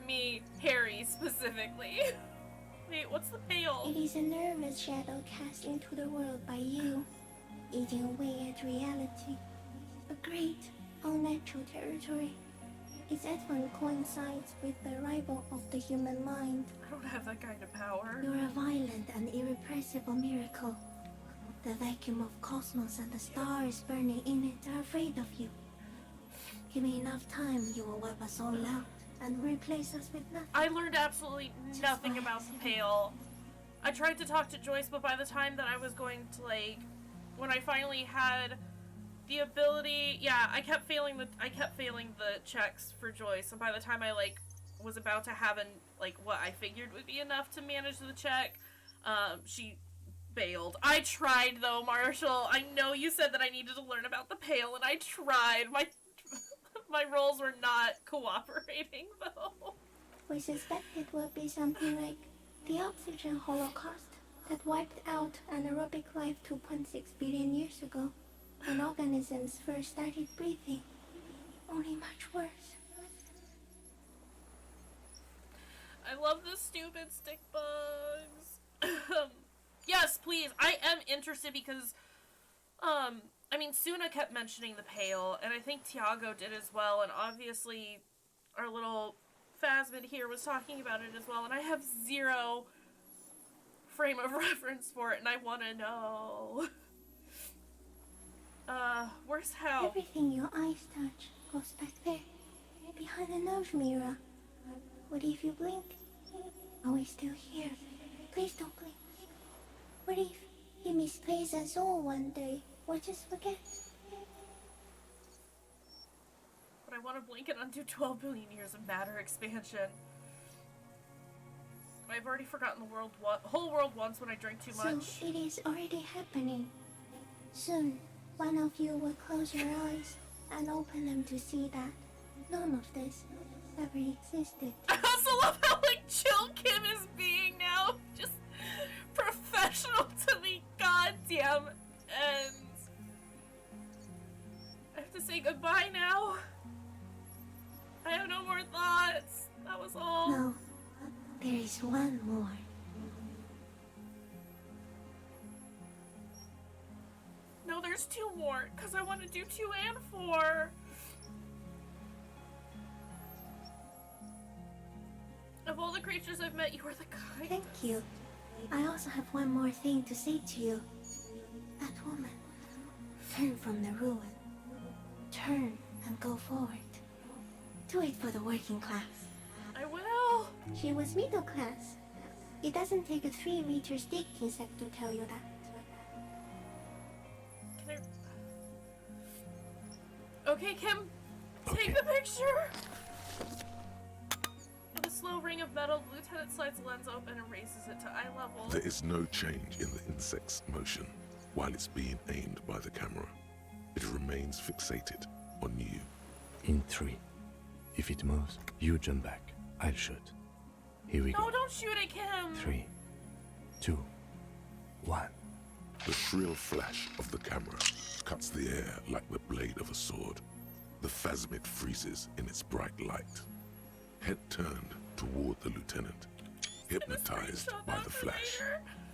me, Harry, specifically. Wait, what's the Pale? It is a nervous shadow cast into the world by you, eating away at reality. A great, unnatural territory. Its advent coincides with the arrival of the human mind. I don't have that kind of power. You're a violent and irrepressible miracle. The vacuum of cosmos and the stars burning in it are afraid of you. Give me enough time, you will wipe us all out and replace us with nothing. I learned absolutely nothing about the Pale. I tried to talk to Joyce, but by the time that I was going to, like, when I finally had the ability, yeah, I kept failing the checks for Joyce, and by the time I, like, was about to have what I figured would be enough to manage the check, she bailed. I tried, though, Marshall. I know you said that I needed to learn about the Pale, and I tried. My rolls were not cooperating, though. We suspect it will be something like the oxygen holocaust that wiped out anaerobic life 2.6 billion years ago, when organisms first started breathing. Only much worse. I love the stupid stick bugs. Yes, please. I am interested because, I mean, Suna kept mentioning the Pale, and I think Tiago did as well, and obviously our little Phasmid here was talking about it as well, and I have zero frame of reference for it, and I want to know. Where's Hal? Everything your eyes touch goes back there, behind the nose mirror. What if you blink? Are we still here? Please don't blink. What if he misplaces us all one day? Or just forget? But I want to blink and undo 12 billion years of matter expansion. I've already forgotten the whole world once when I drank too much. So it is already happening. Soon, one of you will close your eyes and open them to see that none of this ever existed. I also love how, like, chill Kim is being now. Just professional to the goddamn end. I have to say goodbye now. I have no more thoughts. That was all. No, there is one more. No, there's two more, because I want to do 2 and 4. Of all the creatures I've met, you are the kindest. Thank you. I also have one more thing to say to you. That woman. Turn from the ruin. Turn and go forward. Do it for the working class. I will. She was middle class. It doesn't take a 3-meter stick insect to tell you that. Can I... Okay, Kim. Take the picture. With a slow ring of metal, the lieutenant slides the lens open and raises it to eye level. There is no change in the insect's motion while it's being aimed by the camera. It remains fixated on you. In 3. If it moves, you jump back. I'll shoot. Here we go. No, don't shoot it, Kim. 3, 2, 1. The shrill flash of the camera cuts the air like the blade of a sword. The Phasmid freezes in its bright light. Head turned toward the lieutenant, hypnotized by the flash.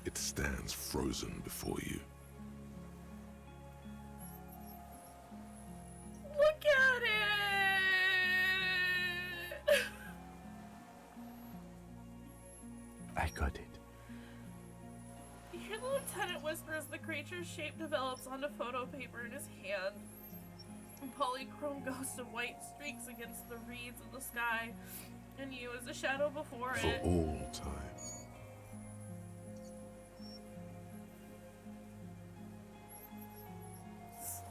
It stands frozen before you. Look at it! I got it. You hear the lieutenant whisper as the creature's shape develops onto photo paper in his hand. A polychrome ghost of white streaks against the reeds of the sky, and you as a shadow before For it. all time.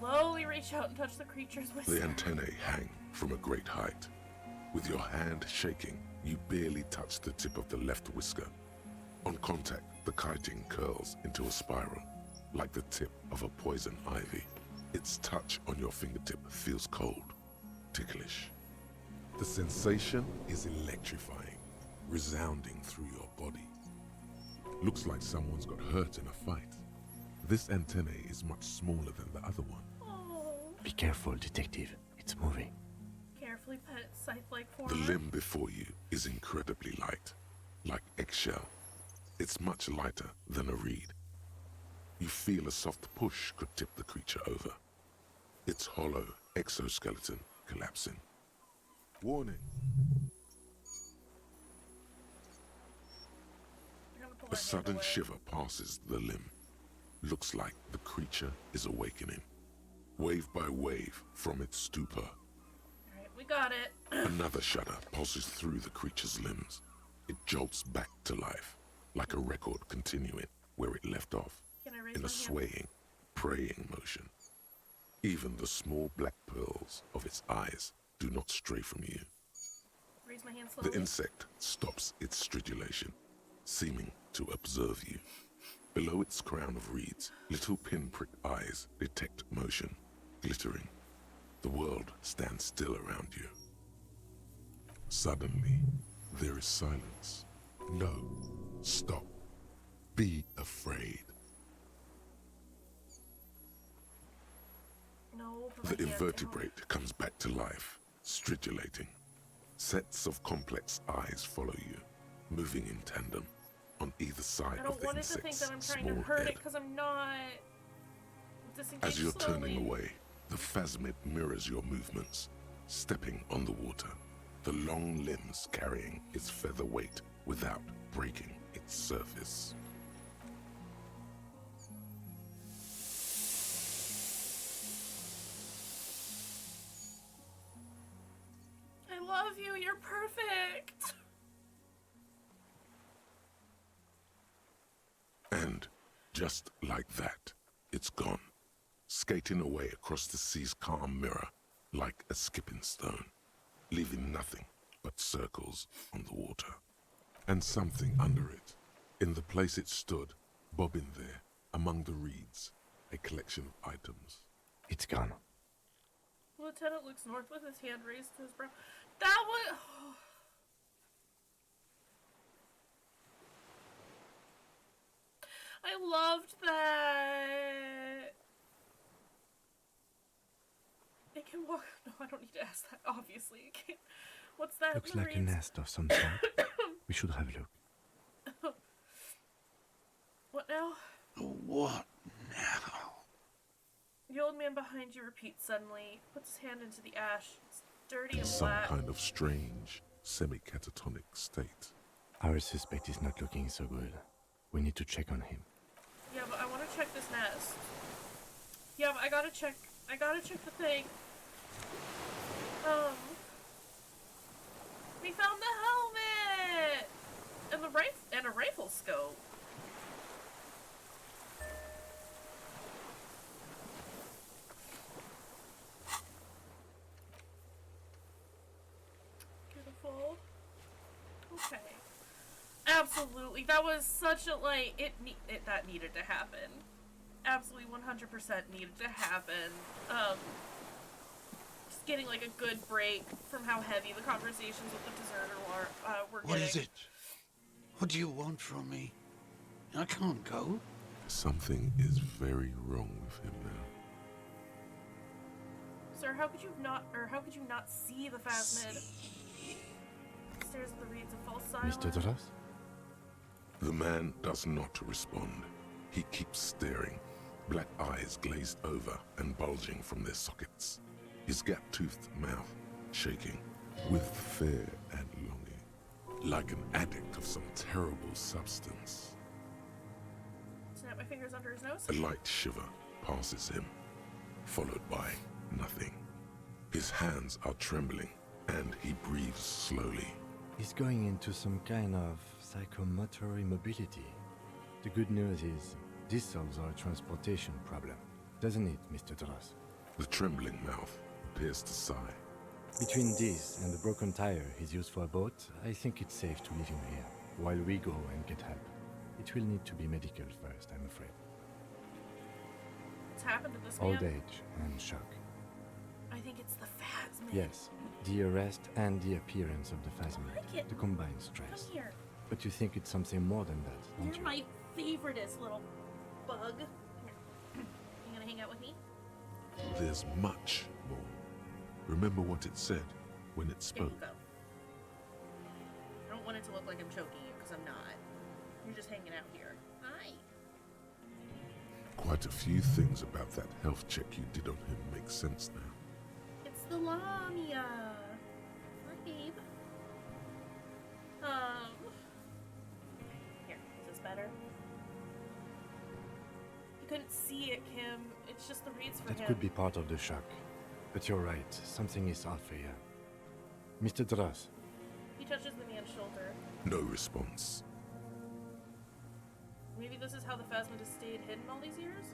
Slowly reach out and touch the creature's whisper. The antennae hang from a great height. With your hand shaking, you barely touch the tip of the left whisker. On contact, the chitin curls into a spiral, like the tip of a poison ivy. Its touch on your fingertip feels cold, ticklish. The sensation is electrifying, resounding through your body. Looks like someone's got hurt in a fight. This antennae is much smaller than the other one. Oh. Be careful, detective. It's moving. Carefully pet scythe-like form. The limb before you is incredibly light, like eggshell. It's much lighter than a reed. You feel a soft push could tip the creature over. Its hollow exoskeleton collapsing. Warning! A sudden shiver passes the limb. Looks like the creature is awakening, wave by wave from its stupor. Alright, we got it. Another shudder pulses through the creature's limbs. It jolts back to life, like a record continuing where it left off, Can I raise in my a hand? swaying, praying motion. Even the small black pearls of its eyes do not stray from you. Raise my hand slowly. The insect stops its stridulation, seeming to observe you. Below its crown of reeds, little pinprick eyes detect motion, glittering. The world stands still around you. Suddenly, there is silence. No, stop. Be afraid. No, put The my hand down. invertebrate comes back to life, stridulating. Sets of complex eyes follow you, moving in tandem on either side I of don't the want it to think insect's that I'm trying small to hurt it head. because I'm not. Disengage As you're slowly. turning away, the phasmid mirrors your movements, stepping on the water, the long limbs carrying its feather weight without breaking its surface. I love you. You're perfect. And just like that, it's gone, skating away across the sea's calm mirror like a skipping stone, leaving nothing but circles on the water. And something under it, in the place it stood, bobbing there, among the reeds, a collection of items. It's gone. Lieutenant looks north with his hand raised to his brow. That was. I loved that. It can walk. No, I don't need to ask that. Obviously, it can. What's that? Looks in the like a reeds? nest of some sort. We should have a look. What now? What now? The old man behind you repeats suddenly, puts his hand into the ash. It's dirty and Some black. kind of strange, semi-catatonic state. Our suspect is not looking so good. We need to check on him. Yeah, but I want to check this nest. Yeah, but I gotta check the thing. We found the helmet! And the and a rifle scope. Beautiful. Okay. Absolutely. That was such a, like, that needed to happen. Absolutely 100% needed to happen. Just getting, like, a good break from how heavy the conversations with the deserter were getting. What is it? What do you want from me? I can't go. Something is very wrong with him now. Sir, how could you not see the phasmid? Stares at the reeds and falls silent. Mr. Doras? The man does not respond. He keeps staring, black eyes glazed over and bulging from their sockets. His gap-toothed mouth shaking with fear and longing, like an addict of some terrible substance. Snap my fingers under his nose. A light shiver passes him, followed by nothing. His hands are trembling, and he breathes slowly. He's going into some kind of psychomotor immobility. The good news is, this solves our transportation problem, doesn't it, Mr. Doras? The trembling mouth appears to sigh. Between this and the broken tire he's used for a boat, I think it's safe to leave him here, while we go and get help. It will need to be medical first, I'm afraid. What's happened to this Old man? age and shock. I think it's the phasmid. Yes, the arrest and the appearance of the phasmid, like it. the combined Come stress. here. But you think it's something more than that, don't You're you? my favoriteest little bug. Come here. hang out with me? There's much more. Remember what it said when it There you spoke. go. I don't want it to look like I'm choking you, because I'm not. You're just hanging out here. Hi. Quite a few things about that health check you did on him make sense now. It's the Lamia. Hi, babe. Here, is this better? You couldn't see it, Kim. It's just the reads for That him. could be part of the shock. But you're right, something is off here. Mr. Dross, He touches the man's shoulder. No response. Maybe this is how the Phasmid has stayed hidden all these years?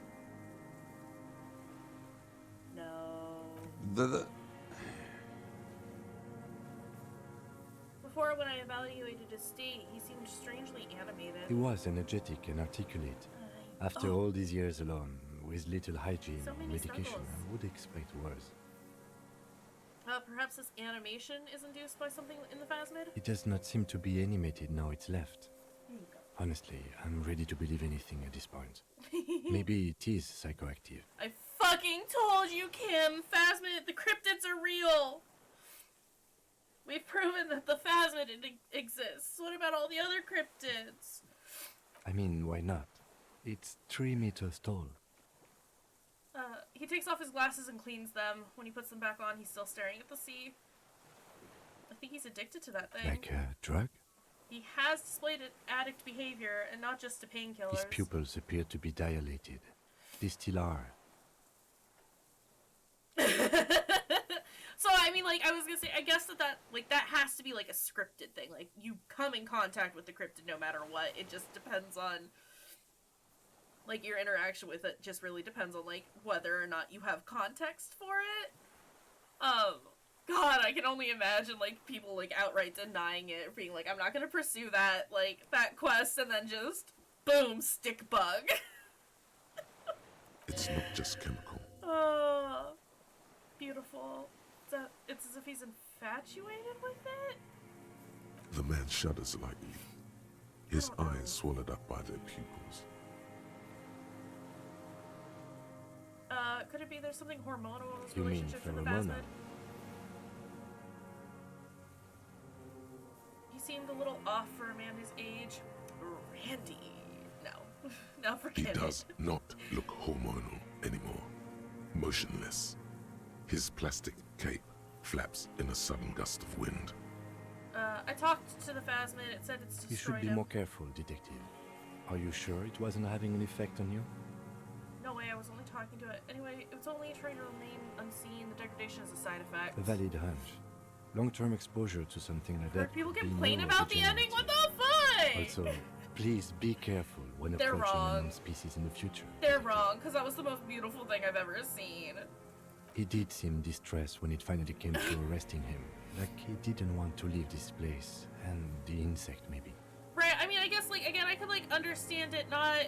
No. Before, when I evaluated his state, he seemed strangely animated. he was energetic and articulate. After Oh. all these years alone, with little hygiene So and many medication, struggles. I would expect worse. Perhaps this animation is induced by something in the Phasmid? It does not seem to be animated now it's left. Here you go. Honestly, I'm ready to believe anything at this point. Maybe it is psychoactive. I fucking told you, Kim! Phasmid, the cryptids are real! We've proven that the Phasmid exists. What about all the other cryptids? I mean, why not? It's 3 meters tall. He takes off his glasses and cleans them. When he puts them back on, he's still staring at the sea. I think he's addicted to that thing. Like a drug? He has displayed addict behavior, and not just to painkillers. His pupils appear to be dilated. They still are. So, I mean, like, I was gonna say, I guess that has to be, like, a scripted thing. Like, you come in contact with the cryptid no matter what. It just depends on, like, your interaction with it just really depends on, like, whether or not you have context for it. God, I can only imagine, like, people, like, outright denying it, being like, I'm not gonna pursue that, like, that quest, and then just, boom, stick bug. It's not just chemical. Oh, beautiful. It's as if he's infatuated with it? The man shudders lightly, his eyes swallowed up by their pupils. Could it be there's something hormonal in his You mean relationship with the pheromonal? Phasmid? He seemed a little off for a man his age. Randy. No. No, He forget it. does not look hormonal anymore. Motionless. His plastic cape flaps in a sudden gust of wind. I talked to the Phasmid. It said it's You should destroyed be him. more careful, detective. Are you sure it wasn't having an effect on you? No way, I was only talking to it. Anyway, it's only trying to remain unseen. The degradation is a side effect. A valid hunch. Long-term exposure to something like Heard that people could be complain about the ending? What the fuck? Also, please be careful when They're approaching wrong. unknown species in the future. They're wrong, because that was the most beautiful thing I've ever seen. He did seem distressed when it finally came to arresting him. Like he didn't want to leave this place. And the insect, maybe. Right, I mean, I guess, like, again, I could, like, understand it not...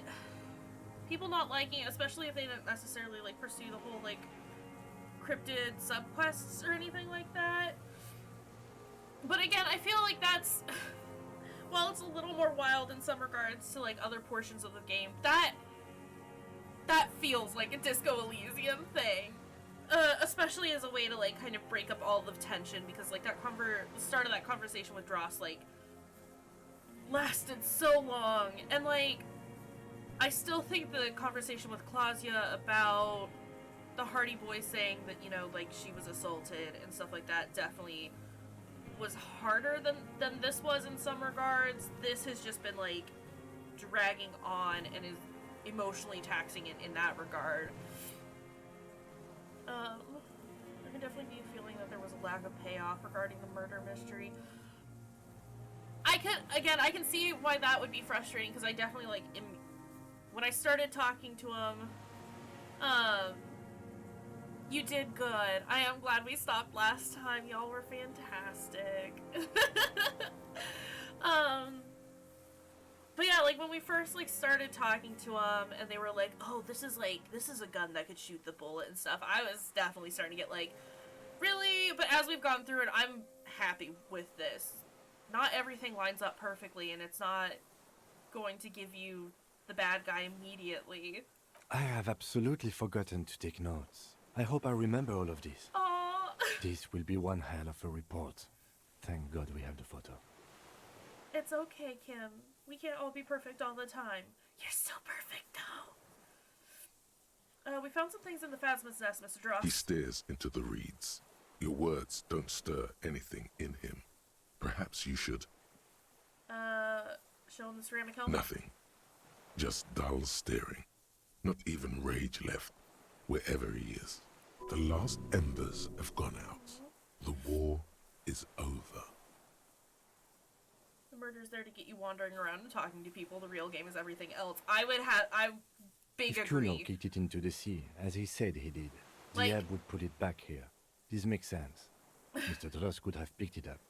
People not liking it, especially if they didn't necessarily, like, pursue the whole, like, cryptid subquests or anything like that. But again, I feel like that's... While it's a little more wild in some regards to, like, other portions of the game, that feels like a Disco Elysium thing. Especially as a way to, like, kind of break up all the tension, because, like, the start of that conversation with Dross, like, lasted so long, and, like, I still think the conversation with Claudia about the Hardy Boy saying that, you know, like, she was assaulted and stuff like that definitely was harder than this was in some regards. This has just been, like, dragging on and is emotionally taxing in that regard. There can definitely be a feeling that there was a lack of payoff regarding the murder mystery. I can see why that would be frustrating, because I definitely, like, when I started talking to him, you did good. I am glad we stopped last time. Y'all were fantastic. But yeah, like, when we first, like, started talking to him, and they were like, oh, this is a gun that could shoot the bullet and stuff, I was definitely starting to get, like, really? But as we've gone through it, I'm happy with this. Not everything lines up perfectly, and it's not going to give you the bad guy immediately. I have absolutely forgotten to take notes. I hope I remember all of this. Aw. This will be one hell of a report. Thank God we have the photo. It's okay, Kim. We can't all be perfect all the time. You're so perfect, though. We found some things in the Phasma's nest, Mr. Dross. He stares into the reeds. Your words don't stir anything in him. Perhaps you should. Show him the ceramic helmet? Nothing. Just dull staring. Not even rage left, wherever he is. The last embers have gone out. The war is over. The murder's there to get you wandering around and talking to people. The real game is everything else. Big If agree. Kuno kicked it into the sea, as he said he did, Like- Diab would put it back here. This makes sense. Mr. Dross could have picked it up.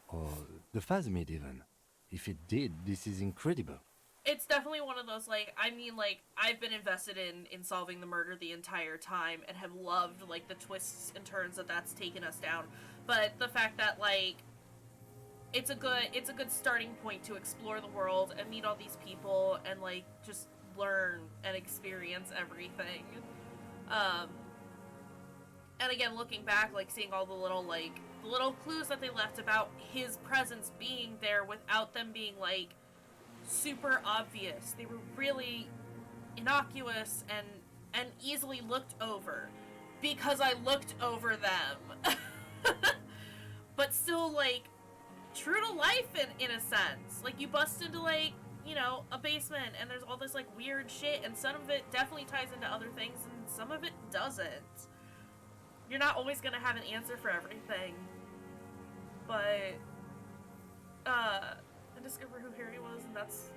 Or the Phasmid even. If it did, this is incredible. It's definitely one of those, like, I mean, like, I've been invested in solving the murder the entire time and have loved, like, the twists and turns that that's taken us down. But the fact that, like, it's a good starting point to explore the world and meet all these people and, like, just learn and experience everything. And again, looking back, like, seeing all the little clues that they left about his presence being there without them being, like, super obvious. They were really innocuous and easily looked over because I looked over them. But still, like, true to life in a sense. Like, you bust into, like, you know, a basement and there's all this, like, weird shit, and some of it definitely ties into other things and some of it doesn't. You're not always gonna have an answer for everything. But and discover who Harry was, and that was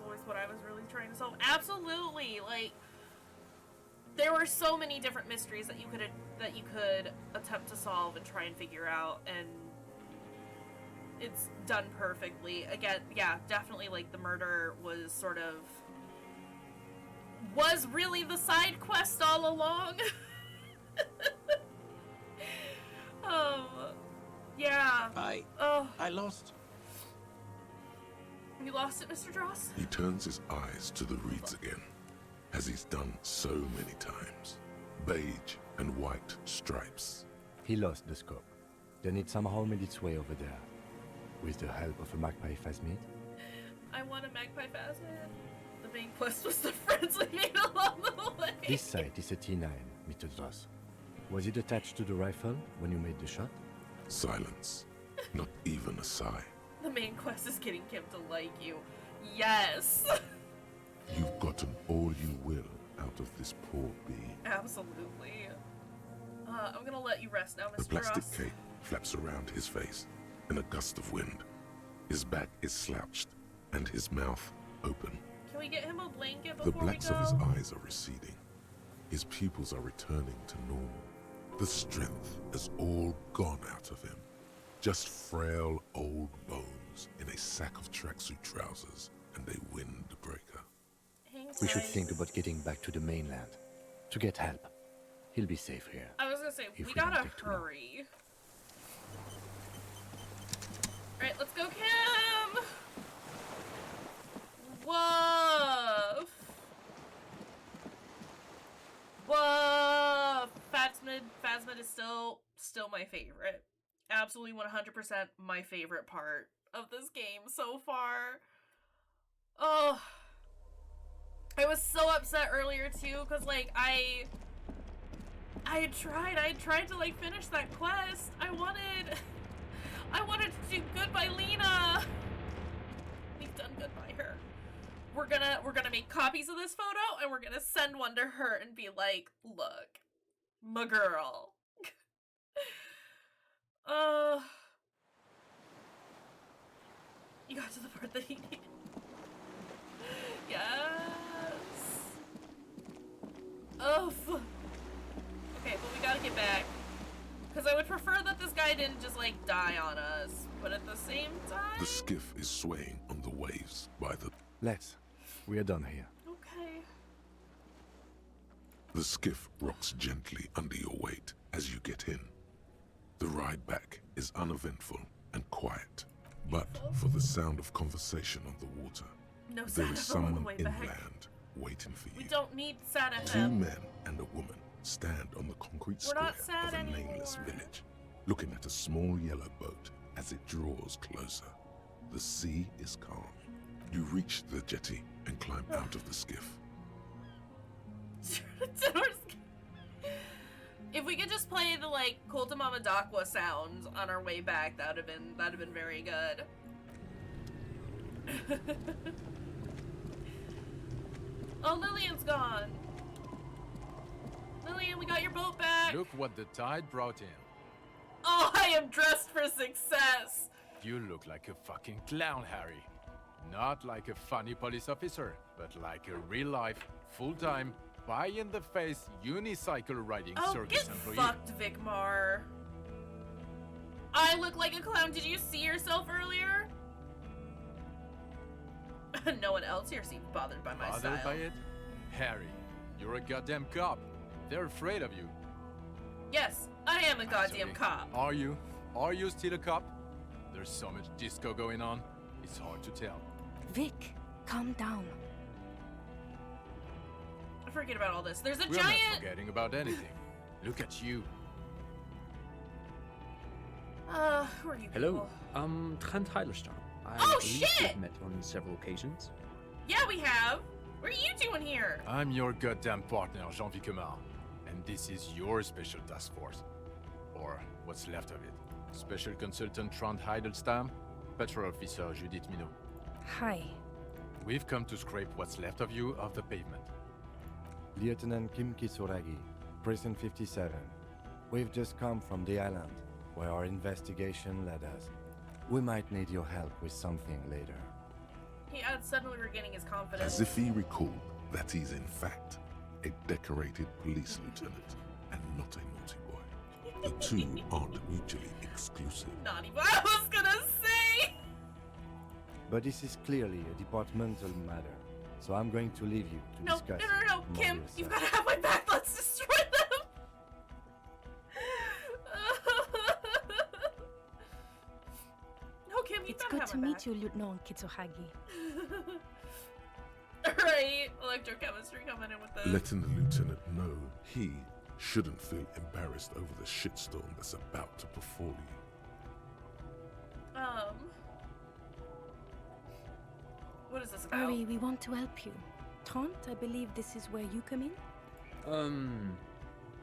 always what I was really trying to solve. Absolutely, like, there were so many different mysteries that you could attempt to solve and try and figure out, and it's done perfectly. Again, yeah, definitely, like, the murder was really the side quest all along. Yeah. I lost. You lost it, Mr. Dross? He turns his eyes to the reeds again, as he's done so many times. Beige and white stripes. He lost the scope. Then it somehow made its way over there. With the help of a magpie Phasmid. I want a magpie Phasmid. The main quest was the friends we made along the way. This sight is a T9, Mr. Dross. Was it attached to the rifle when you made the shot? Silence. Not even a sigh. The main quest is getting Kim to like you. Yes! You've gotten all you will out of this poor being. Absolutely. I'm gonna let you rest now, The Mr. plastic Ross. cape flaps around his face in a gust of wind. His back is slouched and his mouth open. Can we get him a blanket The before we blacks go? of his eyes are receding. His pupils are returning to normal. The strength has all gone out of him. Just frail old bones in a sack of tracksuit trousers and a windbreaker. Hang We should tight. think about getting back to the mainland. To get help. He'll be safe here. I was gonna say, If we we don't gotta take too long. hurry. Alright, let's go, Kim! Woof! Woof! Phasmid is still my favorite. Absolutely 100% my favorite part of this game so far. Oh. I was so upset earlier too, because, like, I had tried to, like, finish that quest. I wanted to do good by Lena. We've done good by her. We're gonna make copies of this photo and we're gonna send one to her and be like, look, my girl. You got to the part that he needed. Yes. Oof. Okay, but we gotta get back. Because I would prefer that this guy didn't just, like, die on us. But at the same time... The skiff is swaying on the waves by the... Let's. We are done here. Okay. The skiff rocks gently under your weight as you get in. The ride back is uneventful and quiet, but for the sound of conversation on the water, No there sound is along the someone way back. inland waiting for We you. don't need sad Two FM. men and a woman stand on the concrete We're square not sad of a nameless anymore. village, looking at a small yellow boat as it draws closer. The sea is calm. You reach the jetty and climb out of the skiff. If we could just play the like Kolta Mama Dakwa sound on our way back, that'd have been very good. Oh, Lillian's gone. Lillian, we got your boat back. Look what the tide brought in. Oh, I am dressed for success. You look like a fucking clown, Harry. Not like a funny police officer, but like a real-life, full-time, pie-in-the-face, unicycle riding Oh, circus get employee. fucked, Vikmar. I look like a clown. Did you see yourself earlier? No one else here seems bothered by my Bothered style. by it? Harry, you're a goddamn cop. They're afraid of you. Yes, I am a goddamn Actually, cop. Are you? Are you still a cop? There's so much disco going on, it's hard to tell. Vic, calm down. Forget about all this. There's a We're not giant. forgetting about anything. Look at you. Who are you Hello, people? I'm Trent Heilerstam. I Oh, believe shit! we've met on several occasions. Yeah, we have. What are you doing here? I'm your goddamn partner, Jean-Vic Kayshurrr, and this is your special task force. Or what's left of it. Special Consultant Trond Heidelstam, Patrol Officer Judith Minot. Hi. We've come to scrape what's left of you off the pavement. Lieutenant Kim Kisuragi, Prison 57. We've just come from the island, where our investigation led us. We might need your help with something later. He adds, suddenly regaining his confidence. As if he recalled that he's in fact a decorated police lieutenant and not a naughty boy. The two aren't mutually exclusive. Naughty boy. I was gonna say. But this is clearly a departmental matter, so I'm going to leave you to No, discuss no, it no, among Kim, yourselves. you've got to have my back. Let's destroy them. No, Kim, you've It's got good have to my meet back. you, Lieutenant Kitsuhagi. Right, electrochemistry coming in with this. Letting the lieutenant know he shouldn't feel embarrassed over the shitstorm that's about to befall you. What is this about? Ari, we want to help you. Trant, I believe this is where you come in?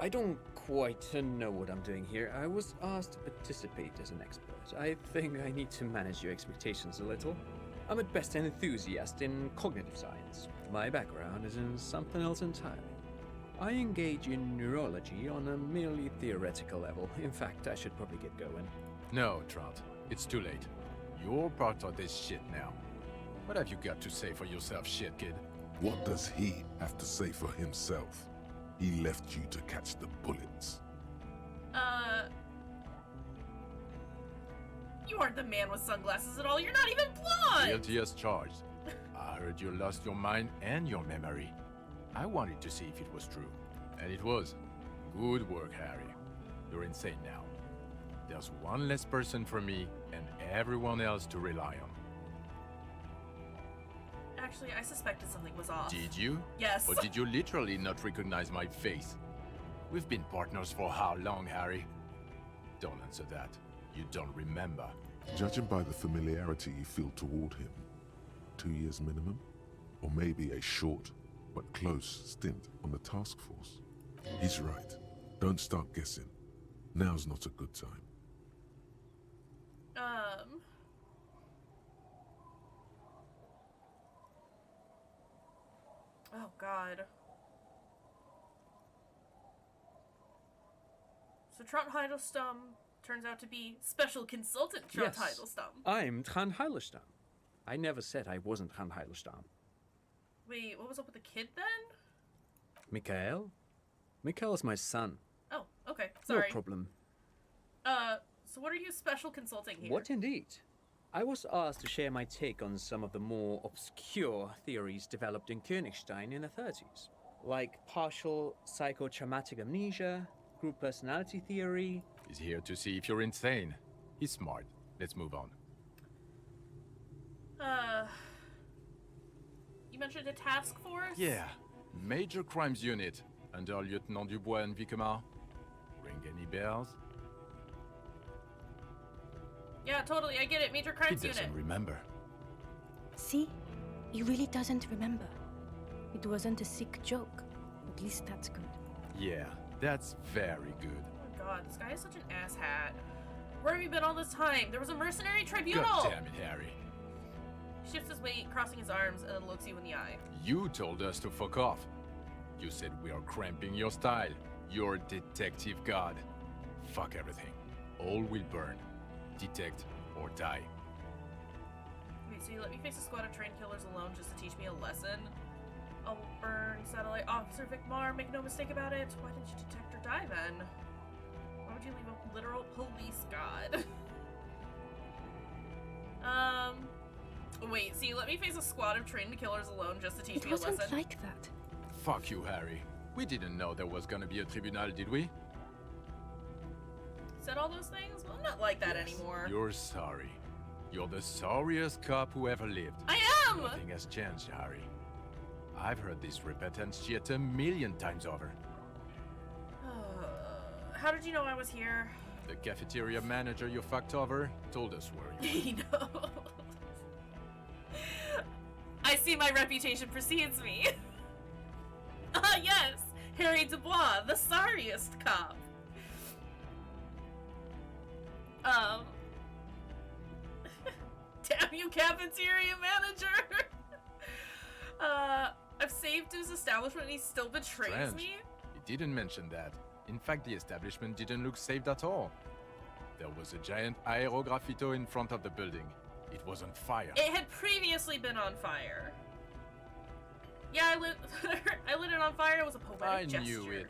I don't quite know what I'm doing here. I was asked to participate as an expert. I think I need to manage your expectations a little. I'm at best an enthusiast in cognitive science. My background is in something else entirely. I engage in neurology on a merely theoretical level. In fact, I should probably get going. No, Trant, it's too late. You're part of this shit now. What have you got to say for yourself, shit kid? What does he have to say for himself? He left you to catch the bullets. You aren't the man with sunglasses at all. You're not even blonde. Guilty as charged. I heard you lost your mind and your memory. I wanted to see if it was true. And it was. Good work, Harry. You're insane now. There's one less person for me and everyone else to rely on. Actually, I suspected something was off. Did you? Yes. Or did you literally not recognize my face? We've been partners for how long, Harry? Don't answer that. You don't remember. Judging by the familiarity you feel toward him, 2 years minimum? Or maybe a short but close stint on the task force? He's right. Don't start guessing. Now's not a good time. Oh, God. So Trant Heidelstam turns out to be Special Consultant Trant Yes. Heidelstam. I'm Trant Heilerstam. I never said I wasn't Trant Heidelstam. Wait, what was up with the kid then? Mikhail? Mikhail's my son. Oh, okay. Sorry. No problem. So what are you special consulting here? What indeed? I was asked to share my take on some of the more obscure theories developed in Königstein in the 30s, like partial psychotraumatic amnesia, group personality theory. He's here to see if you're insane. He's smart. Let's move on. You mentioned a task force? Yeah. Major Crimes Unit, under Lieutenant Dubois and Vicomar. Ring any bells? Yeah, totally, I get it. Major He Crimes doesn't Unit. remember. See? He really doesn't remember. It wasn't a sick joke. At least that's good. Yeah, that's very good. Oh my god, this guy is such an asshat. Where have you been all this time? There was a mercenary tribunal! God damn it, Harry. He shifts his weight, crossing his arms, and then looks you in the eye. You told us to fuck off. You said we are cramping your style. You're detective god. Fuck everything. All will burn. Detect or die. Wait, so you let me face a squad of trained killers alone just to teach me a lesson? I'll burn satellite officer Vicmar, make no mistake about it. Why didn't you detect or die then? Why would you leave a literal police god? Wait, so you let me face a squad of trained killers alone just to teach It me a lesson? wasn't like that. Fuck you, Harry. We didn't know there was gonna be a tribunal, did we? Said all those things? Well, I'm not like that Yes, anymore. You're sorry. You're the sorriest cop who ever lived. I am! Nothing has changed, Harry. I've heard this repentant shit 1,000,000 times over. How did you know I was here? The cafeteria manager you fucked over told us where you He knows. I see my reputation precedes me. Ah, yes! Harry Dubois, the sorriest cop. Damn you, cafeteria manager! I've saved his establishment and he still betrays Strange. me? He didn't mention that. In fact, the establishment didn't look saved at all. There was a giant aerograffito in front of the building. It was on fire. It had previously been on fire. Yeah, I lit I lit it on fire. It was a poetic I gesture. knew it.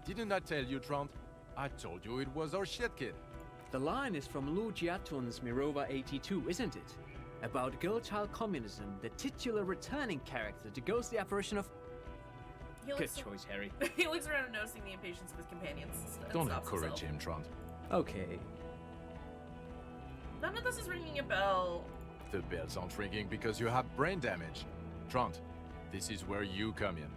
Didn't I tell you, Trant? I told you it was our shit kid. The line is from Lou Giaton's Mirova 82, isn't it? About girl-child communism, the titular returning character to ghost the apparition of... He Good looks, choice, Harry. he looks around noticing the impatience of his companions. And Don't stops encourage himself. him, Trant. Okay. None of this is ringing a bell. The bells aren't ringing because you have brain damage. Trant, this is where you come in.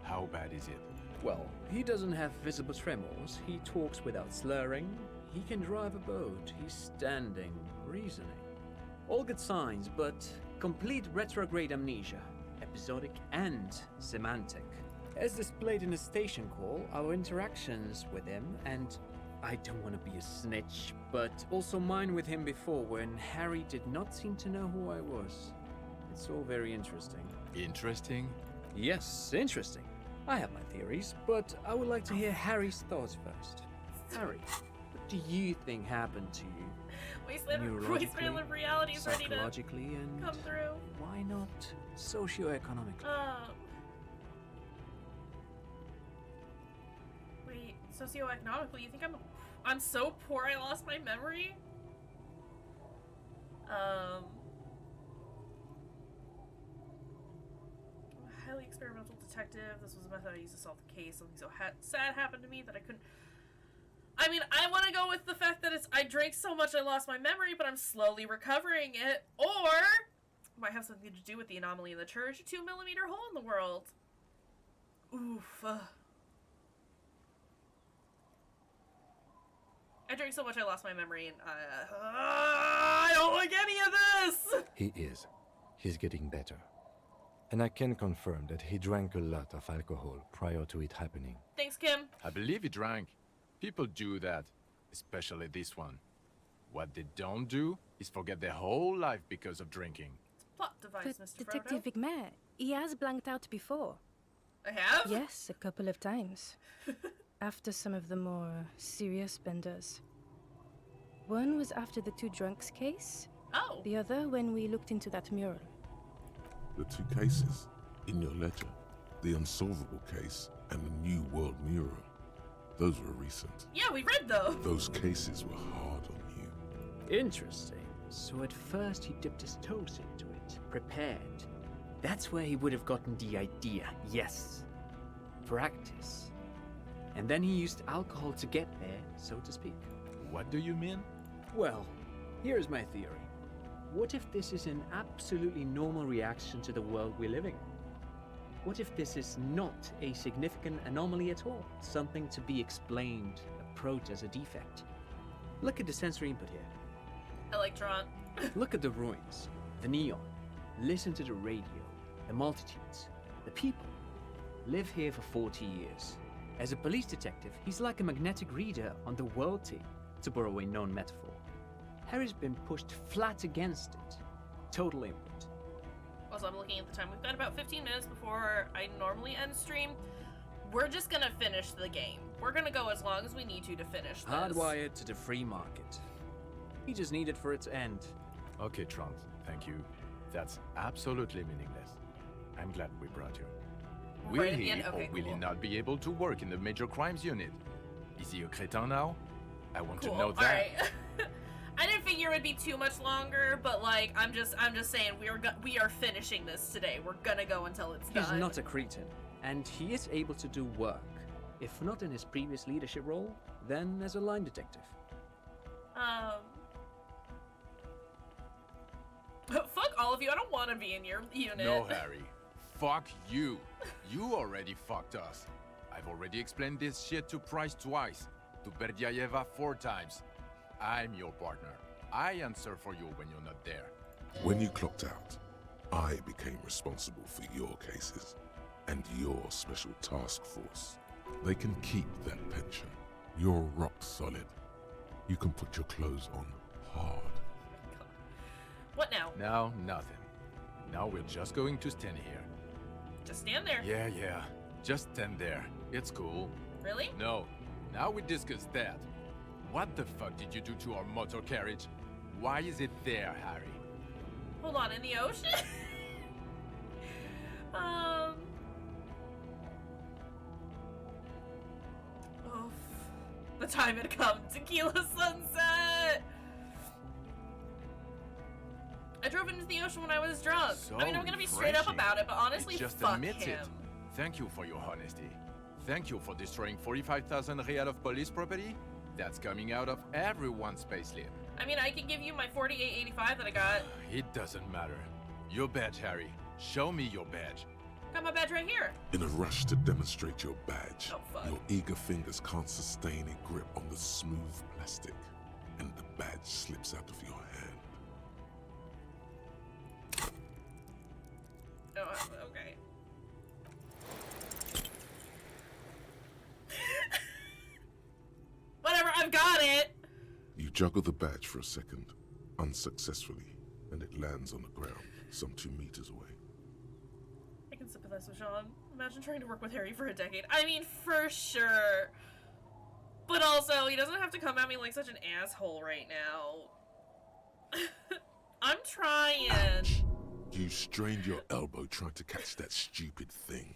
How bad is it? Well, he doesn't have visible tremors, he talks without slurring, he can drive a boat, he's standing, reasoning. All good signs, but complete retrograde amnesia, episodic and semantic. As displayed in the station call, our interactions with him, and I don't want to be a snitch, but also mine with him before when Harry did not seem to know who I was. It's all very interesting. Interesting? Yes, interesting. I have my theories, but I would like to hear Harry's thoughts first. Harry, what do you think happened to you? Wasteland of reality is ready to psychologically, and come through. why not socioeconomically? Wait, socioeconomically, you think I'm so poor I lost my memory? Highly experimental detective. This was a method I used to solve the case. Something so sad happened to me that I couldn't. I mean, I want to go with the fact that I drank so much I lost my memory, but I'm slowly recovering it. Or it might have something to do with the anomaly in the church, a 2mm hole in the world. Oof. I drank so much I lost my memory, and I don't like any of this! He is. He's getting better. And I can confirm that he drank a lot of alcohol prior to it happening. Thanks, Kim. I believe he drank. People do that, especially this one. What they don't do is forget their whole life because of drinking. It's a plot device, But Mr. Detective Frodo. Vigmare, he has blanked out before. I have? Yes, a couple of times. After some of the more serious benders. One was after the two drunks case. Oh. The other when we looked into that mural. The two cases in your ledger, the unsolvable case and the New World mural, those were recent. Yeah, we read those. Those cases were hard on you. Interesting. So at first he dipped his toes into it, prepared. That's where he would have gotten the idea, yes. Practice. And then he used alcohol to get there, so to speak. What do you mean? Well, here's my theory. What if this is an absolutely normal reaction to the world we're living in? What if this is not a significant anomaly at all? Something to be explained, approached as a defect? Look at the sensory input here. Electron. Look at the ruins, the neon. Listen to the radio, the multitudes, the people. Live here for 40 years. As a police detective, he's like a magnetic reader on the world tape, to borrow a known metaphor. Harry's been pushed flat against it. Total input. Also, I'm looking at the time. We've got about 15 minutes before I normally end stream. We're just gonna finish the game. We're gonna go as long as we need to finish this. Hardwired to the free market. He just needed for its end. Okay, Trant, thank you. That's absolutely meaningless. I'm glad we brought you. Will Right at the he end? or Okay, will he cool. not be able to work in the major crimes unit? Is he a crétin now? I want Cool. to know All that. right. I didn't figure it would be too much longer, but like I'm just saying we are finishing this today. We're gonna go until it's He's done. not a cretin, and he is able to do work. If not in his previous leadership role, then as a line detective. Fuck all of you. I don't want to be in your unit. No, Harry. Fuck you. You already fucked us. I've already explained this shit to Price twice, to Berdiayeva 4 times. I'm your partner. I answer for you when you're not there. When you clocked out, I became responsible for your cases and your special task force. They can keep that pension. You're rock solid. You can put your clothes on hard. What now? Now, nothing. Now we're just going to stand here. Just stand there. Yeah. Just stand there. It's cool. Really? No. Now we discuss that. What the fuck did you do to our motor carriage? Why is it there, Harry? Hold on, in the ocean? Oof. The time had come. Tequila sunset! I drove into the ocean when I was drunk. So I mean, I'm gonna be straight up refreshing. about it, but honestly, It just fuck admits him. it. Thank you for your honesty. Thank you for destroying 45,000 real of police property. That's coming out of everyone's payslip. I mean, I can give you my 48.85 that I got. It doesn't matter. Your badge, Harry. Show me your badge. Got my badge right here. In a rush to demonstrate your badge, Oh, fuck. your eager fingers can't sustain a grip on the smooth plastic, and the badge slips out of your hand. Oh, okay. Whatever, I've got it! You juggle the badge for a second, unsuccessfully, and it lands on the ground, some 2 meters away. I can sympathize with Sean. Imagine trying to work with Harry for a decade. I mean, for sure. But also, he doesn't have to come at me like such an asshole right now. I'm trying. Ouch. You strained your elbow trying to catch that stupid thing.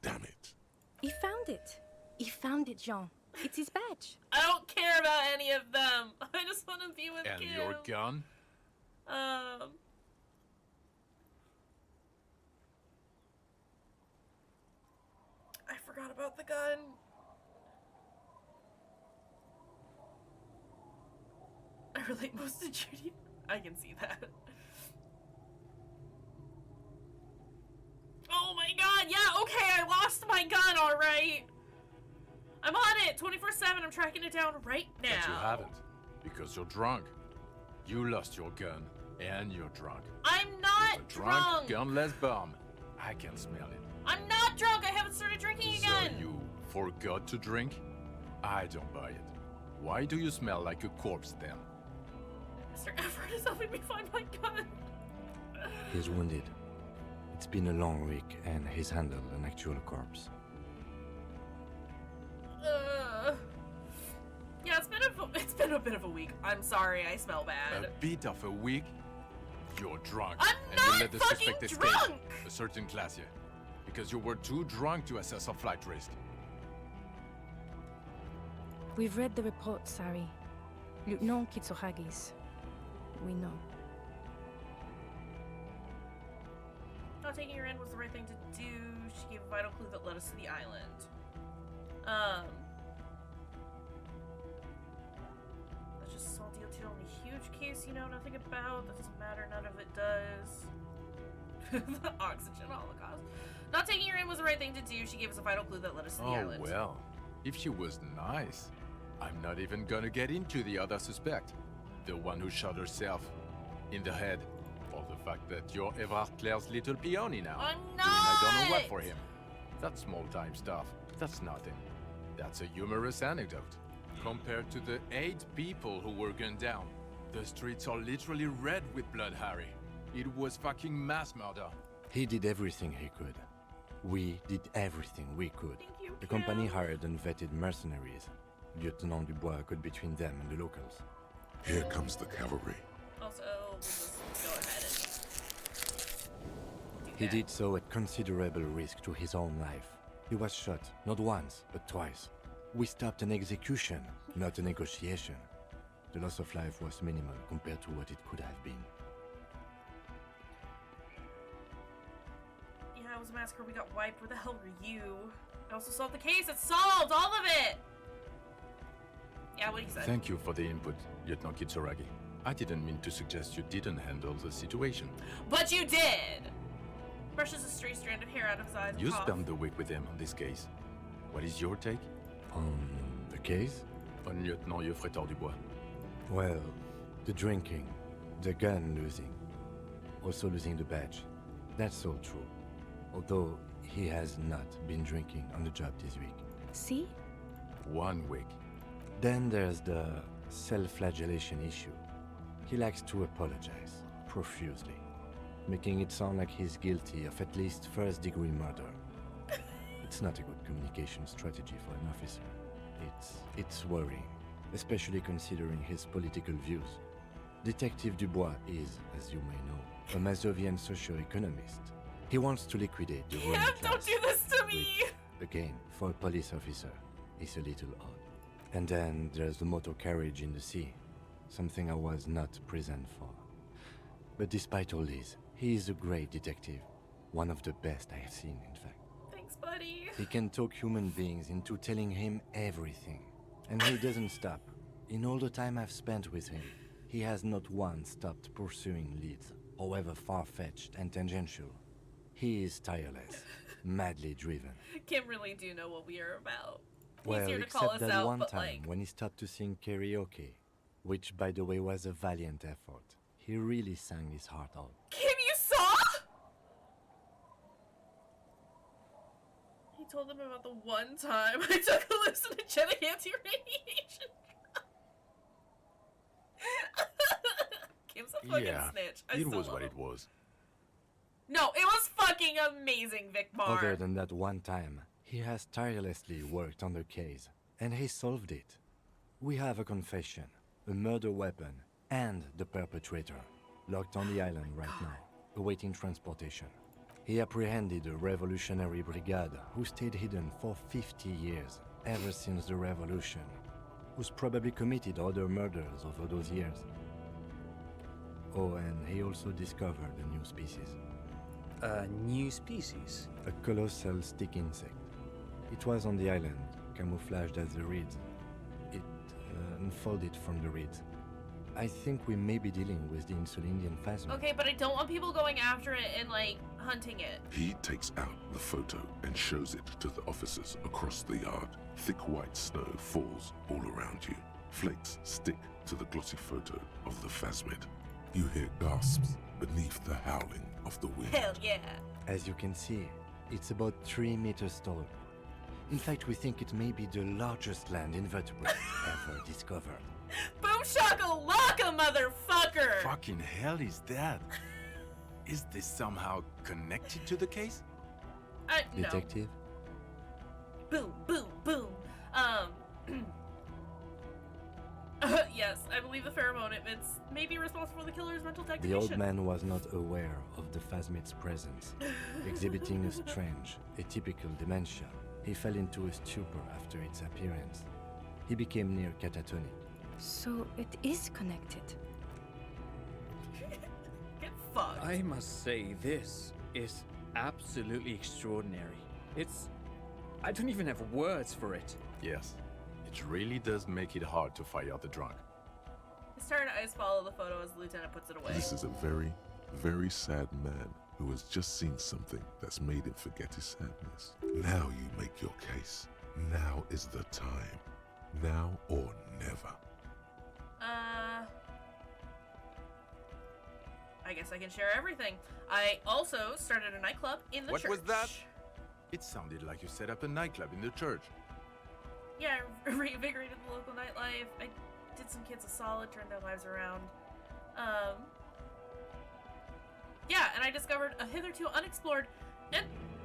Damn it. He found it. He found it, Jean. It's his badge. I don't care about any of them. I just want to be with And Kim. your gun? I forgot about the gun. I relate most to Judy. I can see that. Oh my god, yeah, okay, I lost my gun, alright. I'm on it, 24/7, I'm tracking it down right now. But you haven't. Because you're drunk. You lost your gun, and you're drunk. I'm not A drunk, drunk. gunless bum. I can smell it. I'm not drunk, I haven't started drinking again. So you forgot to drink? I don't buy it. Why do you smell like a corpse then? Mr. Effort is helping me find my gun. He's wounded. It's been a long week, and he's handled an actual corpse. Yeah, it's been a bit of a week. I'm sorry, I smell bad. A bit of a week? You're drunk. I'm and not you let the fucking suspect escape. drunk! A certain class here. Because you were too drunk to assess a flight risk. We've read the report, Sari. Lieutenant Kitsuragis. We know. Not taking her in was the right thing to do. She gave a vital clue that led us to the island. That's just salty on a huge case, you know. know nothing about. That doesn't matter, none of it does. The oxygen holocaust. Not taking her in was the right thing to do. She gave us a vital clue that led us to the Oh, island. well. If she was nice, I'm not even gonna get into the other suspect. The one who shot herself in the head. For the fact that you're Everard Claire's little peony now. I'm Doing not! I don't know what for him. That's small-time stuff. That's nothing. That's a humorous anecdote. Compared to the 8 people who were gunned down. The streets are literally red with blood, Harry. It was fucking mass murder. He did everything he could. We did everything we could. Thank you, The company Kim. hired unvetted mercenaries. Lieutenant Dubois got between them and the locals. Here comes the cavalry. Also, we'll just go ahead and do He that. did so at considerable risk to his own life. He was shot, not once, but twice. We stopped an execution, not a negotiation. The loss of life was minimal compared to what it could have been. Yeah, it was a massacre. We got wiped. Where the hell were you? I also solved the case. It's solved! All of it! Yeah, what he said. Thank you for the input, Lieutenant Kitsuragi. I didn't mean to suggest you didn't handle the situation. But you did! Brushes a stray strand of hair out of his eyes. and You coughs. spent the week with him on this case. What is your take? On the case? On Lieutenant Geoffrey Dubois. Well, the drinking, the gun losing, also losing the badge. That's all true. Although he has not been drinking on the job this week. See? 1 week. Then there's the self-flagellation issue. He likes to apologize, profusely, making it sound like he's guilty of at least first-degree murder. It's not a good communication strategy for an officer. It's worrying, especially considering his political views. Detective Dubois is, as you may know, a Mazovian socio-economist. He wants to liquidate the ruling Yeah, class. don't do this to me! Which, again, for a police officer, is a little odd. And then there's the motor carriage in the sea, something I was not present for. But despite all this, he is a great detective. One of the best I have seen, in fact. Thanks, buddy. He can talk human beings into telling him everything. And he doesn't stop. In all the time I've spent with him, he has not once stopped pursuing leads, however far-fetched and tangential. He is tireless, madly driven. Kim really do know what we are about. He's Well, here to call except us that out, one but time like... when he stopped to sing karaoke, which by the way was a valiant effort. He really sang his heart out. Kim, you saw? He told them about the one time I took hallucinogenic anti-radiation. Kim's a fucking Yeah, snitch. I it still was love what him. it was. No, it was fucking amazing, Vic Mar. Other than that one time, he has tirelessly worked on the case, and he solved it. We have a confession, a murder weapon, and the perpetrator, locked on the island right now, awaiting transportation. He apprehended a revolutionary brigade who stayed hidden for 50 years, ever since the revolution, who's probably committed other murders over those years. Oh, and he also discovered a new species. A new species? A colossal stick insect. It was on the island, camouflaged as the reeds. It unfolded from the reeds. I think we may be dealing with the Insulindian phasma. Okay, but I don't want people going after it and, like, hunting it. He takes out the photo and shows it to the officers across the yard. Thick white snow falls all around you. Flakes stick to the glossy photo of the phasmid. You hear gasps beneath the howling of the wind. Hell yeah. As you can see, it's about 3 meters tall. In fact, we think it may be the largest land invertebrate ever discovered. Boom shakalaka, motherfucker! Fucking hell is that? Is this somehow connected to the case? No. Detective? Boom, boom, boom. Yes, I believe the pheromone emits may be responsible for the killer's mental The technician. old man was not aware of the phasmid's presence, exhibiting a strange, atypical dementia. He fell into a stupor after its appearance. He became near catatonic. So it is connected. Get fucked. I must say, this is absolutely extraordinary. I don't even have words for it. Yes. It really does make it hard to fire the drunk. His tired eyes follow the photo as the lieutenant puts it away. This is a very, very sad man who has just seen something that's made him forget his sadness. Now you make your case. Now is the time. Now or never. I guess I can share everything. I also started a nightclub in the church. What was that? It sounded like you set up a nightclub in the church. Yeah, I reinvigorated the local nightlife. I did some kids a solid, turned their lives around. Yeah, and I discovered a hitherto unexplored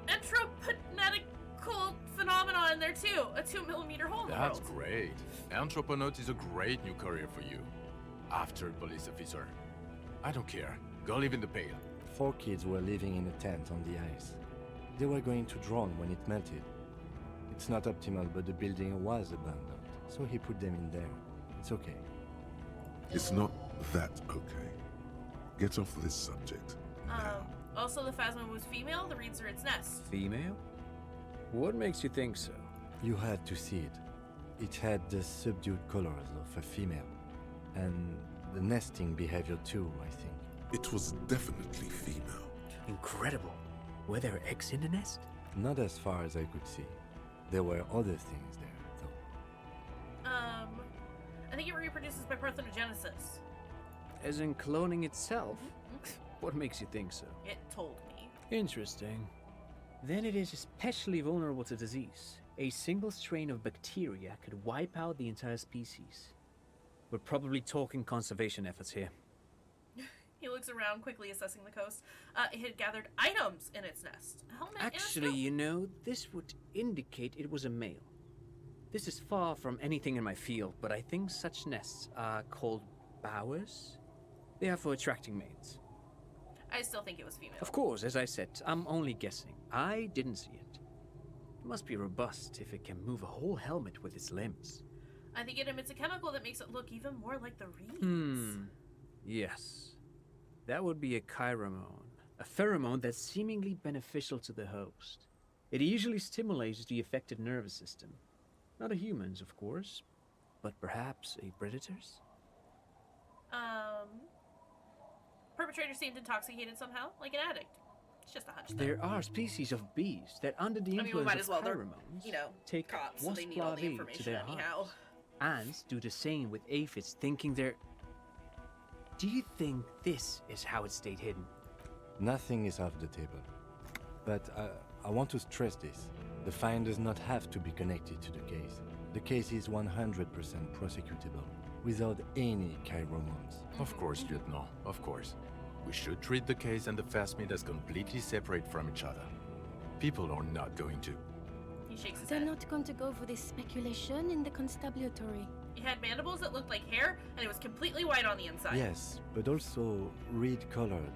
anthropogetical phenomenon in there too. A 2mm hole in the That's world. great. Anthroponaut is a great new career for you. After police officer. I don't care. Go live in the Pale. 4 kids were living in a tent on the ice. They were going to drown when it melted. It's not optimal, but the building was abandoned, so he put them in there. It's okay. It's not that okay. Get off this subject now. Also, the phasma was female. The reeds are its nest. Female? What makes you think so? You had to see it. It had the subdued colors of a female, and the nesting behavior too, I think. It was definitely female. Incredible. Were there eggs in the nest? Not as far as I could see. There were other things there, though. I think it reproduces by parthenogenesis. As in cloning itself? What makes you think so? It told me. Interesting. Then it is especially vulnerable to disease. A single strain of bacteria could wipe out the entire species. We're probably talking conservation efforts here. He looks around, quickly assessing the coast. It had gathered items in its nest. A helmet and a Actually, scope. you know, this would indicate it was a male. This is far from anything in my field, but I think such nests are called bowers. They are for attracting mates. I still think it was female. Of course, as I said, I'm only guessing. I didn't see it. It must be robust if it can move a whole helmet with its limbs. I think it emits a chemical that makes it look even more like the reeds. Yes. That would be a pheromone. A pheromone that's seemingly beneficial to the host. It usually stimulates the affected nervous system. Not a human's, of course, but perhaps a predator's? Perpetrator seemed intoxicated somehow, like an addict. It's just a hunch, though. There are species of bees that, under the I mean, we influence might as well. of They're, pheromones, you know, take cops, so wasp they need all the larvae to information their anyhow. hearts. Ants do the same with aphids, thinking they're... Do you think this is how it stayed hidden? Nothing is off the table. But I want to stress this. The find does not have to be connected to the case. The case is 100% prosecutable, without any chiromones. Of course, Lieutenant. Of course. We should treat the case and the phasmid as completely separate from each other. People are not going to. He shakes his They're head. not going to go for this speculation in the constabulary. It had mandibles that looked like hair, and it was completely white on the inside. Yes, but also reed-colored,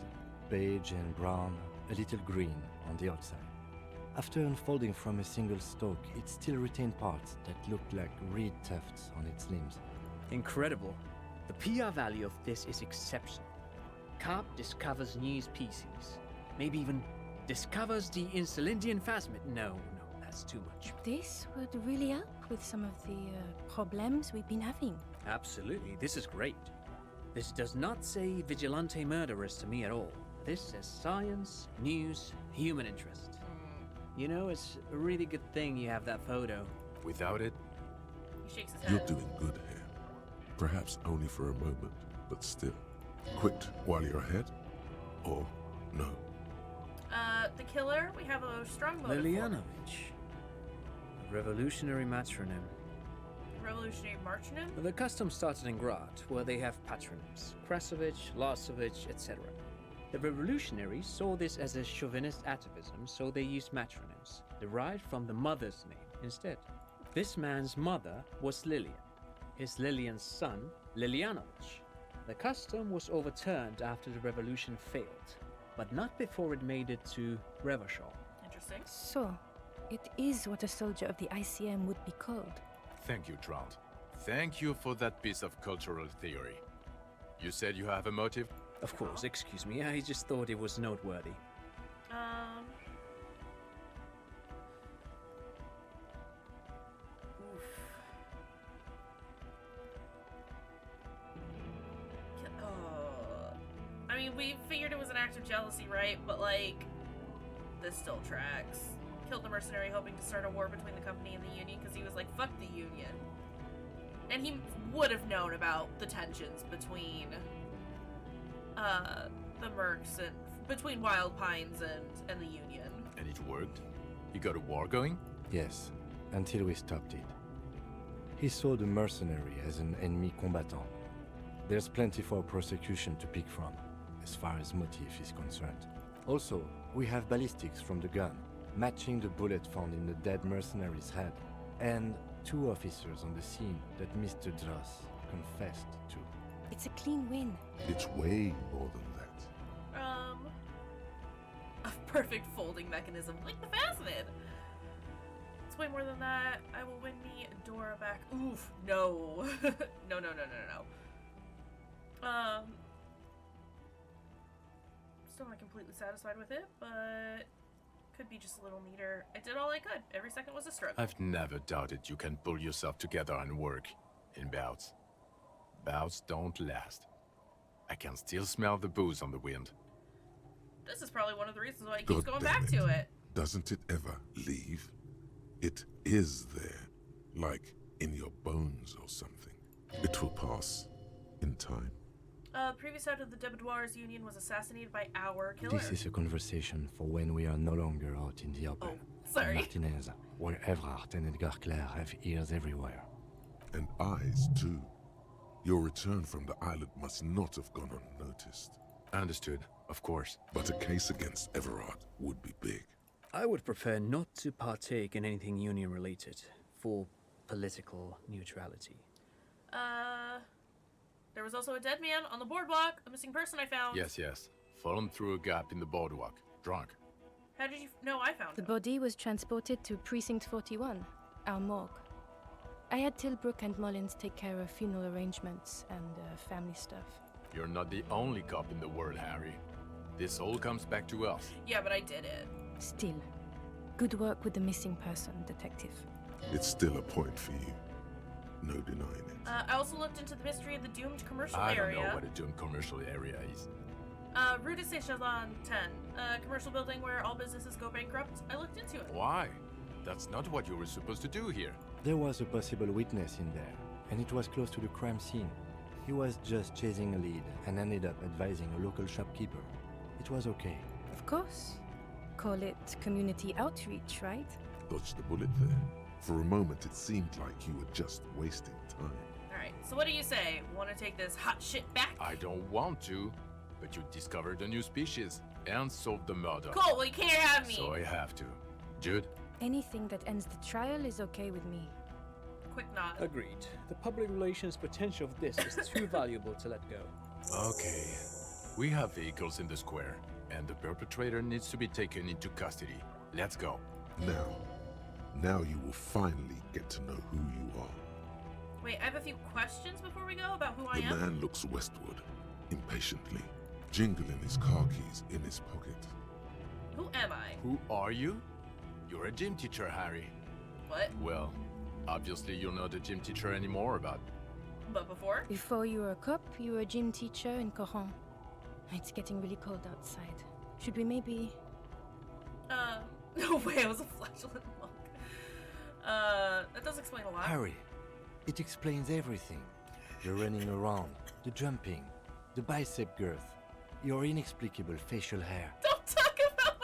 beige and brown, a little green on the outside. After unfolding from a single stalk, it still retained parts that looked like reed tufts on its limbs. Incredible. The PR value of this is exceptional. Carp discovers new species. Maybe even discovers the Insulindian phasmid. No, that's too much. This would really help with some of the problems we've been having. Absolutely, this is great. This does not say vigilante murderers to me at all. This says science, news, human interest. You know, it's a really good thing you have that photo. Without it, He shakes his head. You're doing good here. Perhaps only for a moment, but still. Quit while you're ahead? Or no? The killer, we have a strong motive for. Lilianovich. A revolutionary matronym. Revolutionary martyrdom? The custom started in Grad, where they have patronyms. Krasovich, Lasovich, etc. The revolutionaries saw this as a chauvinist atavism, so they used matronyms, derived from the mother's name instead. This man's mother was Lilian. His Lilian's son, Lilianovich. The custom was overturned after the revolution failed, but not before it made it to Revachol. Interesting. So, it is what a soldier of the ICM would be called. thank you, Trout. Thank you for that piece of cultural theory. You said you have a motive? Of course, excuse me, I just thought it was noteworthy. Oof. mean, we figured it was an act of jealousy, right? But, like, this still tracks. Killed the mercenary hoping to start a war between the company and the Union because he was like, fuck the Union. And he would have known about the tensions between, the Mercs and, between Wild Pines and the Union. And it worked? You got a war going? Yes, until we stopped it. He saw the mercenary as an ennemi combatant. There's plenty for prosecution to pick from, as far as motive is concerned. Also, we have ballistics from the gun, matching the bullet found in the dead mercenary's head, and 2 officers on the scene that Mr. Dross confessed to. It's a clean win. It's way more than that. A perfect folding mechanism, like the Phasmid. It's way more than that. I will win me Dora back. Oof, no. No. Still not completely satisfied with it, but could be just a little neater. I did all I could. Every second was a struggle. I've never doubted you can pull yourself together and work in bouts. Bouts don't last. I can still smell the booze on the wind. This is probably one of the reasons why he God keeps going damn back to it. Doesn't it ever leave? It is there, like in your bones or something. It will pass in time. Previous head of the Debedoirs Union was assassinated by our killer. This is a conversation for when we are no longer out in the open. Oh, sorry. Martinez, where Everard and Edgar Clare have ears everywhere. And eyes, too. Your return from the island must not have gone unnoticed. Understood, of course. But a case against Everard would be big. I would prefer not to partake in anything Union-related, for political neutrality. There was also a dead man on the boardwalk, a missing person I found. Yes. Fallen through a gap in the boardwalk. Drunk. How did you know I found The him? body was transported to Precinct 41, our morgue. I had Tilbrook and Mullins take care of funeral arrangements and family stuff. You're not the only cop in the world, Harry. This all comes back to us. Yeah, but I did it. Still, good work with the missing person, Detective. It's still a point for you. No denying it. I also looked into the mystery of the doomed commercial I don't area. know what a doomed commercial area is. Rue de Saint-Chalon 10. A commercial building where all businesses go bankrupt. I looked into it. Why? That's not what you were supposed to do here. There was a possible witness in there, and it was close to the crime scene. He was just chasing a lead and ended up advising a local shopkeeper. It was okay. Of course. Call it community outreach, right? Dodged the bullet there. For a moment, it seemed like you were just wasting time. Alright, so what do you say? Want to take this hot shit back? I don't want to, but you discovered a new species and solved the murder. Cool, well you can't have me. So I have to. Jude? Anything that ends the trial is okay with me. Quick nod. Agreed. The public relations potential of this is too valuable to let go. Okay. We have vehicles in the square, and the perpetrator needs to be taken into custody. Let's go. Now you will finally get to know who you are. Wait, I have a few questions before we go about who I The am. man looks westward, impatiently, jingling his car keys in his pocket. Who am I? Who are you? You're a gym teacher, Harry. What? Well, obviously you're not a gym teacher anymore, but But before? Before you were a cop, you were a gym teacher in Coron. It's getting really cold outside. Should we maybe... No way, I was a flatulent monk. That does explain a lot. Harry, it explains everything. The running around, the jumping, the bicep girth, your inexplicable facial hair. Don't talk about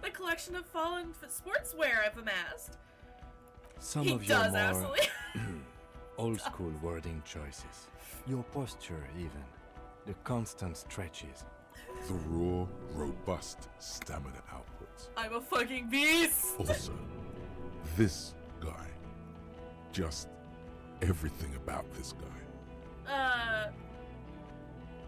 the collection of fallen sportswear I've amassed. Some He of your does, more absolutely. old school wording choices. Your posture even. The constant stretches. The raw, robust stamina output. I'm a fucking beast. Also, this guy. Just everything about this guy.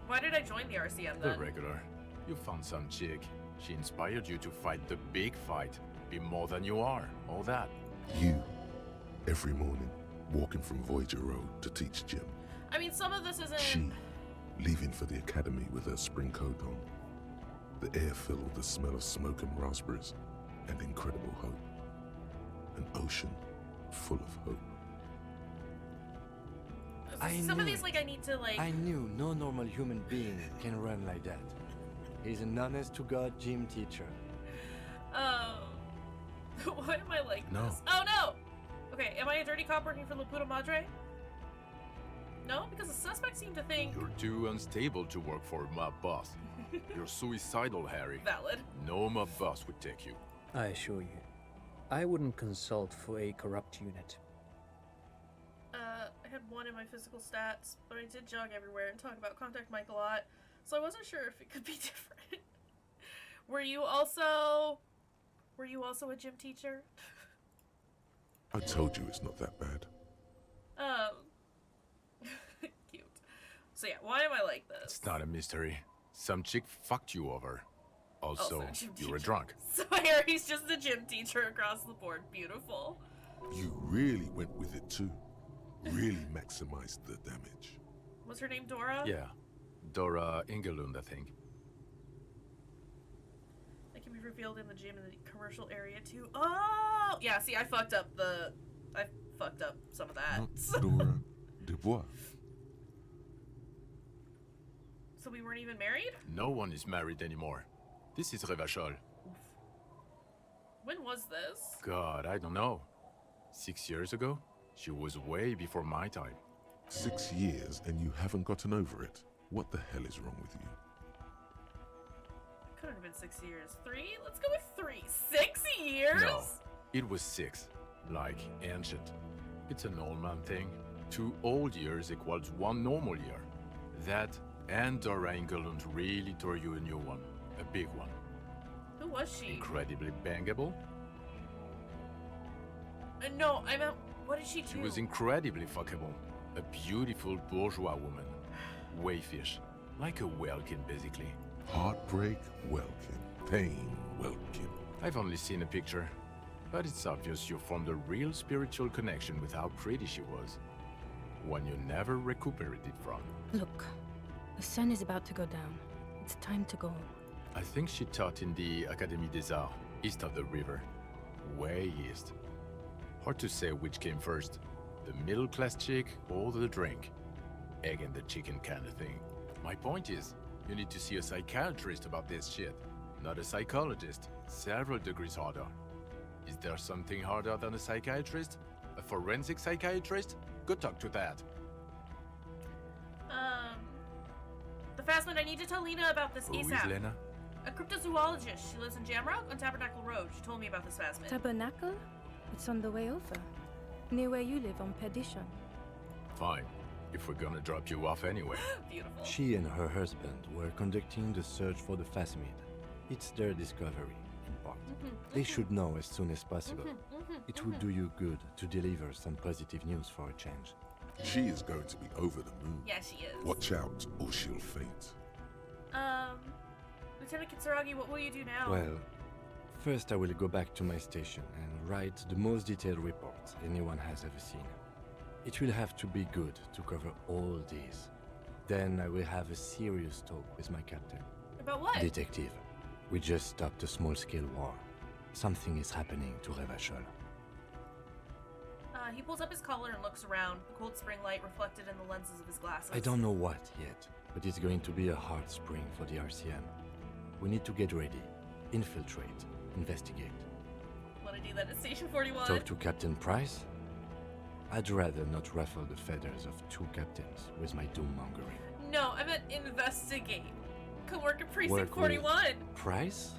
Why did I join the RCM the then? regular. You found some chick. She inspired you to fight the big fight. Be more than you are. All that. You, every morning, walking from Voyager Road to teach gym. I mean, some of this isn't... She, leaving for the academy with her spring coat on. The air filled with the smell of smoke and raspberries, and incredible hope. An ocean full of hope. Some of these, like, I need to, like... I knew no normal human being can run like that. He's an honest-to-God gym teacher. Why am I like No. this? Oh, no! Okay, am I a dirty cop working for La Puta Madre? No? Because the suspects seem to think... You're too unstable to work for a mob boss. You're suicidal, Harry. Valid. No mob boss would take you. I assure you, I wouldn't consult for a corrupt unit. I had 1 in my physical stats, but I did jog everywhere and talk about Contact Mike a lot, so I wasn't sure if it could be different. Were you also a gym teacher? I told you it's not that bad. Cute. So yeah, why am I like this? It's not a mystery. Some chick fucked you over. Also, gym you were teacher. drunk. So Harry's just a gym teacher across the board. Beautiful. You really went with it too. Really maximized the damage. Was her name Dora? Yeah. Dora Ingelund, I think. That can berevealed in the gym in the commercial area too. Oh! Yeah, see, I fucked up some of that. Dora Dubois. So we weren't even married? No one is married anymore. This is Revachol. When was this? God, I don't know. 6 years ago? She was way before my time. 6 years and you haven't gotten over it. What the hell is wrong with you? Couldn't have been 6 years. 3? Let's go with 3. 6 years? No, it was 6. Like ancient. It's an old man thing. 2 old years equals 1 normal year. That and Dora Ingelund really tore you a new one. A big one. Who was she? Incredibly bangable. No, I meant, what did she do? She was incredibly fuckable. A beautiful bourgeois woman. Wayfish. Like a whalekin, basically. Heartbreak, Welkin. Pain, Welkin. I've only seen a picture. But it's obvious you formed a real spiritual connection with how pretty she was. One you never recuperated from. Look, the sun is about to go down. It's time to go. I think she taught in the Académie des Arts, east of the river. Way east. Hard to say which came first. The middle-class chick or the drink. Egg and the chicken kind of thing. My point is, you need to see a psychiatrist about this shit. Not a psychologist. Several degrees harder. Is there something harder than a psychiatrist? A forensic psychiatrist? Good talk to that. The Phasmid, I need to tell Lena about this Who is ASAP. Lena? A cryptozoologist. She lives in Jamrock on Tabernacle Road. She told me about this Phasmid. Tabernacle? It's on the way over. Near where you live on Perdition. Fine. If we're gonna drop you off anyway. Beautiful. She and her husband were conducting the search for the Phasmid. It's their discovery, in part. They should know as soon as possible. It would do you good to deliver some positive news for a change. She is going to be over the moon. Yeah, she is. Watch out or she'll faint. Lieutenant Kitsuragi, what will you do now? Well, first I will go back to my station and write the most detailed report anyone has ever seen. It will have to be good to cover all these. Then I will have a serious talk with my captain. About what? Detective, we just stopped a small-scale war. Something is happening to Revachol. He pulls up his collar and looks around, the cold spring light reflected in the lenses of his glasses. I don't know what yet, but it's going to be a hard spring for the RCM. We need to get ready, infiltrate, investigate. Want to do that at Station 41? Talk to Captain Price? I'd rather not ruffle the feathers of 2 captains with my doom-mongering. No, I meant investigate. Come work at Precinct Work 41. with Price?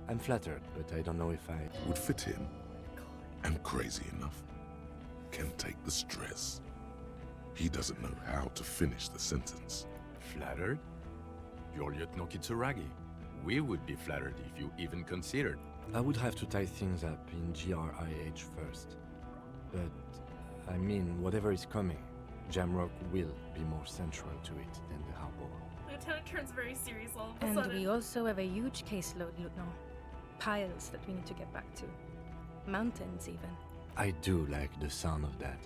I'm flattered, but I don't know if I... Would fit him. And crazy enough. Can take the stress. He doesn't know how to finish the sentence. Flattered? You're Lieutenant Kitsuragi. We would be flattered if you even considered. I would have to tie things up in GRIH first. But, I mean, whatever is coming, Jamrock will be more central to it than the harbor. Lieutenant turns very serious all of a And sudden. we also have a huge caseload, Lieutenant. Piles that we need to get back to. Mountains, even. I do like the sound of that.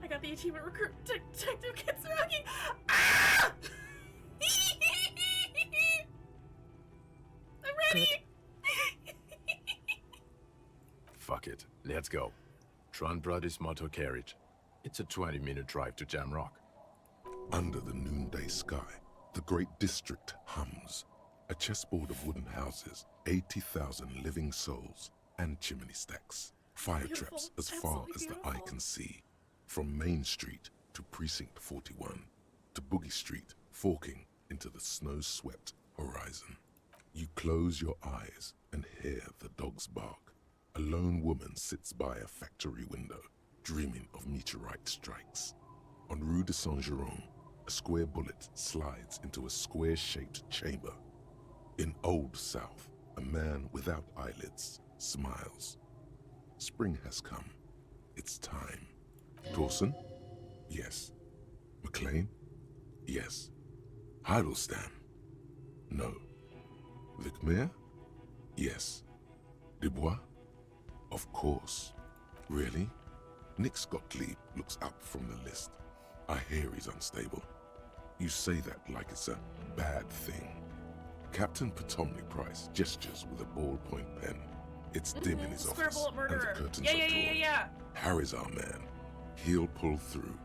I got the achievement recruit Detective Kitsuragi. Ah! I'm ready. Fuck it. Let's go. Tron brought his motor carriage. It's a 20-minute drive to Jamrock. Under the noonday sky, the great district hums. A chessboard of wooden houses, 80,000 living souls, and chimney stacks. Fire traps as far as the eye can see. From Main Street to Precinct 41, to Boogie Street, forking into the snow-swept horizon. You close your eyes and hear the dogs bark. A lone woman sits by a factory window, dreaming of meteorite strikes. On Rue de Saint-Jérôme, a square bullet slides into a square-shaped chamber. In Old South, a man without eyelids smiles. Spring has come. It's time. Dawson? Yes. McLean? Yes. Heidelstein? No. Vicmere? Yes. Dubois? Of course. Really? Nick Gottlieb looks up from the list. I hear he's unstable. You say that like it's a bad thing. Captain Potomny Price gestures with a ballpoint pen. It's dim in his Square office, bullet and murderer. the curtains Yeah, are yeah, yeah, drawn. yeah, yeah. Harry's our man. He'll pull through.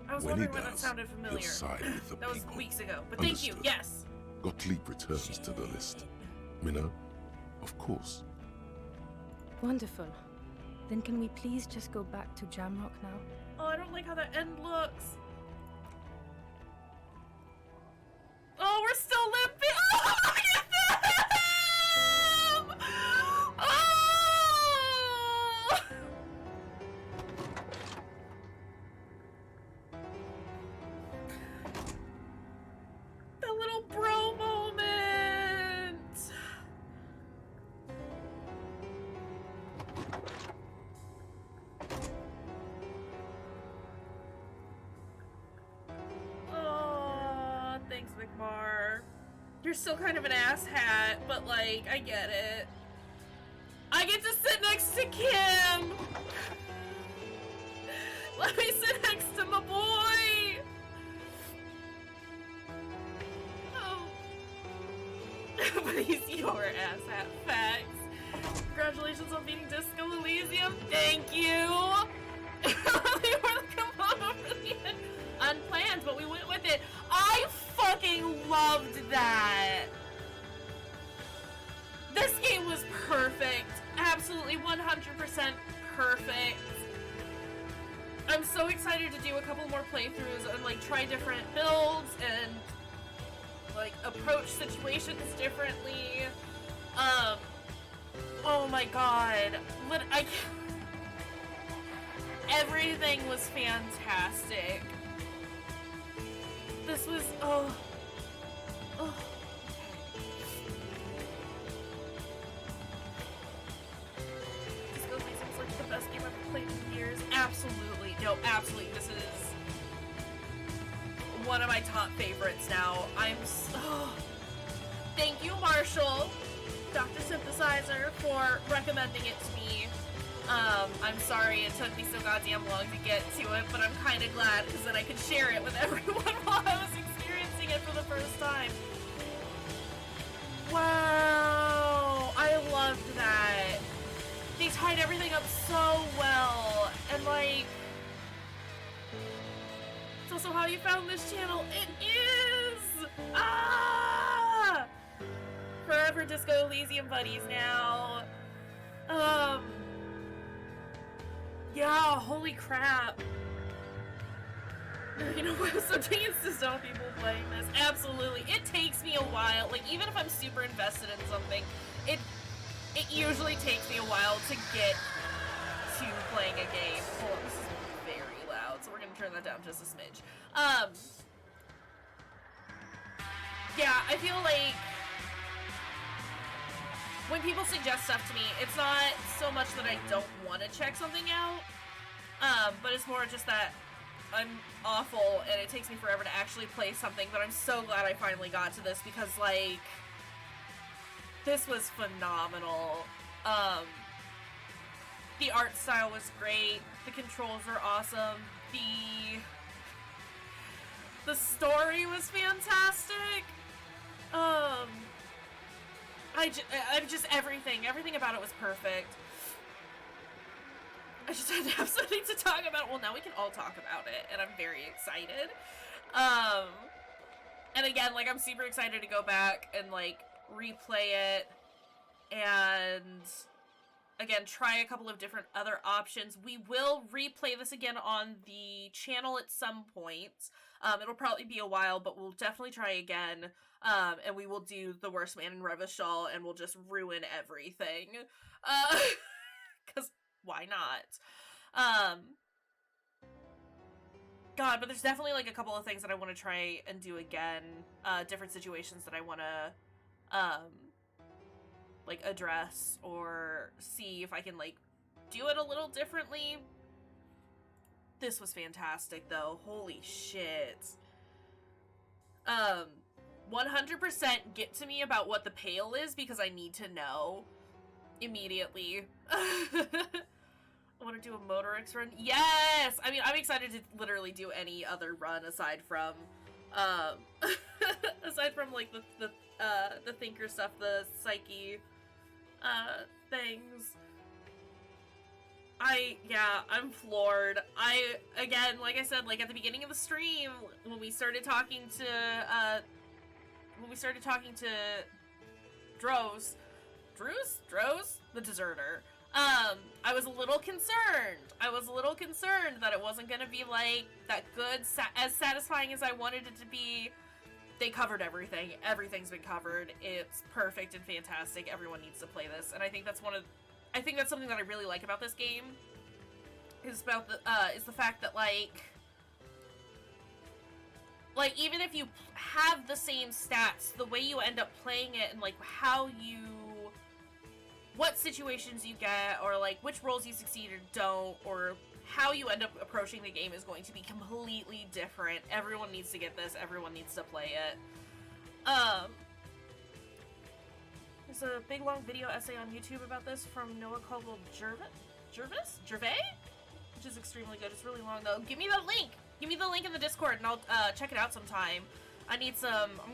I was When he wondering when that does, sounded he'll familiar. side with the That was people. weeks ago. But thank you, Understood. yes. Gottlieb returns to the list. Minnow? Of course. Wonderful. Then can we please just go back to Jamrock now? Oh, I don't like how that end looks. Oh, we're still limping. Oh, look at them! Oh! The little bro moment. Oh, thanks, McMar. You're still kind of an asshat, but like, I get it. I get to sit next to Kim! Let me sit next to my boy! Oh. But he's your asshat, facts. Congratulations on beating Disco Elysium, thank you! We were like, come on over the end. Unplanned, but we went with it. I fucking loved that. This game was perfect. Absolutely 100% perfect. I'm so excited to do a couple more playthroughs and like try different builds and like approach situations differently. Oh my god. Everything was fantastic. This was, oh. Disco Elysium's like the best game I've played in years. Absolutely. No, absolutely. This is one of my top favorites now. I'm so... Thank you, Marshall, Dr. Synthesizer, for recommending it to me. I'm sorry it took me so goddamn long to get to it, but I'm kind of glad because then I could share it with everyone while I was experiencing it for the first time. Wow, I loved that. They tied everything up so well, and like, it's also how you found this channel. It is! Ah! Forever Disco Elysium buddies now. Yeah, holy crap. You know, I'm so taking to stop people playing this. Absolutely. It takes me a while. Like, even if I'm super invested in something, it usually takes me a while to get to playing a game. Hold on, this is very loud, so we're gonna turn that down just a smidge. Yeah, I feel like when people suggest stuff to me, it's not so much that I don't want to check something out, but it's more just that I'm awful and it takes me forever to actually play something, but I'm so glad I finally got to this because, like, this was phenomenal. The art style was great, the controls were awesome, the story was fantastic. I'm just everything about it was perfect. I just had to have something to talk about. Well, now we can all talk about it, and I'm very excited. And again, like, I'm super excited to go back and, like, replay it, and, again, try a couple of different other options. We will replay this again on the channel at some point. It'll probably be a while, but we'll definitely try again. And we will do the Worst Man in Revachol, and we'll just ruin everything. Because why not? God, but there's definitely, like, a couple of things that I want to try and do again. Different situations that I want to, like, address or see if I can, like, do it a little differently. This was fantastic, though. Holy shit. 100% get to me about what the Pale is, because I need to know immediately. I want to do a Motorix run. Yes! I mean, I'm excited to literally do any other run aside from, like, the thinker stuff, the psyche, things. I'm floored. Again, like I said, like, at the beginning of the stream, when we started talking to Droz, the deserter, I was a little concerned. That it wasn't gonna be, like, that good, as satisfying as I wanted it to be. They covered everything. Everything's been covered. It's perfect and fantastic. Everyone needs to play this, and I think that's something that I really like about this game, is the fact that, like, even if you have the same stats, the way you end up playing it, and, like, what situations you get, or, like, which roles you succeed or don't, or how you end up approaching the game is going to be completely different. Everyone needs to get this. Everyone needs to play it. There's a big long video essay on YouTube about this from Noah called Gervais? Which is extremely good. It's really long, though. Give me the link! Give me the link in the Discord, and I'll check it out sometime. I'm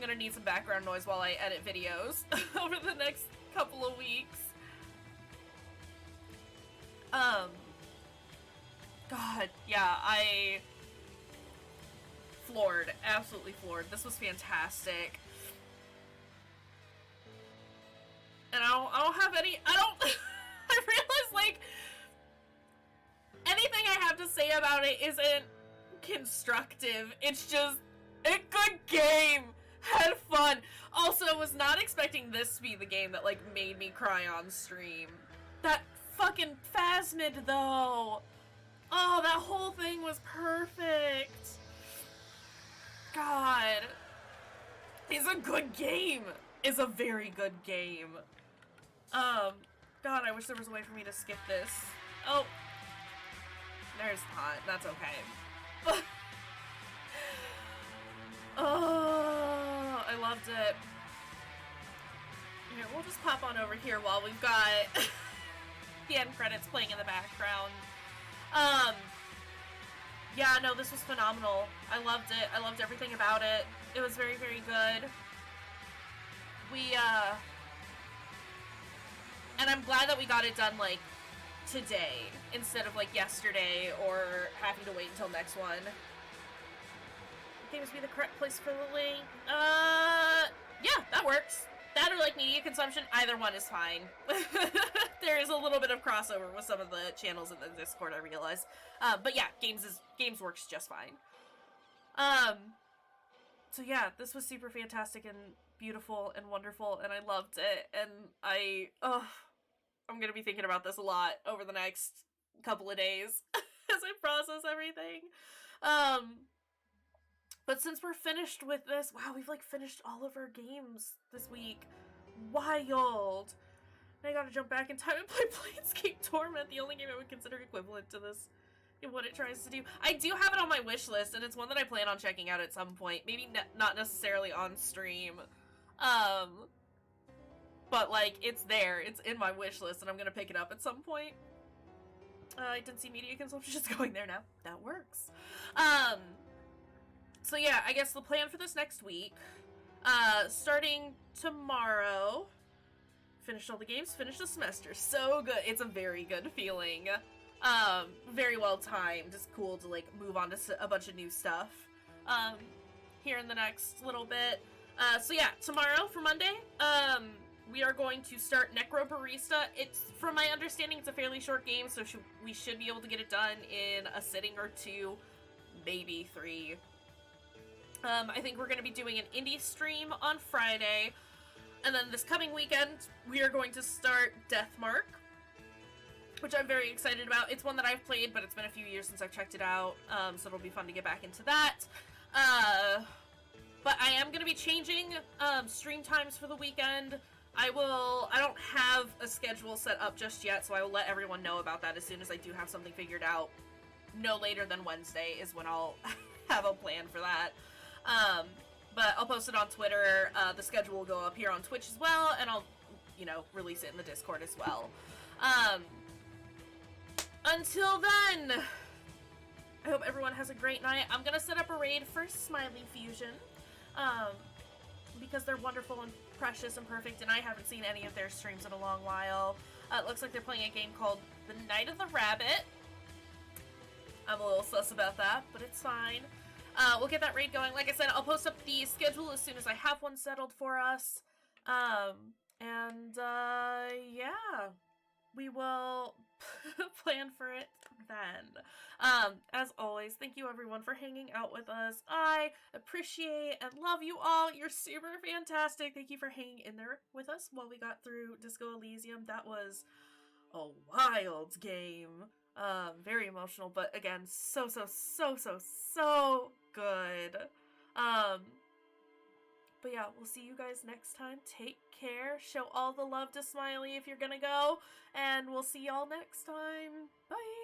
gonna need some background noise while I edit videos over the next couple of weeks. God, yeah, floored. Absolutely floored. This was fantastic. And I don't have any, I realize, like, anything I have to say about it isn't constructive. It's just a good game. Had fun. Also, was not expecting this to be the game that, like, made me cry on stream. That fucking Phasmid, though. Oh, that whole thing was perfect. God. It's a good game. It's a very good game. God, I wish there was a way for me to skip this. Oh. There's not. That's okay. Oh, I loved it. Here, we'll just pop on over here while we've got the end credits playing in the background. Yeah, no, this was phenomenal. I loved it. I loved everything about it. It was very, very good. And I'm glad that we got it done, like, today, instead of, like, yesterday, or having to wait until next one. Games be the correct place for the link. Yeah, that works. That or, like, media consumption, either one is fine. There is a little bit of crossover with some of the channels in the Discord, I realize. But yeah, games works just fine. So yeah, this was super fantastic and beautiful and wonderful, and I loved it, and I'm gonna be thinking about this a lot over the next couple of days as I process everything. But since we're finished with this, wow, we've, like, finished all of our games this week. Wild. I gotta jump back in time and play Planescape Torment, the only game I would consider equivalent to this in what it tries to do. I do have it on my wish list, and it's one that I plan on checking out at some point. Maybe not necessarily on stream. But, like, it's there. It's in my wish list, and I'm gonna pick it up at some point. I didn't see media consumption just going there now. That works. So yeah, I guess the plan for this next week, starting tomorrow, finished all the games, finished the semester. So good. It's a very good feeling. Very well timed. It's cool to like move on to a bunch of new stuff here in the next little bit. So yeah, tomorrow for Monday, we are going to start Necro Barista. It's, from my understanding, it's a fairly short game, so we should be able to get it done in a sitting or two, maybe 3. I think we're going to be doing an indie stream on Friday, and then this coming weekend, we are going to start Deathmark, which I'm very excited about. It's one that I've played, but it's been a few years since I've checked it out, so it'll be fun to get back into that. But I am going to be changing stream times for the weekend. I don't have a schedule set up just yet, so I will let everyone know about that as soon as I do have something figured out. No later than Wednesday is when I'll have a plan for that. But I'll post it on Twitter. The schedule will go up here on Twitch as well, and I'll, release it in the Discord as well. Until then, I hope everyone has a great night. I'm gonna set up a raid for Smiley Fusion, because they're wonderful and precious and perfect, and I haven't seen any of their streams in a long while. It looks like they're playing a game called The Night of the Rabbit. I'm a little sus about that, but it's fine. We'll get that raid going. Like I said, I'll post up the schedule as soon as I have one settled for us. Yeah. We will plan for it then. As always, thank you everyone for hanging out with us. I appreciate and love you all. You're super fantastic. Thank you for hanging in there with us while we got through Disco Elysium. That was a wild game. Very emotional, but again, so good. But yeah, we'll see you guys next time. Take care. Show all the love to Smiley if you're gonna go. And we'll see y'all next time. Bye!